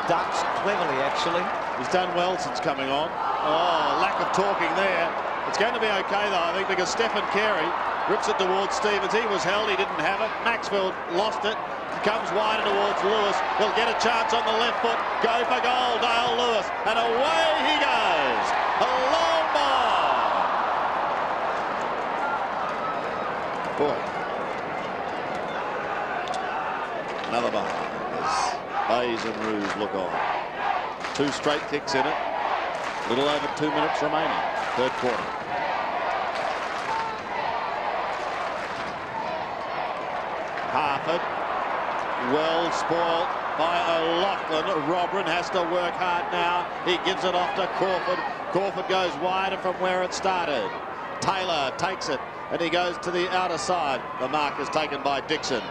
Speaker 5: ducks cleverly, actually.
Speaker 3: He's done well since coming on. Oh, lack of talking there. It's going to be okay, though, I think, because Stephen Carey rips it towards Stevens. He was held, he didn't have it. Maxfield lost it. Comes wider towards Lewis. He'll get a chance on the left foot. Go for goal, Dale Lewis. And away he goes. A long ball. Boy. Another behind. Bayes and Roos look on. 2 straight kicks in it. A little over 2 minutes remaining. Third quarter. Harford. Well spoiled by O'Loughlin. Robran has to work hard now. He gives it off to Crawford. Crawford goes wider from where it started. Taylor takes it and he goes to the outer side. The mark is taken by Dixon.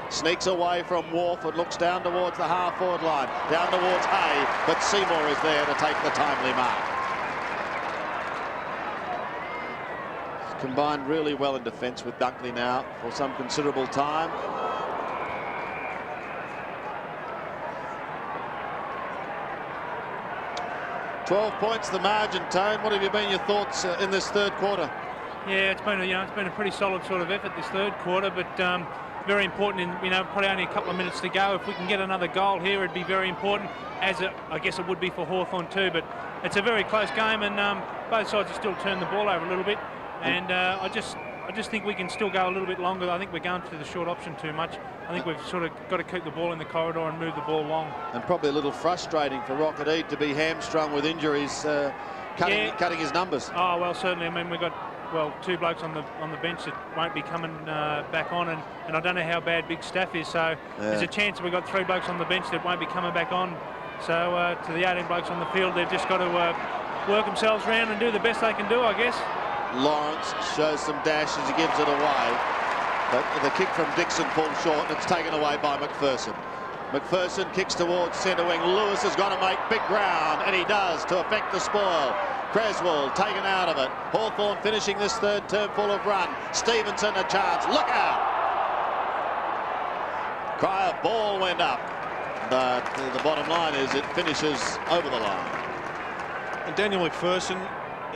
Speaker 3: Sneaks away from Wolf and looks down towards the half-forward line. Down towards Hay, but Seymour is there to take the timely mark. combined really well in defence with Dunkley now for some considerable time. "12 points the margin." Tone, what have been your thoughts in this third quarter?
Speaker 7: Yeah, it's been a pretty solid sort of effort this third quarter, but very important. In probably only a couple of minutes to go. If we can get another goal here, it'd be very important. I guess it would be for Hawthorn too. But it's a very close game, and both sides have still turned the ball over a little bit. And I just think we can still go a little bit longer. I think we're going to the short option too much. I think we've sort of got to keep the ball in the corridor and move the ball long.
Speaker 3: And probably a little frustrating for Rocket Eat to be hamstrung with injuries, cutting his numbers.
Speaker 7: Oh well, certainly. I mean, we've got two blokes on the bench that won't be coming back on, and I don't know how bad Big Staff is. So there's a chance we've got 3 blokes on the bench that won't be coming back on. So to the 18 blokes on the field, they've just got to work themselves around and do the best they can do, I guess.
Speaker 3: Lawrence shows some dash as he gives it away, but the kick from Dixon falls short, and it's taken away by McPherson. McPherson kicks towards centre wing. Lewis has got to make big ground, and he does, to affect the spoil. Creswell taken out of it. Hawthorn finishing this third term full of run. Stevenson a chance. Look out! Cryer ball went up, but the bottom line is it finishes over the line.
Speaker 6: And Daniel McPherson,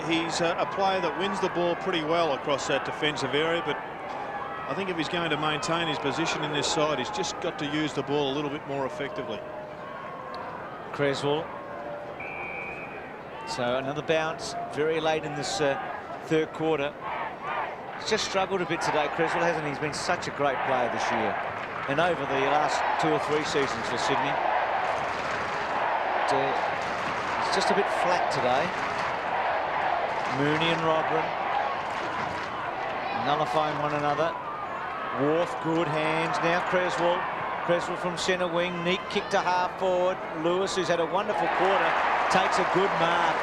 Speaker 6: he's a player that wins the ball pretty well across that defensive area, but I think if he's going to maintain his position in this side, he's just got to use the ball a little bit more effectively.
Speaker 5: Creswell. So another bounce very late in this third quarter. He's just struggled a bit today, Creswell, hasn't he? He's been such a great player this year and over the last 2 or 3 seasons for Sydney. He's just a bit flat today. Mooney and Rodron nullifying one another. Wharf, good hands. Now Creswell. Creswell from centre wing. Neat kick to half forward. Lewis, who's had a wonderful quarter, takes a good mark.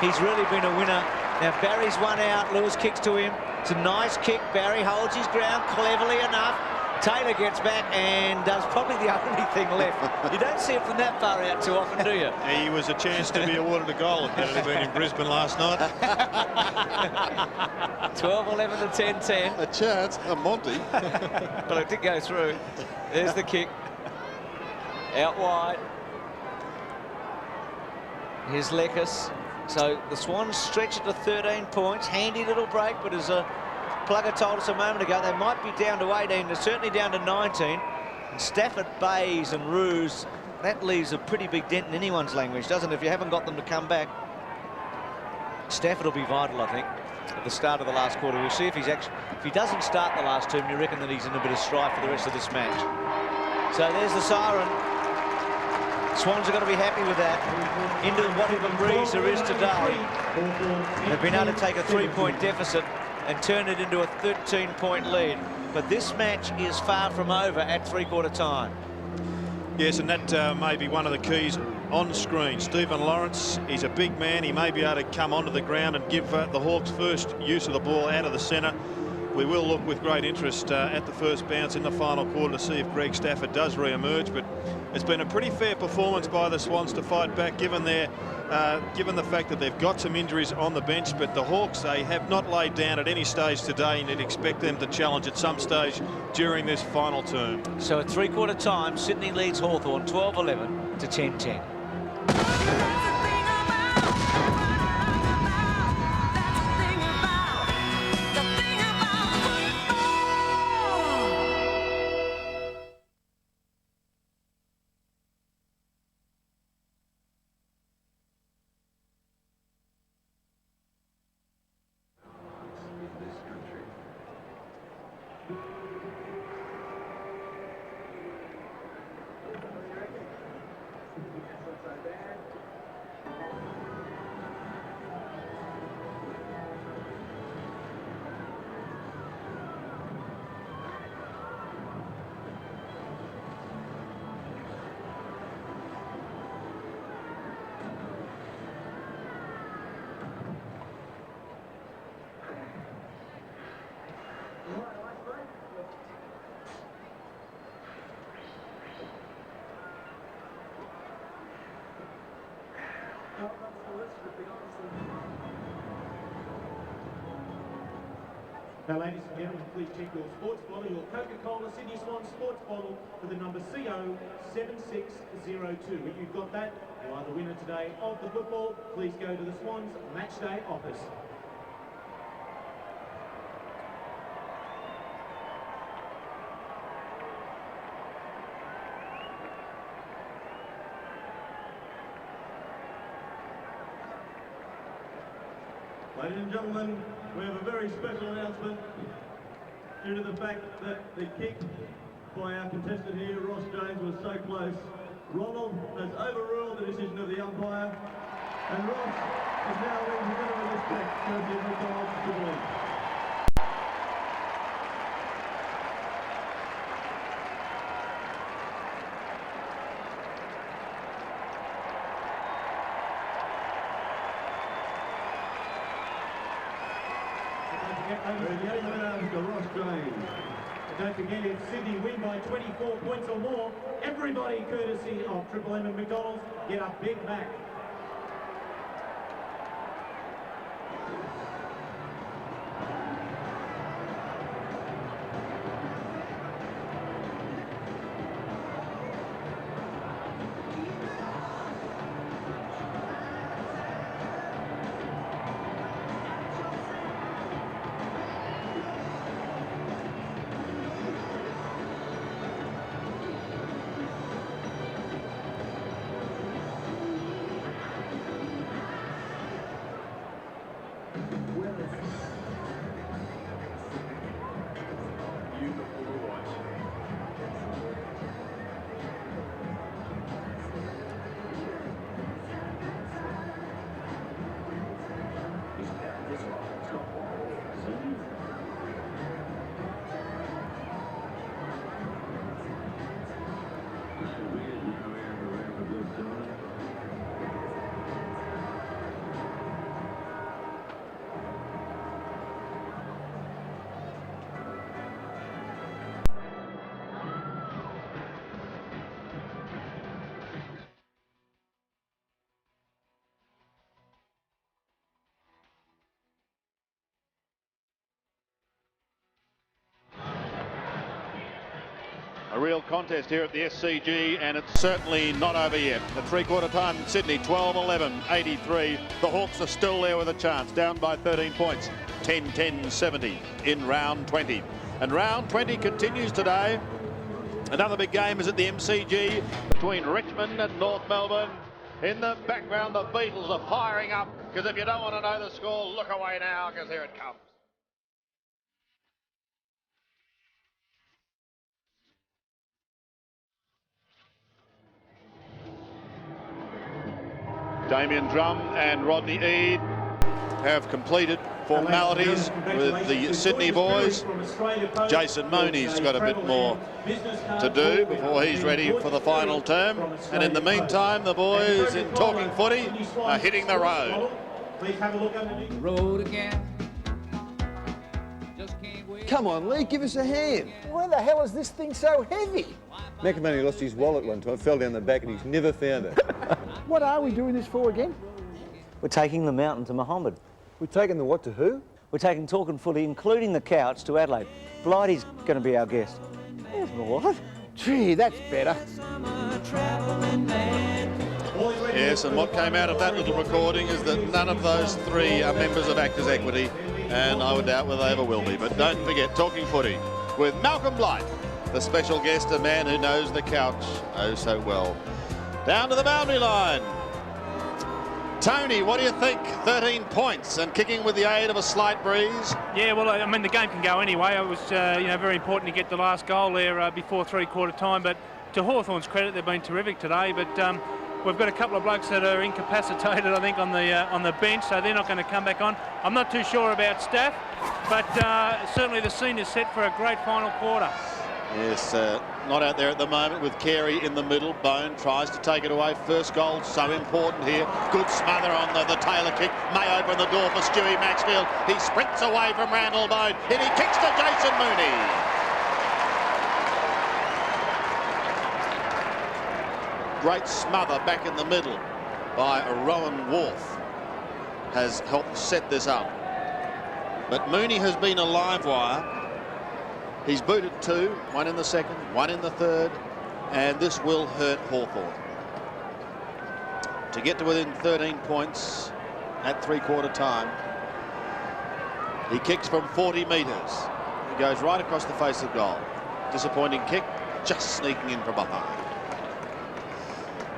Speaker 5: He's really been a winner. Now Barry's one out. Lewis kicks to him. It's a nice kick. Barry holds his ground cleverly enough. Taylor gets back and does probably the only thing left. You don't see it from that far out too often, do you?
Speaker 6: He was a chance to be awarded a goal if that had been in Brisbane last night.
Speaker 5: 12-11 to 10-10.
Speaker 3: A chance, a Monty.
Speaker 5: Well, it did go through. There's the kick. Out wide. Here's Lekas. So the Swans stretch it to 13 points. Handy little break, but as a Plugger told us a moment ago, they might be down to 18. They're certainly down to 19. And Stafford, Bays and Roos, that leaves a pretty big dent in anyone's language, doesn't it, if you haven't got them to come back? Stafford will be vital, I think, at the start of the last quarter. We'll see if he's actually, if he doesn't start the last term, you reckon that he's in a bit of strife for the rest of this match. So there's the siren. Swans are going to be happy with that. Into whatever breeze there is today. They've been able to take a 3-point deficit and turn it into a 13-point lead. But this match is far from over at 3/4 time.
Speaker 6: Yes, and that may be one of the keys on screen. Stephen Lawrence, he's a big man. He may be able to come onto the ground and give the Hawks first use of the ball out of the centre. We will look with great interest at the first bounce in the final quarter to see if Greg Stafford does re-emerge. But it's been a pretty fair performance by the Swans to fight back, given the fact that they've got some injuries on the bench. But the Hawks, they have not laid down at any stage today, and you'd expect them to challenge at some stage during this final term.
Speaker 5: So at 3/4 time, Sydney leads Hawthorn 12-11 to 10-10.
Speaker 9: Now, ladies and gentlemen, please check your sports bottle, your Coca-Cola Sydney Swans sports bottle for the number CO7602. If you've got that, you are the winner today of the football. Please go to the Swans Match Day office. Ladies and gentlemen, we have a very special announcement due to the fact that the kick by our contestant here, Ross James, was so close. Ronald has overruled the decision of the umpire, and Ross is now winning the winner of this bet, courtesy of McDonald's Jubilee. Ross James. Don't forget, if Sydney win by 24 points or more, everybody courtesy of Triple M and McDonald's get a Big Mac.
Speaker 15: A real contest here at the SCG, and it's certainly not over yet. The three-quarter time in Sydney, 12-11, 83. The Hawks are still there with a chance, down by 13 points, 10-10, 70 in round 20. And round 20 continues today. Another big game is at the MCG between Richmond and North Melbourne. In the background, the Beatles are firing up, because if you don't want to know the score, look away now, because here it comes. Damien Drum and Rodney Eade have completed formalities with the Sydney boys. Jason Mooney's got a bit more to do before he's ready for the final term. And in the meantime, the boys in Talking Footy are hitting the road.
Speaker 17: Road again.
Speaker 18: Come on, Lee, give us a hand.
Speaker 17: Where the hell is this thing so heavy?
Speaker 18: McAvaney lost his wallet one time, fell down the back, and he's never found it.
Speaker 17: What are we doing this for again?
Speaker 5: We're taking the mountain to Mohammed.
Speaker 18: We're taking the what to who?
Speaker 5: We're taking Talking Footy, including the couch, to Adelaide. Blighty's going to be our guest. What?
Speaker 17: Gee, that's better.
Speaker 15: Yes, and what came out of that little recording is that none of those three are members of Actors Equity, and I would doubt whether they ever will be. But don't forget, Talking Footy with Malcolm Blight, the special guest, a man who knows the couch oh so well. Down to the boundary line. Tony, what do you think? 13 points and kicking with the aid of a slight breeze.
Speaker 7: Yeah, well, I mean, the game can go anyway. It was, very important to get the last goal there before three-quarter time. But to Hawthorn's credit, they've been terrific today. But we've got a couple of blokes that are incapacitated, I think, on the bench, so they're not going to come back on. I'm not too sure about Staff, but certainly the scene is set for a great final quarter.
Speaker 15: Yes, not out there at the moment with Carey in the middle. Bone tries to take it away. First goal so important here. Good smother on the Taylor kick. May open the door for Stewie Maxfield. He sprints away from Randall Bone and he kicks to Jason Mooney. Great smother back in the middle by Rowan Wharf has helped set this up.
Speaker 3: But Mooney has been a live wire. He's booted 2, 1 in the second, 1 in the third, and this will hurt Hawthorn. To get to within 13 points at 3/4 time. He kicks from 40 metres. He goes right across the face of goal. Disappointing kick, just sneaking in from behind.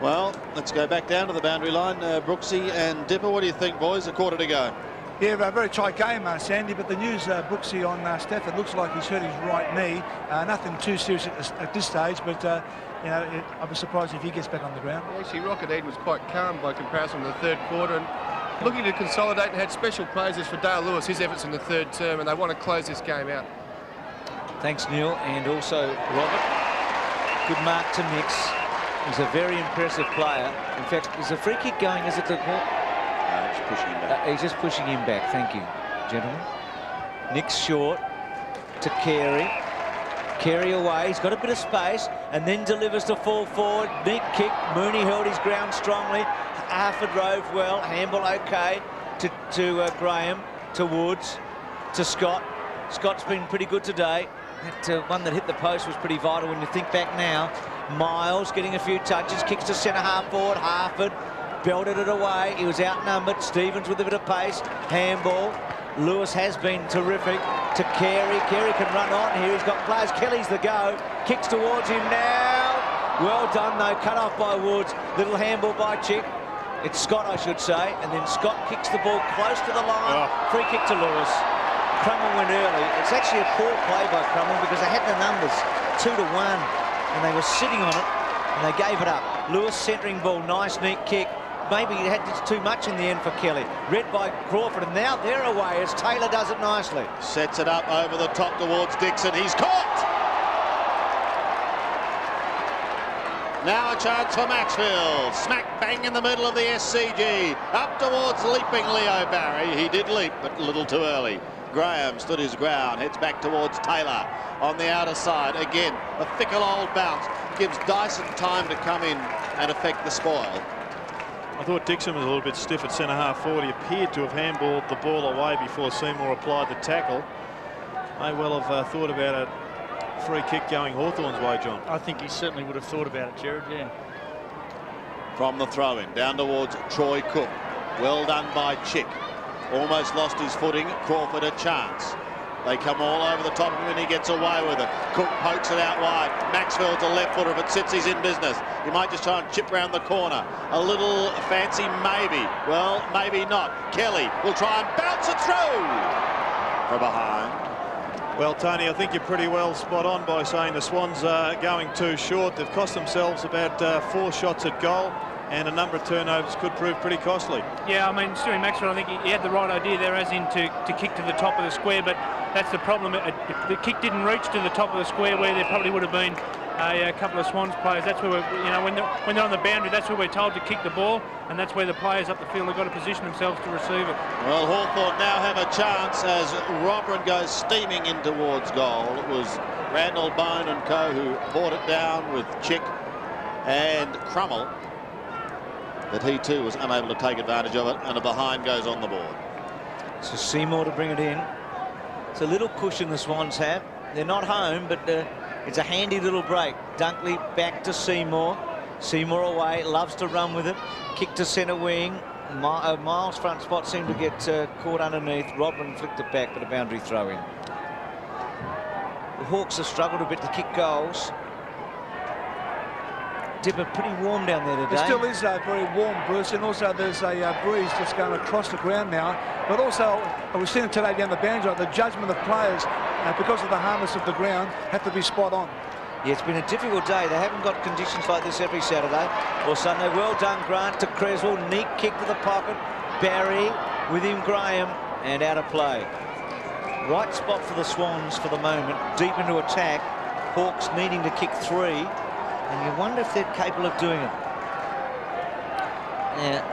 Speaker 3: Well, let's go back down to the boundary line. Brooksy and Dipper, what do you think, boys? A quarter to go.
Speaker 1: Yeah, a very tight game, Sandy, but the news, Brooksy on Stafford, looks like he's hurt his right knee. Nothing too serious at this stage, but you know, I'd be surprised if he gets back on the ground.
Speaker 2: Actually, Rockett was quite calm by comparison to the third quarter, and looking to consolidate, and had special praises for Dale Lewis, his efforts in the third term, and they want to close this game out.
Speaker 5: Thanks, Neil, and also Robert. Good mark to Nix. He's a very impressive player. In fact, there's a free kick going, is it the
Speaker 3: just pushing him back.
Speaker 5: He's just pushing him back. Thank you, gentlemen. Nix short to Carey. Carey away. He's got a bit of space and then delivers the full forward. Neat kick. Mooney held his ground strongly. Harford rove well. Handball okay to Graham, to Woods, to Scott. Scott's been pretty good today. That one that hit the post was pretty vital when you think back now. Miles getting a few touches. Kicks to centre half forward. Harford belted it away. He was outnumbered. Stevens with a bit of pace. Handball. Lewis has been terrific. To Carey. Carey can run on here. He's got players. Kelly's the go. Kicks towards him now. Well done though. Cut off by Woods. Little handball by Chick. It's Scott, I should say. And then Scott kicks the ball close to the line. Free kick to Lewis. Crummell went early. It's actually a poor play by Crummell because they had the numbers 2-1 and they were sitting on it and they gave it up. Lewis centering ball. Nice neat kick. Maybe he had just too much in the end for Kelly. Read by Crawford, and now they're away as Taylor does it nicely.
Speaker 3: Sets it up over the top towards Dixon. He's caught! Now a chance for Maxfield. Smack bang in the middle of the SCG. Up towards leaping Leo Barry. He did leap, but a little too early. Graham stood his ground, heads back towards Taylor on the outer side. Again, a fickle old bounce. Gives Dyson time to come in and affect the spoil.
Speaker 6: I thought Dixon was a little bit stiff at centre half forward. He appeared to have handballed the ball away before Seymour applied the tackle. May well have thought about a free kick going Hawthorn's way, John.
Speaker 4: I think he certainly would have thought about it, Jared, yeah.
Speaker 3: From the throw-in, down towards Troy Cook. Well done by Chick. Almost lost his footing. Crawford a chance. They come all over the top of him and he gets away with it. Cook pokes it out wide. Maxfield's a left footer. If it sits, he's in business. He might just try and chip round the corner. A little fancy, maybe. Well, maybe not. Kelly will try and bounce it through from behind.
Speaker 6: Well, Tony, I think you're pretty well spot on by saying the Swans are going too short. They've cost themselves about 4 shots at goal, and a number of turnovers could prove pretty costly.
Speaker 7: Yeah, I mean, Stewie Maxwell, I think he had the right idea there, as in to kick to the top of the square, but that's the problem. The kick didn't reach to the top of the square where there probably would have been a couple of Swans players. That's where when they're on the boundary, that's where we're told to kick the ball, and that's where the players up the field have got to position themselves to receive it.
Speaker 3: Well, Hawthorn now have a chance as Robert goes steaming in towards goal. It was Randall Bone and co who brought it down with Chick and Crummell, but he too was unable to take advantage of it, and a behind goes on the board.
Speaker 5: So Seymour to bring it in. It's a little cushion the Swans have. They're not home, but it's a handy little break. Dunkley back to Seymour. Seymour away, loves to run with it. Kick to centre wing. Miles' front spot seemed to get caught underneath. Rodman flicked it back, but a boundary throw in. The Hawks have struggled a bit to kick goals. Dipper, pretty warm down there today.
Speaker 1: It still is very warm, Bruce, and also there's a breeze just going across the ground now. But also, we've seen it today down the boundary, the judgment of players, because of the hardness of the ground, have to be spot on.
Speaker 5: Yeah, it's been a difficult day. They haven't got conditions like this every Saturday or Sunday. Well done, Grant, to Creswell. Neat kick to the pocket. Barry with him, Graham, and out of play. Right spot for the Swans for the moment. Deep into attack. Hawks needing to kick 3. And you wonder if they're capable of doing it.
Speaker 4: Yeah.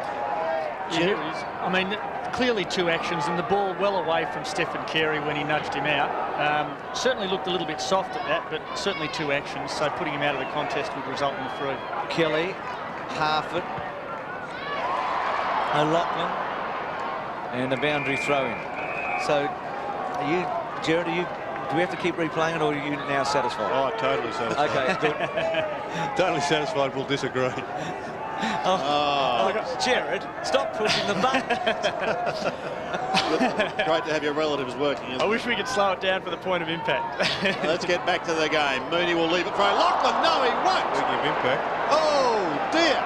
Speaker 4: I mean, clearly 2 actions, and the ball well away from Stephen Carey when he nudged him out. Certainly looked a little bit soft at that, but certainly 2 actions, so putting him out of the contest would result in a free.
Speaker 5: Kelly, Harford, O'Loughlin, and a boundary throw-in. So Are you, Gerard, do we have to keep replaying it, or are you now satisfied?
Speaker 6: Oh, totally satisfied.
Speaker 5: Okay, good.
Speaker 6: Totally satisfied. We'll disagree.
Speaker 5: Oh, Gerard, stop pushing the button.
Speaker 3: Great to have your relatives working.
Speaker 4: I wish we could slow it down for the point of impact.
Speaker 3: Let's get back to the game. Mooney will leave it for O'Loughlin. No, he won't.
Speaker 6: We give impact.
Speaker 3: Oh, dear.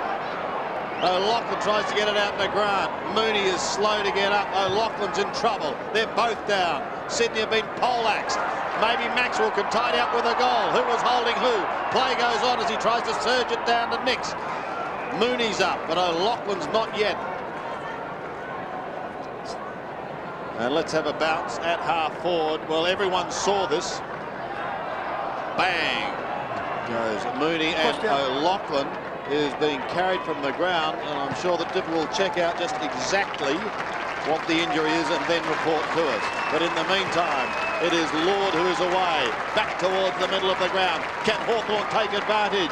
Speaker 3: O'Loughlin tries to get it out to Grant. Mooney is slow to get up. O'Loughlin's in trouble. They're both down. Sydney have been poleaxed. Maybe Maxwell can tidy up with a goal. Who was holding who? Play goes on as he tries to surge it down to Nix. Mooney's up, but O'Loughlin's not yet. And let's have a bounce at half forward. Well, everyone saw this. Bang goes Mooney, and O'Loughlin is being carried from the ground, and I'm sure that Dipper will check out just exactly what the injury is and then report to us. But in the meantime, it is Lord who is away, back towards the middle of the ground. Can Hawthorn take advantage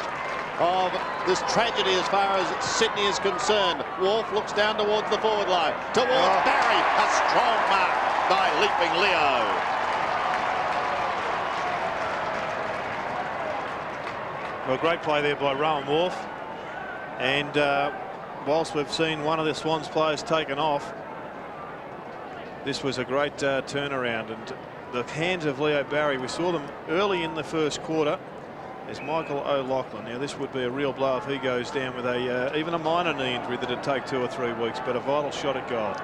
Speaker 3: of this tragedy as far as Sydney is concerned? Wolf looks down towards the forward line, towards Barry. A strong mark by Leaping Leo.
Speaker 6: Well, great play there by Rowan Wolf. And whilst we've seen one of the Swans players taken off, this was a great turnaround. And the hands of Leo Barry, we saw them early in the first quarter. There's Michael O'Loughlin. Now, this would be a real blow if he goes down with even a minor knee injury that'd take 2 or 3 weeks, but a vital shot at goal.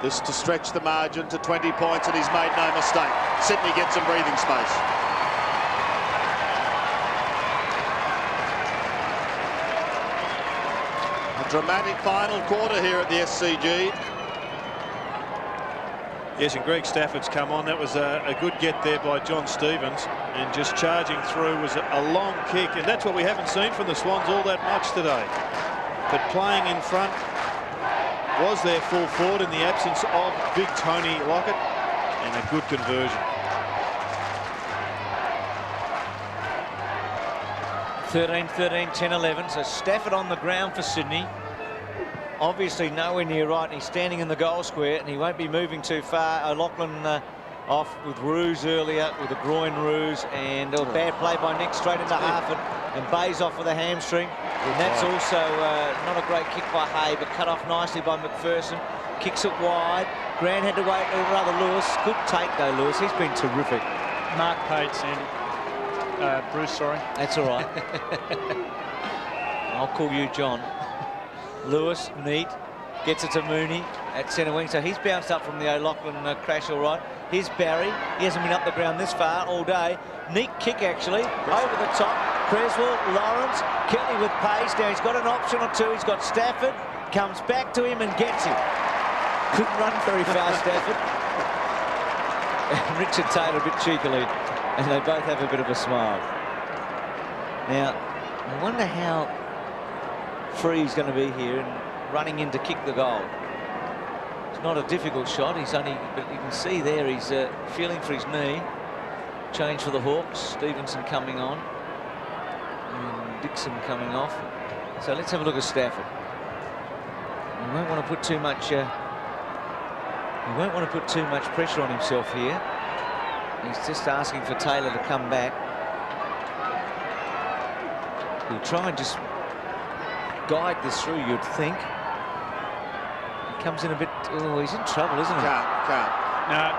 Speaker 3: This to stretch the margin to 20 points, and he's made no mistake. Sydney gets some breathing space. A dramatic final quarter here at the SCG.
Speaker 6: Yes, and Greg Stafford's come on. That was a good get there by John Stevens, and just charging through was a long kick, and that's what we haven't seen from the Swans all that much today. But playing in front was their full forward in the absence of big Tony Lockett, and a good conversion.
Speaker 5: 13-13, 10-11. So Stafford on the ground for Sydney. Obviously nowhere near right, and he's standing in the goal square, and he won't be moving too far. O'Loughlin off with ruse earlier, with a groin ruse, and a bad play by Nick straight into Harford, and Bayes off with a hamstring. And that's also not a great kick by Hay, but cut off nicely by McPherson. Kicks it wide. Grant had to wait, or rather Lewis. Good take though, Lewis. He's been terrific.
Speaker 4: Mark paid, Sandy. Bruce, sorry.
Speaker 5: That's all right. I'll call you John. Lewis, neat, gets it to Mooney at centre wing. So he's bounced up from the O'Loughlin crash all right. Here's Barry. He hasn't been up the ground this far all day. Neat kick, actually, over the top. Creswell, Lawrence, Kelly with pace. Now he's got an option or two. He's got Stafford. Comes back to him and gets him. Couldn't run very fast, Stafford. And Richard Taylor a bit cheekily. And they both have a bit of a smile. Now, I wonder how free he's going to be here and running in to kick the goal. It's not a difficult shot. He's only, but you can see there he's feeling for his knee. Change for the Hawks. Stevenson coming on, and Dixon coming off. So let's have a look at Stafford. He won't want to put too much. He won't want to put too much pressure on himself here. He's just asking for Taylor to come back. He'll try and just guide this through, you'd think. He comes in a bit. Oh, he's in trouble, isn't he?
Speaker 3: Can't.
Speaker 4: No.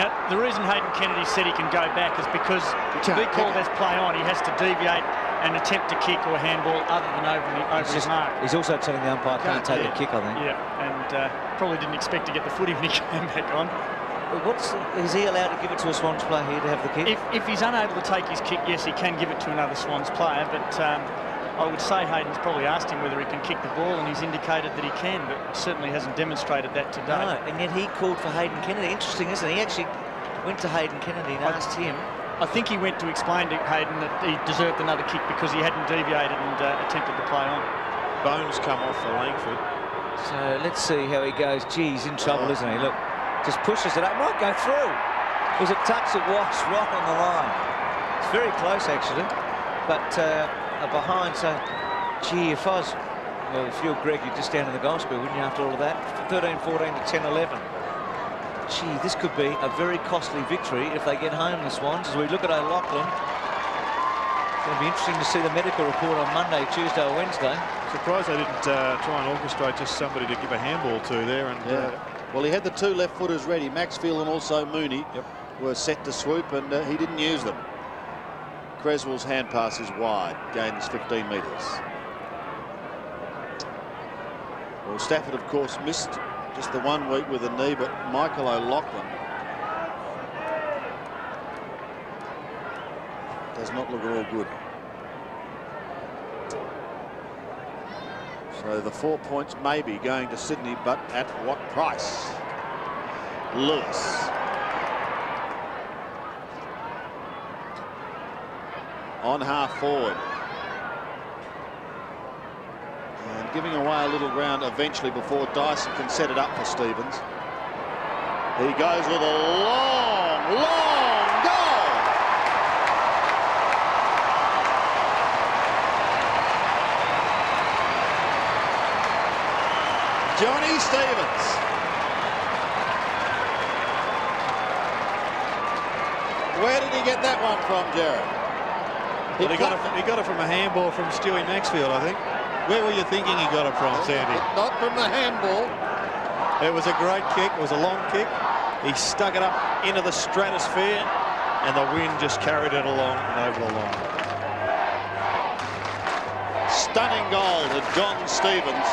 Speaker 4: Now, the reason Hayden Kennedy said he can go back is because to be called as play on, he has to deviate and attempt to kick or handball other than over his mark.
Speaker 5: He's also telling the umpire can't take a kick, I think.
Speaker 4: Yeah, and probably didn't expect to get the footy when he came back on.
Speaker 5: Is he allowed to give it to a Swans player here to have the kick?
Speaker 4: If he's unable to take his kick, yes, he can give it to another Swans player, but I would say Hayden's probably asked him whether he can kick the ball, and he's indicated that he can, but certainly hasn't demonstrated that today.
Speaker 5: No, and yet he called for Hayden Kennedy. Interesting, isn't he? He actually went to Hayden Kennedy and asked him.
Speaker 4: I think he went to explain to Hayden that he deserved another kick because he hadn't deviated and attempted to play on.
Speaker 6: Bones come off for Langford.
Speaker 5: So let's see how he goes. Gee, he's in trouble, isn't he? Look, just pushes it up. Might go through. It was a touch that was right on the line. It's very close, actually. But behind, so, gee, if I was, well, if you're Greg, you're just down in the goal square, wouldn't you, after all of that? 13-14 to 10-11. Gee, this could be a very costly victory if they get home, the Swans. As we look at O'Loughlin, it's going to be interesting to see the medical report on Monday, Tuesday or Wednesday.
Speaker 6: Surprised they didn't try and orchestrate just somebody to give a handball to there. And
Speaker 3: well, he had the two left footers ready, Maxfield and also Mooney were set to swoop, and he didn't use them. Creswell's hand pass is wide, gains 15 metres. Well, Stafford, of course, missed just the 1 week with a knee, but Michael O'Loughlin does not look at all good. So the 4 points may be going to Sydney, but at what price? Lewis. On half forward. And giving away a little ground eventually before Dyson can set it up for Stevens. He goes with a long goal. Johnny Stevens. Where did he get that one from, Jared?
Speaker 6: Well, he got it from a handball from Stewie Maxfield, I think. Where were you thinking he got it from, Sandy?
Speaker 3: Not from the handball.
Speaker 6: It was a great kick. It was a long kick. He stuck it up into the stratosphere, and the wind just carried it along and over the line.
Speaker 3: Stunning goal to John Stevens.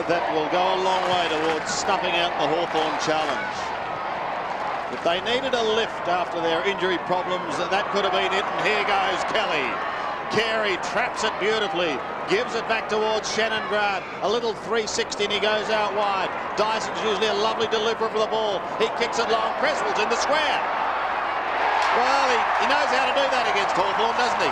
Speaker 3: That will go a long way towards snuffing out the Hawthorn challenge. But they needed a lift after their injury problems. That could have been it. And here goes Kelly. Carey traps it beautifully. Gives it back towards Shannon Grant. A little 360 and he goes out wide. Dyson's usually a lovely deliverer for the ball. He kicks it long. Creswell's in the square. Well, he knows how to do that against Hawthorn, doesn't he?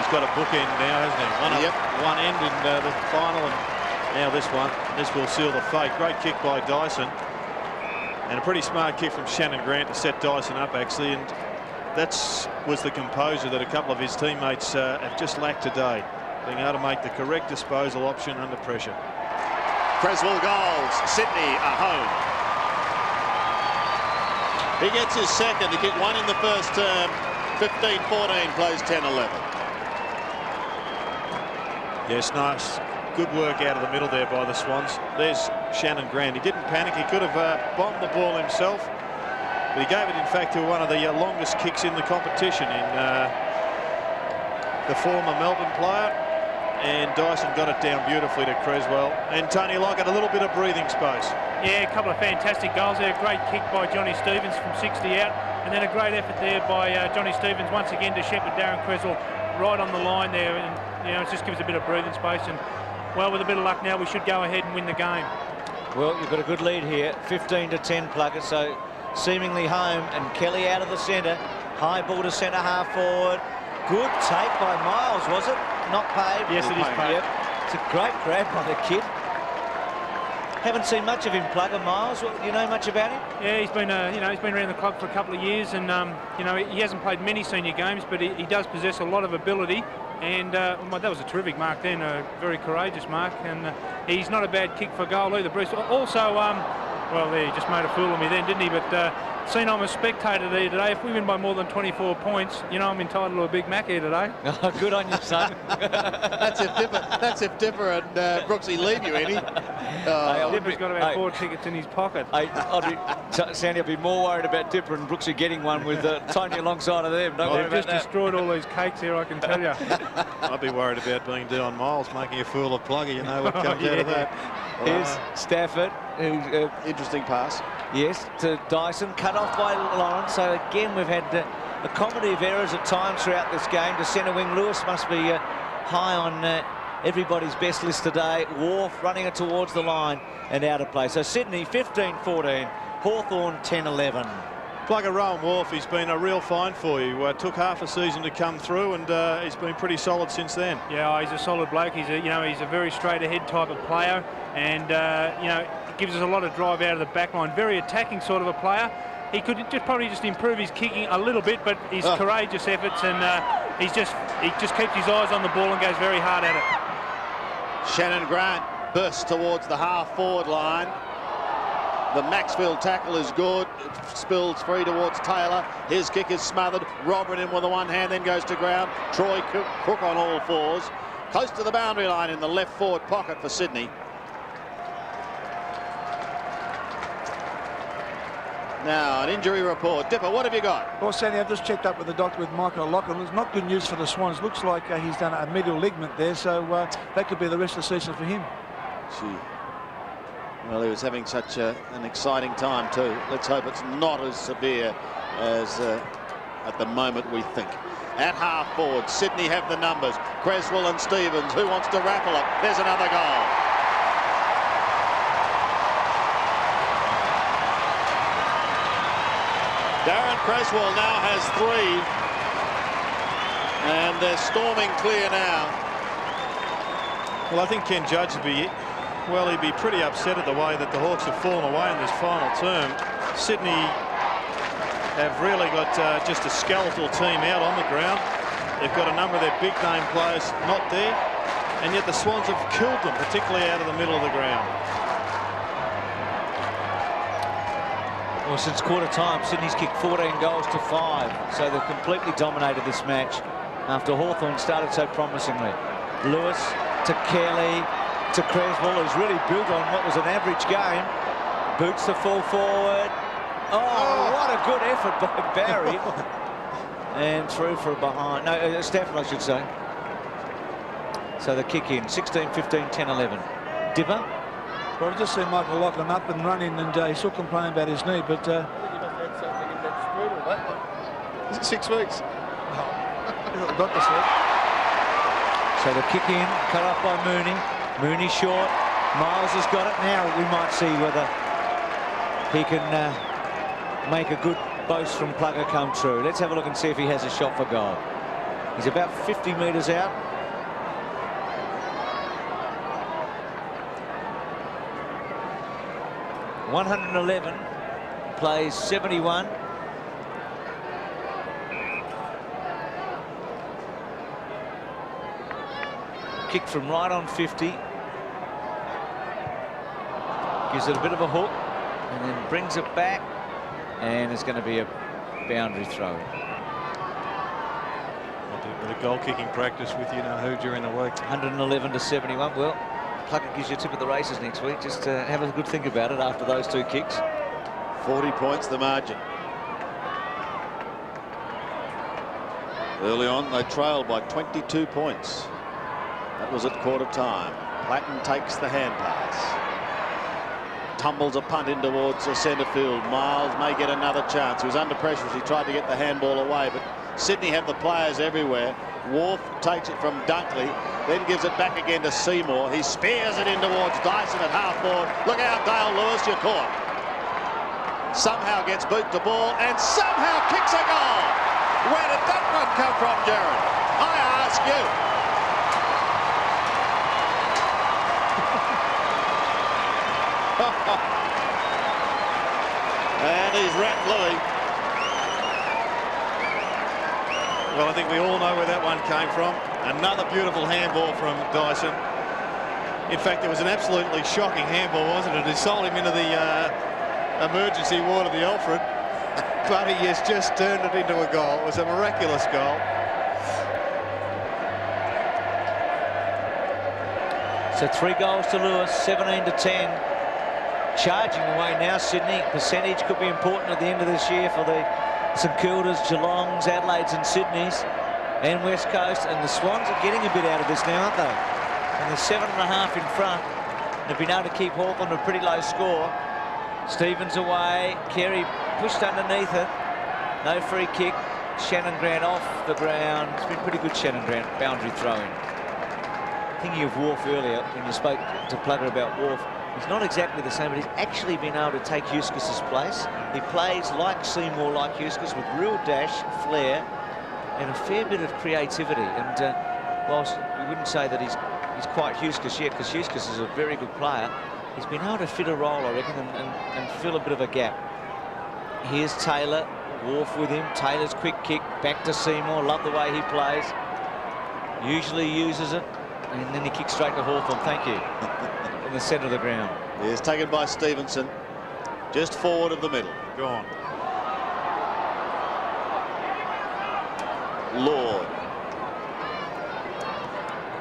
Speaker 6: He's got a bookend now, hasn't he? One end in the final, and now this one. This will seal the fate. Great kick by Dyson. And a pretty smart kick from Shannon Grant to set Dyson up, actually. And that was the composure that a couple of his teammates have just lacked today. Being able to make the correct disposal option under pressure.
Speaker 3: Creswell goals. Sydney are home. He gets his second. He kicked one in the first term. 15-14, plays 10-11.
Speaker 6: Yes, nice. Good work out of the middle there by the Swans. There's Shannon Grant. He didn't panic. He could have bombed the ball himself. But he gave it, in fact, to one of the longest kicks in the competition in the former Melbourne player. And Dyson got it down beautifully to Creswell. And Tony Lockett, a little bit of breathing space.
Speaker 7: Yeah, a couple of fantastic goals there. Great kick by Johnny Stevens from 60 out. And then a great effort there by Johnny Stevens once again to shepherd Darren Creswell right on the line there. And, you know, it just gives a bit of breathing space. And, well, with a bit of luck now, we should go ahead and win the game. Well,
Speaker 5: you've got a good lead here, 15-10 Plugger, so seemingly home, and Kelly out of the centre. High ball to centre half forward. Good take by Miles, was it? Not paved.
Speaker 7: Yes, it is paved.
Speaker 5: Yep. It's a great grab by the kid. Haven't seen much of him, Plugger. Miles, you know much about him?
Speaker 7: Yeah, he's been, he's been around the club for a couple of years, and he hasn't played many senior games, but he does possess a lot of ability. And that was a terrific mark then, a very courageous mark, and he's not a bad kick for goal either, Bruce. Also, well, there, he just made a fool of me then, didn't he? But seeing I'm a spectator there today, if we win by more than 24 points, you know I'm entitled to a Big Mac here today.
Speaker 5: Oh, good on you, son.
Speaker 3: That's if Dipper and Brooksy leave you, Eddie.
Speaker 7: Dipper's got about 4 tickets in his pocket.
Speaker 5: Sandy, I'd be more worried about Dipper and Brooksy getting one with Tony alongside of them. Don't worry about that.
Speaker 7: They've just destroyed all these cakes here, I can tell you.
Speaker 6: I'd be worried about being Dion Miles making a fool of Plugger. You know what comes out of that.
Speaker 5: Here's Stafford.
Speaker 3: Interesting pass.
Speaker 5: Yes, to Dyson, cut off by Lawrence. So again, we've had a comedy of errors at times throughout this game. To centre wing, Lewis must be high on everybody's best list today. Wharf running it towards the line and out of play. So Sydney 15-14, Hawthorn 10-11.
Speaker 6: Plugger Rowan Wharf, he's been a real find for you. Took half a season to come through, and he's been pretty solid since then.
Speaker 7: Yeah, he's a solid bloke. He's a very straight ahead type of player, and gives us a lot of drive out of the back line. Very attacking sort of a player. He could probably just improve his kicking a little bit, but his courageous efforts, and he just keeps his eyes on the ball and goes very hard at it.
Speaker 3: Shannon Grant bursts towards the half-forward line. The Maxfield tackle is good. It spills free towards Taylor. His kick is smothered. Robert in with the one hand, then goes to ground. Troy Cook on all fours. Close to the boundary line in the left forward pocket for Sydney. Now, an injury report. Dipper, what have you got?
Speaker 1: Well, Sandy, I've just checked up with the doctor with Michael Lachlan. It's not good news for the Swans. Looks like he's done a medial ligament there, so that could be the rest of the season for him.
Speaker 3: Gee. Well, he was having such an exciting time too. Let's hope it's not as severe as at the moment we think. At half forward, Sydney have the numbers. Creswell and Stevens. Who wants to raffle it? There's another goal. Darren Creswell now has 3. And they're storming clear now.
Speaker 6: Well, I think Ken Judge would be, well, he'd be pretty upset at the way that the Hawks have fallen away in this final term. Sydney have really got just a skeletal team out on the ground. They've got a number of their big name players not there, and yet the Swans have killed them, particularly out of the middle of the ground.
Speaker 5: Well, since quarter time, Sydney's kicked 14 goals to 5, so they've completely dominated this match after Hawthorn started so promisingly. Lewis to Kelly to Creswell, who's really built on what was an average game. Boots the full forward. Oh, what a good effort by Barry. And through for a behind. No, Stafford, I should say. So the kick in, 16, 15, 10, 11. Dipper?
Speaker 1: Well, I've just seen Michael Lachlan up and running, and he's still complaining about his knee, but...
Speaker 2: Is it 6 weeks?
Speaker 1: Doctor said.
Speaker 5: So the kick in, cut off by Mooney. Mooney short. Miles has got it. Now we might see whether he can make a good boast from Plugger come true. Let's have a look and see if he has a shot for goal. He's about 50 metres out. .111, plays 71. Kick from right on 50. Gives it a bit of a hook and then brings it back, and it's going to be a boundary throw.
Speaker 6: I'll do a bit of goal kicking practice with you know who during the week.
Speaker 5: 111 to 71. Well, Pluckett gives you a tip at the races next week. Just have a good think about it after those 2 kicks.
Speaker 3: 40 points the margin. Early on, they trailed by 22 points. That was at quarter time. Platten takes the hand pass. Tumbles a punt in towards the centre field. Miles may get another chance. He was under pressure as he tried to get the handball away, but Sydney have the players everywhere. Wharf takes it from Dunkley, then gives it back again to Seymour. He spears it in towards Dyson at half forward. Look out, Dale Lewis, you're caught. Somehow gets boot to ball and somehow kicks a goal. Where did that one come from, Jared? I ask you. And he's wrapped Louis.
Speaker 6: Well, I think we all know where that one came from. Another beautiful handball from Dyson. In fact, it was an absolutely shocking handball, wasn't it? It sold him into the emergency ward of the Alfred. But he has just turned it into a goal. It was a miraculous goal.
Speaker 5: So 3 goals to Lewis, 17 to 10. Charging away now, Sydney. Percentage could be important at the end of this year for the St Kildas, Geelongs, Adelaides and Sydneys and West Coast. And the Swans are getting a bit out of this now, aren't they? And they're 7.5 in front. They've been able to keep Hawthorn to a pretty low score. Stevens away. Carey pushed underneath it. No free kick. Shannon Grant off the ground. It's been pretty good, Shannon Grant, boundary throwing. Thinking of Wharf earlier, when you spoke to Plugger about Wharf, he's not exactly the same, but he's actually been able to take Eustace's place. He plays like Seymour, like Eustace, with real dash, flair, and a fair bit of creativity. And whilst we wouldn't say that he's quite Eustace yet, because Eustace is a very good player, he's been able to fit a role, I reckon, and fill a bit of a gap. Here's Taylor, Wharf with him. Taylor's quick kick back to Seymour. Love the way he plays. Usually uses it, and then he kicks straight to Hawthorn. Thank you. In the centre of the ground.
Speaker 3: He is taken by Stevenson. just forward of the middle.
Speaker 6: Gone.
Speaker 3: Lord.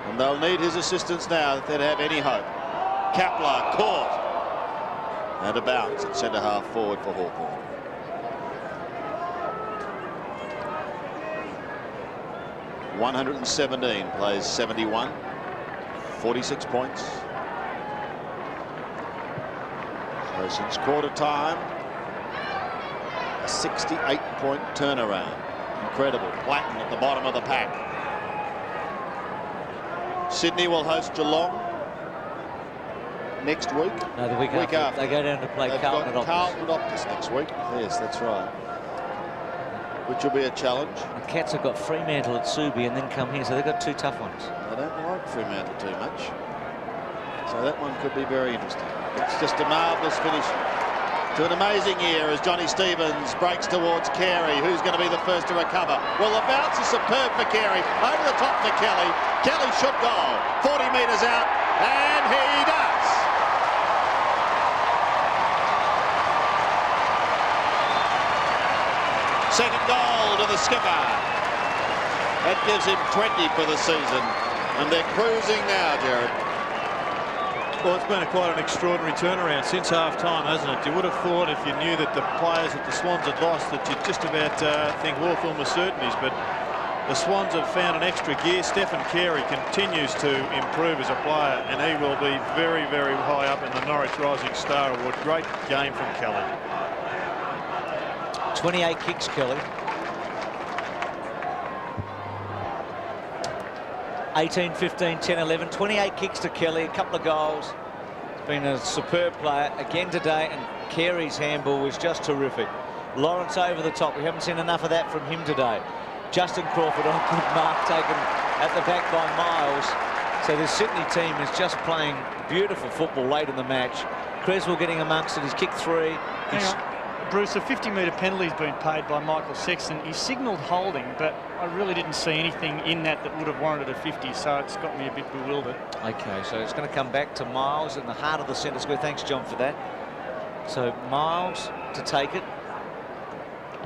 Speaker 3: And they'll need his assistance now if they'd have any hope. Kapler caught. And a bounce at centre half forward for Hawthorn. .117 plays 71. 46 points. So since quarter time, a 68-point turnaround. Incredible. Platten at the bottom of the pack. Sydney will host Geelong next week.
Speaker 5: No, the week after. They go down to play Carlton at Optus.
Speaker 3: Carlton at Optus next week. Yes, that's right. Which will be a challenge.
Speaker 5: The Cats have got Fremantle at Subi and then come here, so they've got two tough ones.
Speaker 3: I don't like Fremantle too much. So that one could be very interesting. It's just a marvellous finish to an amazing year as Johnny Stevens breaks towards Carey, who's going to be the first to recover. Well, the bounce is superb for Carey. Over the top for Kelly. Kelly should goal. 40 metres out, and he does. Second goal to the skipper. That gives him 20 for the season. And they're cruising now, Jared.
Speaker 6: Well, it's been quite an extraordinary turnaround since half-time, hasn't it? You would have thought if you knew that the players that the Swans had lost that you'd just about think Hawthorn was certainties, but the Swans have found an extra gear. Stephen Carey continues to improve as a player, and he will be very, very high up in the Norwich Rising Star Award. Great game from Kelly.
Speaker 5: 28 kicks, Kelly. 18, 15, 10, 11, 28 kicks to Kelly, a couple of goals. He's been a superb player again today, and Carey's handball was just terrific. Lawrence over the top. We haven't seen enough of that from him today. Justin Crawford on good mark, taken at the back by Miles. So the Sydney team is just playing beautiful football late in the match. Creswell getting amongst it. He's kicked 3.
Speaker 4: Bruce, a 50-metre penalty's been paid by Michael Sexton. He signalled holding, but I really didn't see anything in that would have warranted a 50, so it's got me a bit bewildered.
Speaker 5: Okay, so it's going to come back to Miles in the heart of the centre square. Thanks, John, for that. So Miles to take it.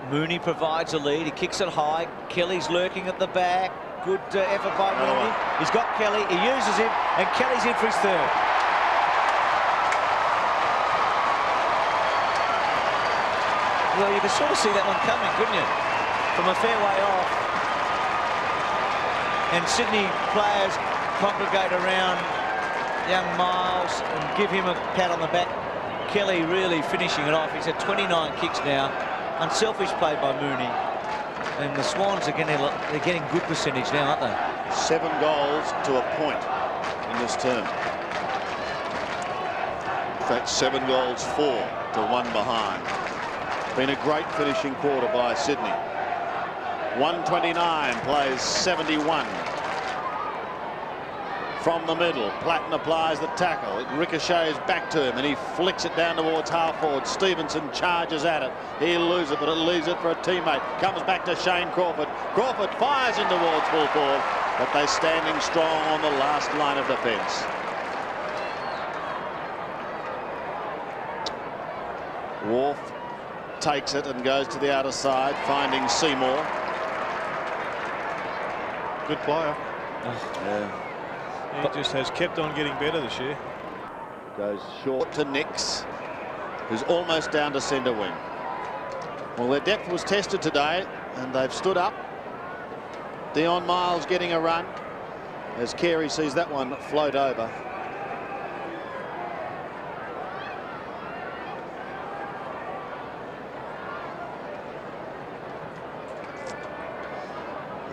Speaker 5: Mooney provides a lead. He kicks it high. Kelly's lurking at the back. Good effort by Mooney. He's got Kelly. He uses him, and Kelly's in for his third. Well, you could sort of see that one coming, couldn't you? From a fair way off. And Sydney players congregate around young Miles and give him a pat on the back. Kelly really finishing it off. He's had 29 kicks now. Unselfish play by Mooney. And the Swans are they're getting good percentage now, aren't they?
Speaker 3: 7 goals to a point in this term. In fact, 7 goals 4 to 1 behind. Been a great finishing quarter by Sydney. 129 plays 71. From the middle, Platten applies the tackle. It ricochets back to him and he flicks it down towards half forward. Stevenson charges at it. He'll lose it, but it leaves it for a teammate. Comes back to Shane Crawford. Crawford fires in towards full forward, but they're standing strong on the last line of defence. Wharf takes it and goes to the outer side, finding Seymour.
Speaker 6: Good player.
Speaker 3: Yeah.
Speaker 6: He just has kept on getting better this year.
Speaker 3: Goes short to Nix, who's almost down to centre wing. Well, their depth was tested today, and they've stood up. Dion Miles getting a run, as Carey sees that one float over.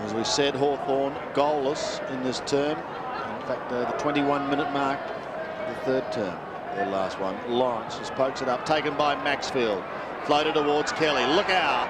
Speaker 3: As we said, Hawthorn goalless in this term. In fact, the 21-minute mark of the third term, their last one. Lawrence just pokes it up, taken by Maxfield. Floated towards Kelly. Look out.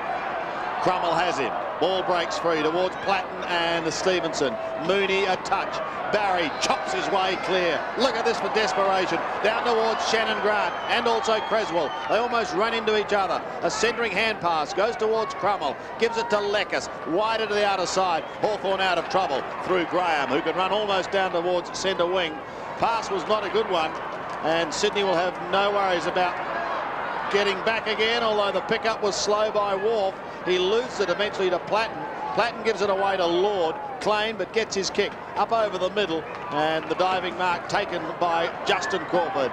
Speaker 3: Crummell has him. Ball breaks free towards Platten and Stevenson. Mooney a touch. Barry chops his way clear. Look at this for desperation. Down towards Shannon Grant and also Creswell. They almost run into each other. A centering hand pass goes towards Crummell. Gives it to Leckis. Wider to the outer side. Hawthorn out of trouble through Graham, who can run almost down towards centre wing. Pass was not a good one, and Sydney will have no worries about getting back again, although the pickup was slow by Wharf. He loses it eventually to Platten. Platten gives it away to Lord. Klein, but gets his kick up over the middle, and the diving mark taken by Justin Crawford.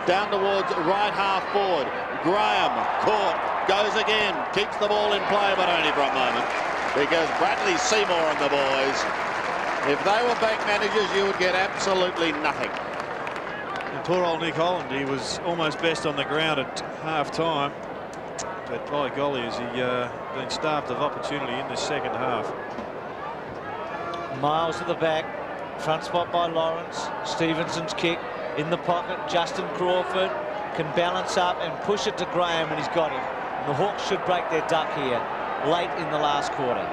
Speaker 3: Down towards right half forward. Graham caught, goes again, keeps the ball in play, but only for a moment, because Bradley Seymour and the boys, if they were bank managers, you would get absolutely nothing.
Speaker 6: And poor old Nick Holland, he was almost best on the ground at half-time, but by golly, has he been starved of opportunity in this second half.
Speaker 5: Miles at the back, front spot by Lawrence. Stevenson's kick in the pocket. Justin Crawford can balance up and push it to Graham, and he's got him. And the Hawks should break their duck here late in the last quarter.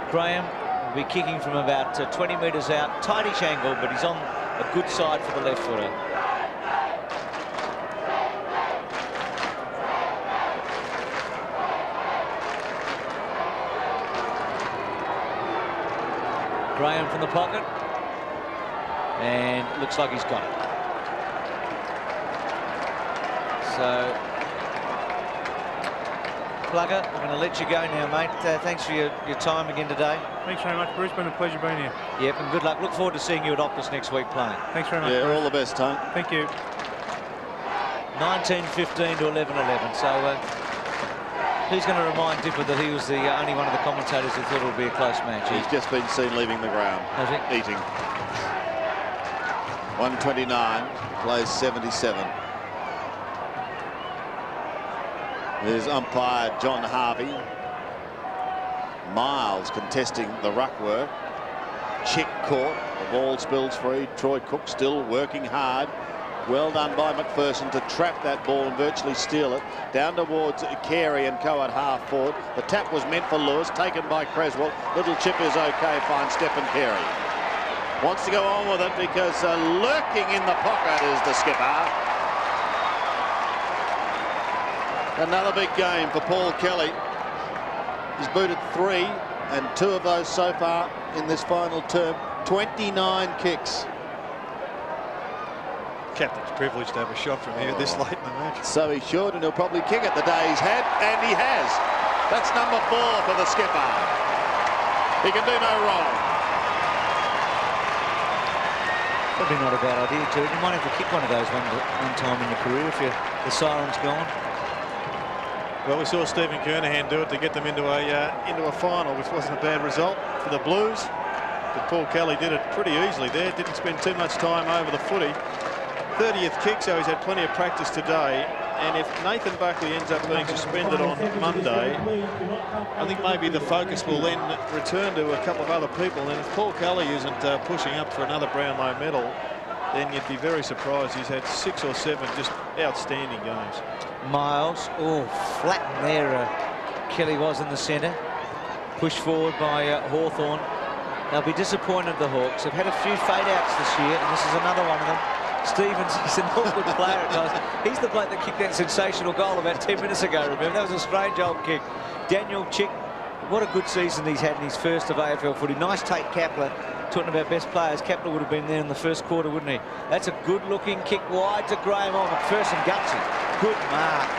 Speaker 5: Graham will be kicking from about 20 metres out. Tightish angle, but he's on a good side for the left footer. Graham from the pocket, and looks like he's got it. So, Plugger, I'm going to let you go now, mate. Thanks for your time again today.
Speaker 7: Thanks very much, Bruce. Been a pleasure being here.
Speaker 5: Yep, and good luck. Look forward to seeing you at Optus next week playing.
Speaker 7: Thanks very much.
Speaker 3: Yeah,
Speaker 7: Bruce.
Speaker 3: all the best, Tom.
Speaker 7: Thank you.
Speaker 5: 19-15 to 11-11. So, who's going to remind Dipper that he was the only one of the commentators who thought it would be a close match?
Speaker 3: He's just been seen leaving the ground.
Speaker 5: Has he?
Speaker 3: Eating. 129, plays 77. There's umpire John Harvey. Miles contesting the ruck work. Chick caught. The ball spills free. Troy Cook still working hard. Well done by McPherson to trap that ball and virtually steal it. Down towards Carey and co at half forward. The tap was meant for Lewis, taken by Creswell. Little chip is okay, fine. Stephen Carey wants to go on with it because lurking in the pocket is the skipper. Another big game for Paul Kelly. He's booted 3, and 2 of those so far in this final term. 29 kicks.
Speaker 6: Captain's privileged to have a shot from here this late in the match.
Speaker 3: So he should, and he'll probably kick it the day he's had, and he has. That's number 4 for the skipper. He can do no wrong.
Speaker 5: Probably not a bad idea, too. You might have to kick one of those one time in your career if the siren's gone.
Speaker 6: Well, we saw Stephen Kernahan do it to get them into a final, which wasn't a bad result for the Blues. But Paul Kelly did it pretty easily there. Didn't spend too much time over the footy. 30th kick, so he's had plenty of practice today. And if Nathan Buckley ends up being suspended on Monday, I think maybe the focus will then return to a couple of other people. And if Paul Kelly isn't pushing up for another Brownlow medal, then you'd be very surprised. He's had 6 or 7 just outstanding games.
Speaker 5: Miles, oh, flattened there. Kelly was in the centre. Pushed forward by Hawthorn. They'll be disappointed, the Hawks. They've had a few fade-outs this year, and this is another one of them. Stevens, he's an awkward player at times. He's the bloke that kicked that sensational goal about 10 minutes ago, remember? That was a strange old kick. Daniel Chick, what a good season he's had in his first of AFL footy. Nice take, Kapler. Talking about best players, Kapler would have been there in the first quarter, wouldn't he? That's a good-looking kick wide to Graham on McPherson. Gutsy. Good mark.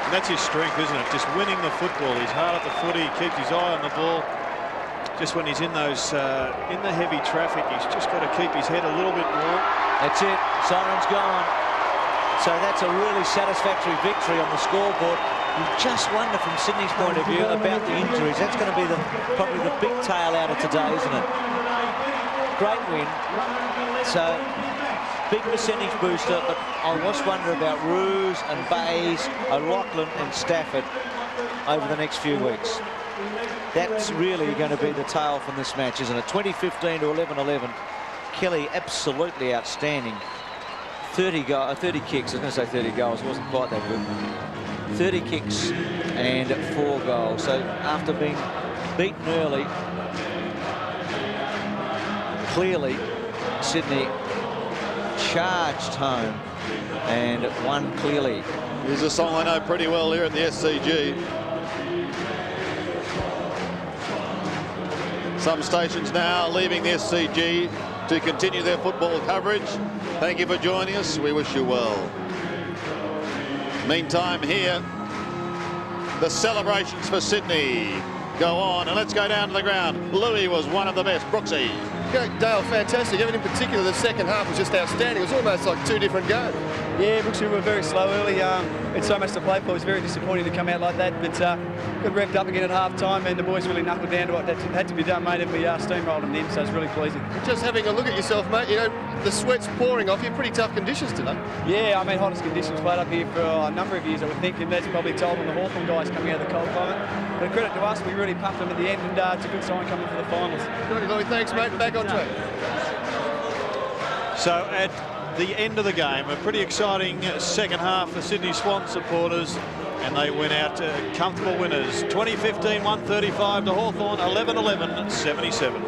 Speaker 6: And that's his strength, isn't it? Just winning the football. He's hard at the footy. He keeps his eye on the ball. Just when he's in those in the heavy traffic, he's just got to keep his head a little bit more.
Speaker 5: That's it. Siren's gone. So that's a really satisfactory victory on the scoreboard. You just wonder from Sydney's point of view about the injuries. That's going to be probably the big tail out of today, isn't it? Great win. So big percentage booster, but I just wonder about Roos and Bays, O'Loughlin and Stafford over the next few weeks. That's really going to be the tail from this match, isn't it? 20-15 to 11-11. Kelly absolutely outstanding. 30 kicks. I was going to say 30 goals. It wasn't quite that good. 30 kicks and 4 goals. So after being beaten early, clearly Sydney charged home and won clearly.
Speaker 3: Here's a song I know pretty well here at the SCG. Some stations now leaving the SCG to continue their football coverage. Thank you for joining us. We wish you well. Meantime here, the celebrations for Sydney go on, and let's go down to the ground. Louis was one of the best. Brooksy.
Speaker 2: Dale, fantastic. Even in particular, the second half was just outstanding. It was almost like two different games.
Speaker 19: Yeah, Brooksy were very slow early. It's so much to play for. It was very disappointing to come out like that, but got revved up again at half-time, and the boys really knuckled down to what had to be done, mate, and we steamrolled them then, so it's really pleasing.
Speaker 2: Just having a look at yourself, mate, you know, the sweat's pouring off you. Pretty tough conditions today.
Speaker 19: Yeah, I mean, hottest conditions played up here for a number of years, I would think, and that's probably told on the Hawthorn guys coming out of the cold climate. But credit to us, we really pumped them at the end, and it's a good sign coming for the finals.
Speaker 2: Good, Louis, thanks, mate. Back on track.
Speaker 6: So at the end of the game, a pretty exciting second half for Sydney Swan supporters, and they went out comfortable winners. 2015, 135 to Hawthorn, 11-11, 77.